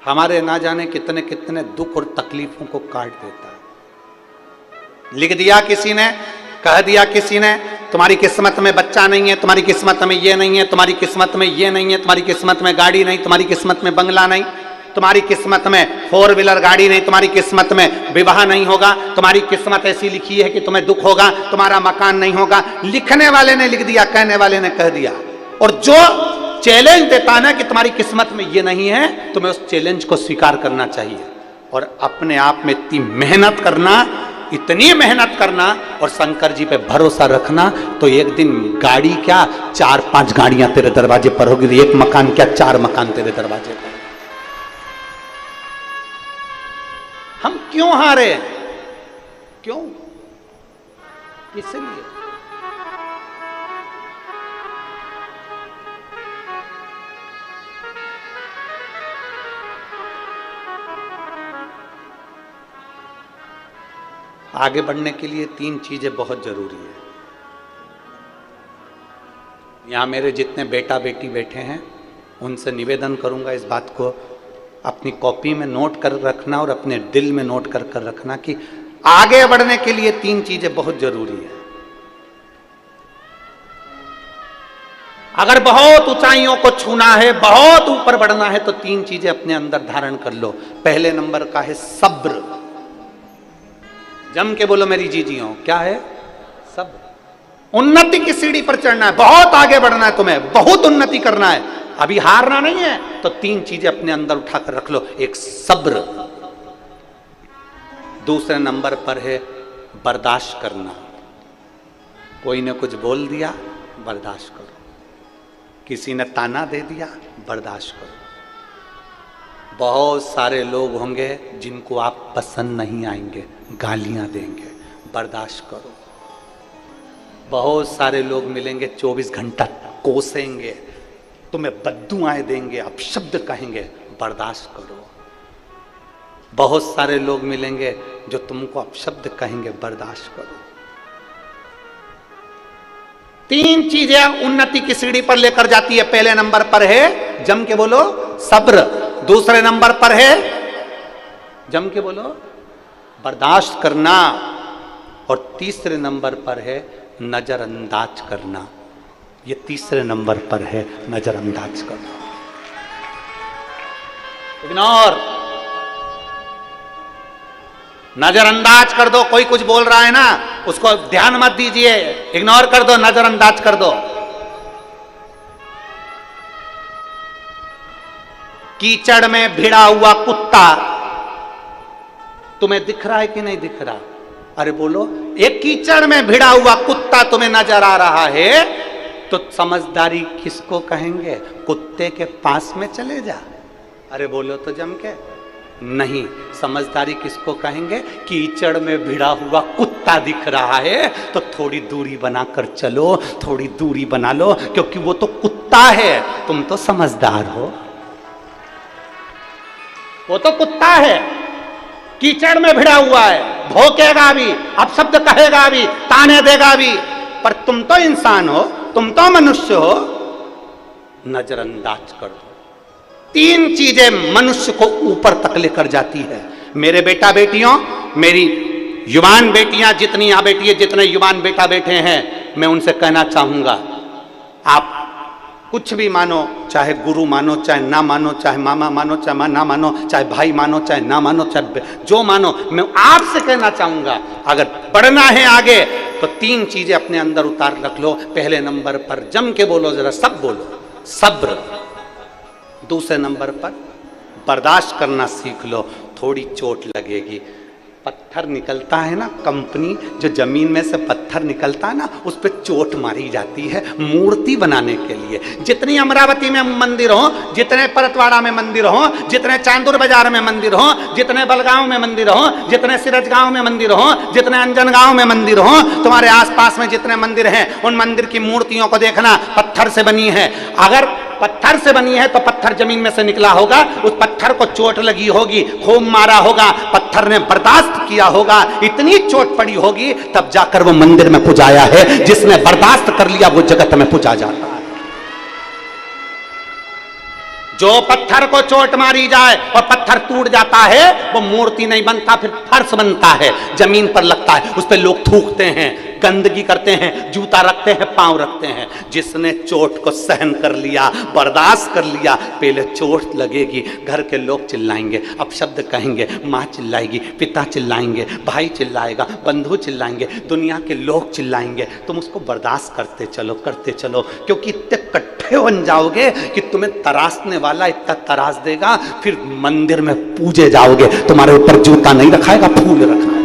हमारे ना जाने कितने कितने दुख और तकलीफों को काट देता है। लिख दिया किसी ने, कह दिया किसी ने, तुम्हारी किस्मत में बच्चा नहीं है, तुम्हारी किस्मत में ये नहीं है, तुम्हारी किस्मत में ये नहीं है, तुम्हारी किस्मत में गाड़ी नहीं, तुम्हारी किस्मत में बंगला नहीं, तुम्हारी किस्मत में 4 व्हीलर गाड़ी नहीं, तुम्हारी किस्मत में विवाह नहीं होगा, तुम्हारी किस्मत ऐसी लिखी है कि तुम्हें दुख होगा, तुम्हारा मकान नहीं होगा। लिखने वाले ने लिख दिया, कहने वाले ने कह दिया। और जो चैलेंज देता ना कि तुम्हारी किस्मत में ये नहीं है, तुम्हें उस चैलेंज को स्वीकार करना चाहिए और अपने आप में इतनी मेहनत करना, इतनी मेहनत करना और शंकर जी पे भरोसा रखना, तो एक दिन गाड़ी क्या 4-5 गाड़ियां तेरे दरवाजे पर होगी, एक मकान क्या 4 मकान तेरे दरवाजे पर। हम क्यों हारे? क्यों? किस लिए? आगे बढ़ने के लिए 3 चीजें बहुत जरूरी है। यहां मेरे जितने बेटा बेटी बैठे हैं, उनसे निवेदन करूंगा इस बात को अपनी कॉपी में नोट कर रखना और अपने दिल में नोट कर कर रखना कि आगे बढ़ने के लिए 3 चीजें बहुत जरूरी है। अगर बहुत ऊंचाइयों को छूना है, बहुत ऊपर बढ़ना है, तो 3 चीजें अपने अंदर धारण कर लो। पहले नंबर का है सब्र। जम के बोलो मेरी जीजियों, क्या है? सब्र। उन्नति की सीढ़ी पर चढ़ना है, बहुत आगे बढ़ना है, तुम्हें बहुत उन्नति करना है, अभी हारना नहीं है, तो 3 चीजें अपने अंदर उठाकर रख लो। एक सब्र, दूसरे नंबर पर है बर्दाश्त करना। कोई ने कुछ बोल दिया, बर्दाश्त करो। किसी ने ताना दे दिया, बर्दाश्त करो। बहुत सारे लोग होंगे जिनको आप पसंद नहीं आएंगे, गालियां देंगे, बर्दाश्त करो। बहुत सारे लोग मिलेंगे 24 घंटा कोसेंगे, तुम्हें बद्दुआएं देंगे, अपशब्द कहेंगे, बर्दाश्त करो। बहुत सारे लोग मिलेंगे जो तुमको अपशब्द कहेंगे, बर्दाश्त करो। 3 चीजें उन्नति की सीढ़ी पर लेकर जाती है। पहले नंबर पर है, जम के बोलो, सब्र। दूसरे नंबर पर है, जम के बोलो, बर्दाश्त करना। और तीसरे नंबर पर है नजरअंदाज करना। ये तीसरे नंबर पर है, नजरअंदाज करना, इग्नोर, नजरअंदाज कर दो। कोई कुछ बोल रहा है ना, उसको ध्यान मत दीजिए, इग्नोर कर दो, नजरअंदाज कर दो। कीचड़ में भिड़ा हुआ कुत्ता तुम्हें दिख रहा है कि नहीं दिख रहा? अरे बोलो, एक कीचड़ में भिड़ा हुआ कुत्ता तुम्हें नजर आ रहा है तो समझदारी किसको कहेंगे? कुत्ते के पास में चले जा। अरे बोलो तो जम के, नहीं, समझदारी किसको कहेंगे? कीचड़ में भिड़ा हुआ कुत्ता दिख रहा है तो थोड़ी दूरी बनाकर चलो, थोड़ी दूरी बना लो, क्योंकि वो तो कुत्ता है, तुम तो समझदार हो। वो तो कुत्ता है, कीचड़ में भिड़ा हुआ है, भौंकेगा भी, अपशब्द कहेगा भी, ताने देगा भी, पर तुम तो इंसान हो, तुम तो मनुष्य हो, नजरअंदाज कर दो। 3 चीजें मनुष्य को ऊपर तक लेकर जाती है। मेरे बेटा बेटियों, मेरी युवान बेटियां, जितनी यहां बैठी है, जितने युवान बेटा बैठे हैं, मैं उनसे कहना चाहूंगा, आप कुछ भी मानो, चाहे गुरु मानो, चाहे ना मानो, चाहे मामा मानो, चाहे ना मानो, चाहे भाई मानो, चाहे ना मानो, चाहे जो मानो, मैं आपसे कहना चाहूंगा, अगर बढ़ना है आगे तो 3 चीजें अपने अंदर उतार रख लो। पहले नंबर पर जम के बोलो, जरा सब बोलो, सब्र। दूसरे नंबर पर बर्दाश्त करना सीख लो, थोड़ी चोट लगेगी। पत्थर निकलता है ना, कंपनी जो जमीन में से पत्थर निकलता है ना, उस पर चोट मारी जाती है मूर्ति बनाने के लिए। जितनी अमरावती में मंदिर हो, जितने परतवाड़ा में मंदिर हो, जितने चांदुर बाजार में मंदिर हो, जितने बलगांव में मंदिर हो, जितने सिरजगांव में मंदिर हो, जितने अंजनगांव में मंदिर हो, तुम्हारे आसपास में जितने मंदिर हैं, उन मंदिर की मूर्तियों को देखना, पत्थर से बनी है। अगर पत्थर से बनी है तो पत्थर जमीन में से निकला होगा, उस पत्थर को चोट लगी होगी, खूब मारा होगा, पत्थर ने बर्दाश्त किया होगा, इतनी चोट पड़ी होगी, तब जाकर वो मंदिर में पुजाया है। जिसने बर्दाश्त कर लिया वो जगत में पूजा जाता है। जो पत्थर को चोट मारी जाए और पत्थर टूट जाता है, वो मूर्ति नहीं बनता, फिर फर्श बनता है, जमीन पर लगता है, उस पर लोग थूकते हैं, गंदगी करते हैं, जूता रखते हैं, पांव रखते हैं। जिसने चोट को सहन कर लिया, बर्दाश्त कर लिया, पहले चोट लगेगी, घर के लोग चिल्लाएंगे, अपशब्द कहेंगे, माँ चिल्लाएगी, पिता चिल्लाएंगे, भाई चिल्लाएगा, बंधु चिल्लाएंगे, दुनिया के लोग चिल्लाएंगे। तुम उसको बर्दाश्त करते चलो, क्योंकि इतने कट्ठे बन जाओगे कि तुम्हें तराशने वाला इतना तराश देगा, फिर मंदिर में पूजे जाओगे, तुम्हारे ऊपर जूता नहीं रखाएगा, फूल रखाएगा।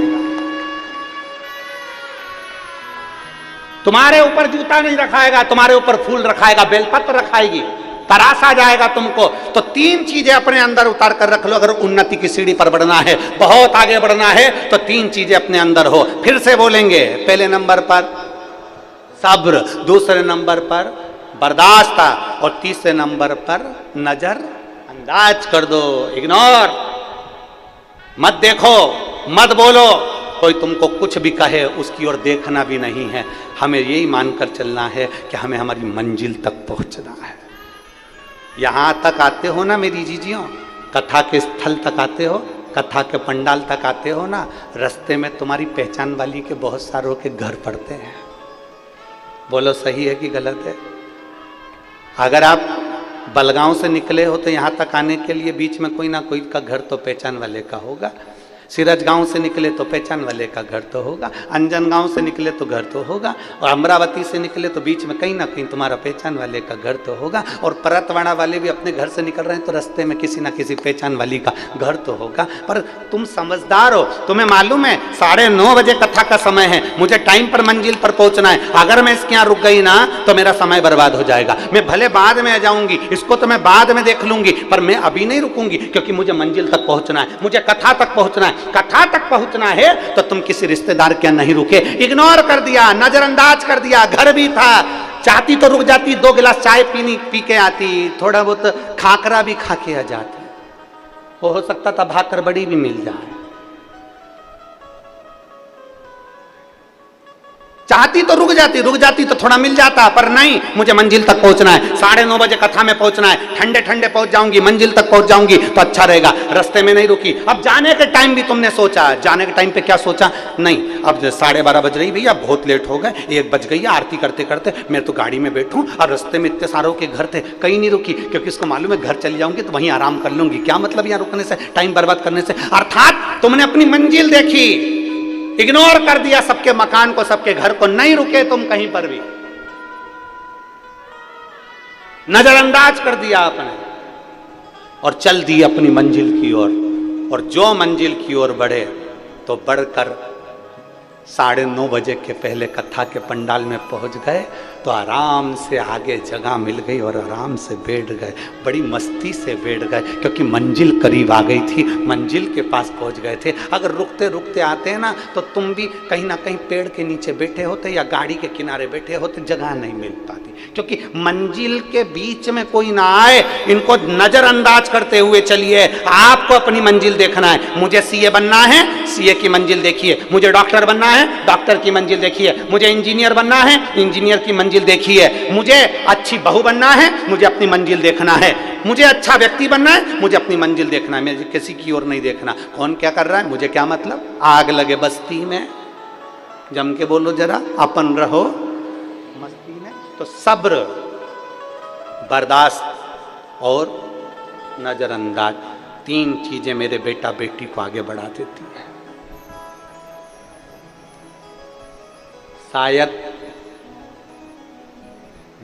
तुम्हारे ऊपर जूता नहीं रखाएगा, तुम्हारे ऊपर फूल रखाएगा, बेलपत्र रखाएगी, तरास आ जाएगा तुमको। तो 3 चीजें अपने अंदर उतार कर रख लो। अगर उन्नति की सीढ़ी पर बढ़ना है, बहुत आगे बढ़ना है, तो 3 चीजें अपने अंदर हो। फिर से बोलेंगे, पहले नंबर पर सब्र, दूसरे नंबर पर बर्दाश्त, और तीसरे नंबर पर नजर अंदाज कर दो। इग्नोर मत देखो, मत बोलो, कोई तुमको कुछ भी कहे उसकी ओर देखना भी नहीं है। हमें यही मानकर चलना है कि हमें हमारी मंजिल तक पहुंचना है। यहां तक आते हो ना मेरी जीजियों, कथा के स्थल तक आते हो, कथा के पंडाल तक आते हो ना, रास्ते में तुम्हारी पहचान वाली के बहुत सारों के घर पड़ते हैं। बोलो सही है कि गलत है? अगर आप बलगांव से निकले हो तो यहाँ तक आने के लिए बीच में कोई ना कोई का घर तो पहचान वाले का होगा। सिरज गांव से निकले तो पहचान वाले का घर तो होगा, अंजन गांव से निकले तो घर तो होगा, और अमरावती से निकले तो बीच में कहीं ना कहीं तुम्हारा पहचान वाले का घर तो होगा, और परतवाड़ा वाले भी अपने घर से निकल रहे हैं तो रास्ते में किसी ना किसी पहचान वाली का घर तो होगा। पर तुम समझदार हो, तुम्हें मालूम है 9:30 बजे कथा का समय है, मुझे टाइम पर मंजिल पर पहुंचना है। अगर मैं इसके यहाँ रुक गई ना तो मेरा समय बर्बाद हो जाएगा। मैं भले बाद में आ जाऊंगी, इसको तो मैं बाद में देख लूंगी, पर मैं अभी नहीं रुकूंगी, क्योंकि मुझे मंजिल तक पहुंचना है, मुझे कथा तक पहुंचना है। कथा तक पहुंचना है तो तुम किसी रिश्तेदार के नहीं रुके, इग्नोर कर दिया, नजरअंदाज कर दिया। घर भी था, चाहती तो रुक जाती, 2 गिलास चाय पी के आती, थोड़ा बहुत खाकरा भी खा के आ जाती, हो सकता था भाकर बड़ी भी मिल जाए। चाहती तो रुक जाती तो थोड़ा मिल जाता, पर नहीं, मुझे मंजिल तक पहुंचना है, 9:30 बजे कथा में पहुंचना है, ठंडे ठंडे पहुंच जाऊंगी, मंजिल तक पहुंच जाऊंगी तो अच्छा रहेगा, रास्ते में नहीं रुकी। अब जाने के टाइम भी तुमने सोचा, जाने के टाइम पे क्या सोचा? नहीं, अब 12:30 बज रही, भैया बहुत लेट हो गए, 1 बज गई, आरती करते करते मैं तो गाड़ी में बैठूं और रास्ते में इतने सारों के घर थे, कहीं नहीं रुकी, क्योंकि उसको मालूम है घर चली जाऊंगी तो वहीं आराम कर लूंगी, क्या मतलब यहाँ रुकने से, टाइम बर्बाद करने से। अर्थात तुमने अपनी मंजिल देखी, इग्नोर कर दिया सबके मकान को, सबके घर को, नहीं रुके तुम कहीं पर भी, नजरअंदाज कर दिया आपने और चल दी अपनी मंजिल की ओर। और जो मंजिल की ओर बढ़े तो बढ़कर 9:30 बजे के पहले कथा के पंडाल में पहुंच गए तो आराम से आगे जगह मिल गई और आराम से बैठ गए, बड़ी मस्ती से बैठ गए, क्योंकि मंजिल करीब आ गई थी, मंजिल के पास पहुंच गए थे। अगर रुकते रुकते आते ना तो तुम भी कहीं ना कहीं पेड़ के नीचे बैठे होते या गाड़ी के किनारे बैठे होते, जगह नहीं मिल पाती, क्योंकि मंजिल के बीच में कोई ना आए, इनको नजरअंदाज करते हुए चलिए। आपको अपनी मंजिल देखना है, मुझे सीए बनना है, सीए की मंजिल देखिए, मुझे डॉक्टर बनना है, डॉक्टर की मंजिल देखिए, मुझे इंजीनियर बनना है, इंजीनियर की मंजिल देखिए, मुझे अच्छी बहू बनना है, मुझे अपनी मंजिल देखना है, मुझे अच्छा व्यक्ति बनना है, मुझे अपनी मंजिल देखना है, मुझे किसी की ओर नहीं देखना। कौन क्या कर रहा है मुझे क्या मतलब, आग लगे बस्ती में, जम के बोलो जरा, अपन रहो मस्ती में। तो सब्र, बर्दाश्त और नजरअंदाज, 3 चीजें मेरे बेटा बेटी को आगे बढ़ा देती है। शायद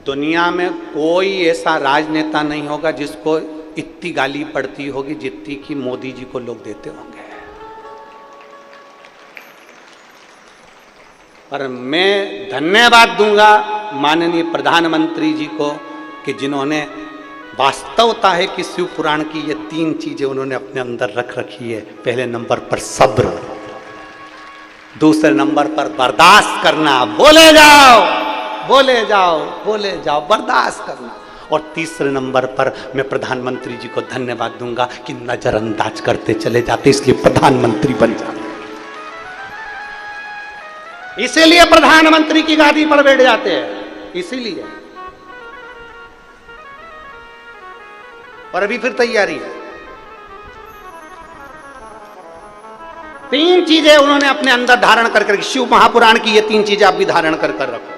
दुनिया में कोई ऐसा राजनेता नहीं होगा जिसको इतनी गाली पड़ती होगी जितनी कि मोदी जी को लोग देते होंगे। पर मैं धन्यवाद दूंगा माननीय प्रधानमंत्री जी को कि जिन्होंने, वास्तवता है कि शिव पुराण की ये 3 चीजें उन्होंने अपने अंदर रख रखी है। पहले नंबर पर सब्र, दूसरे नंबर पर बर्दाश्त करना, बोले जाओ बोले जाओ बोले जाओ, बर्दाश्त करना, और तीसरे नंबर पर मैं प्रधानमंत्री जी को धन्यवाद दूंगा कि नजरअंदाज करते चले जाते, इसलिए प्रधानमंत्री बन जाते, इसीलिए प्रधानमंत्री की गादी पर बैठ जाते हैं, इसीलिए। और अभी फिर तैयारी है। 3 चीजें उन्होंने अपने अंदर धारण कर, शिव महापुराण की ये 3 चीजें आप भी धारण कर रखो।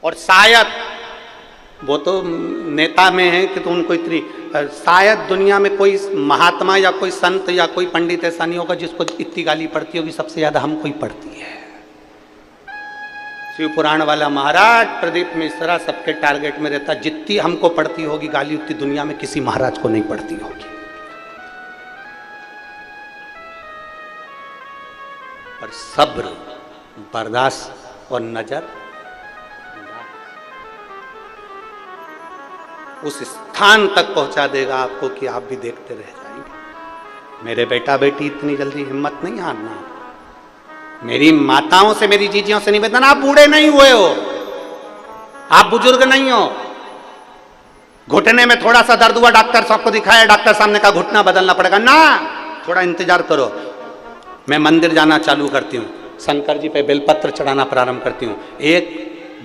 और शायद वो तो नेता में है कि तो उनको इतनी, शायद दुनिया में कोई महात्मा या कोई संत या कोई पंडित ऐसा नहीं होगा जिसको इतनी गाली पड़ती होगी, सबसे ज्यादा हमको ही पड़ती है। शिव पुराण वाला महाराज प्रदीप मिश्रा सबके टारगेट में रहता, जितनी हमको पड़ती होगी गाली उतनी दुनिया में किसी महाराज को नहीं पड़ती होगी। पर सब्र, बर्दाश्त और नजर उस स्थान तक पहुंचा देगा आपको कि आप भी देखते रह जाएंगे। मेरे बेटा बेटी इतनी जल्दी हिम्मत नहीं हारना। मेरी माताओं से, मेरी जीजियों से निवेदन, आप बूढ़े नहीं हुए हो, आप बुजुर्ग नहीं हो। घुटने में थोड़ा सा दर्द हुआ, डॉक्टर साहब को दिखाया, डॉक्टर साहब ने कहा घुटना बदलना पड़ेगा ना, थोड़ा इंतजार करो। मैं मंदिर जाना चालू करती हूँ, शंकर जी पे बेलपत्र चढ़ाना प्रारंभ करती हूँ, एक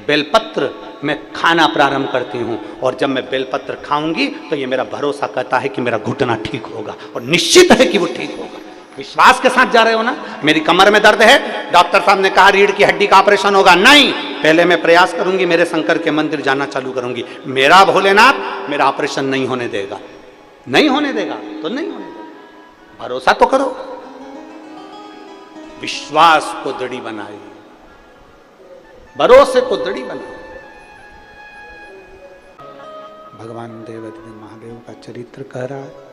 बेलपत्र मैं खाना प्रारंभ करती हूँ, और जब मैं बेलपत्र खाऊंगी तो ये मेरा भरोसा करता है कि मेरा घुटना ठीक होगा, और निश्चित है कि वो ठीक होगा। विश्वास के साथ जा रहे हो ना। मेरी कमर में दर्द है, डॉक्टर साहब ने कहा रीढ़ की हड्डी का ऑपरेशन होगा, नहीं, पहले मैं प्रयास करूंगी, मेरे शंकर के मंदिर जाना चालू करूंगी, मेरा भोलेनाथ मेरा ऑपरेशन नहीं होने देगा, नहीं होने देगा तो नहीं होने देगा। भरोसा तो करो, विश्वास को दृढ़ बनाए, भरोसे को दृढ़ बनाए। भगवान देवदेव महादेव का चरित्र कह रहा है,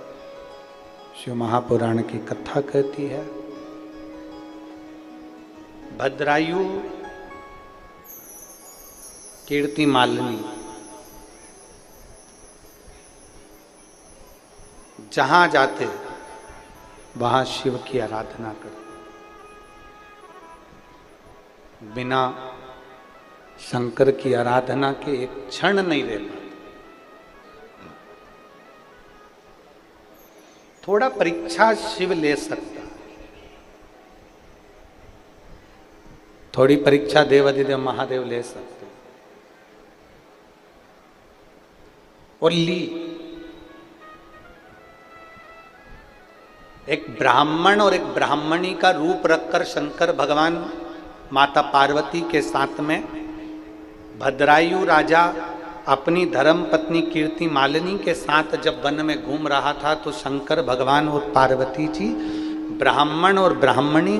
शिव महापुराण की कथा कहती है, भद्रायु कीर्ति मालिनी जहां जाते वहां शिव की आराधना करो, बिना शंकर की आराधना के एक क्षण नहीं रह पाते। थोड़ा परीक्षा शिव ले सकता है, थोड़ी परीक्षा देवाधिदेव महादेव ले सकते और ली। एक ब्राह्मण और एक ब्राह्मणी का रूप रखकर शंकर भगवान माता पार्वती के साथ में भद्रायु राजा अपनी धर्म पत्नी कीर्ति मालिनी के साथ जब वन में घूम रहा था, तो शंकर भगवान और पार्वती जी ब्राह्मण और ब्राह्मणी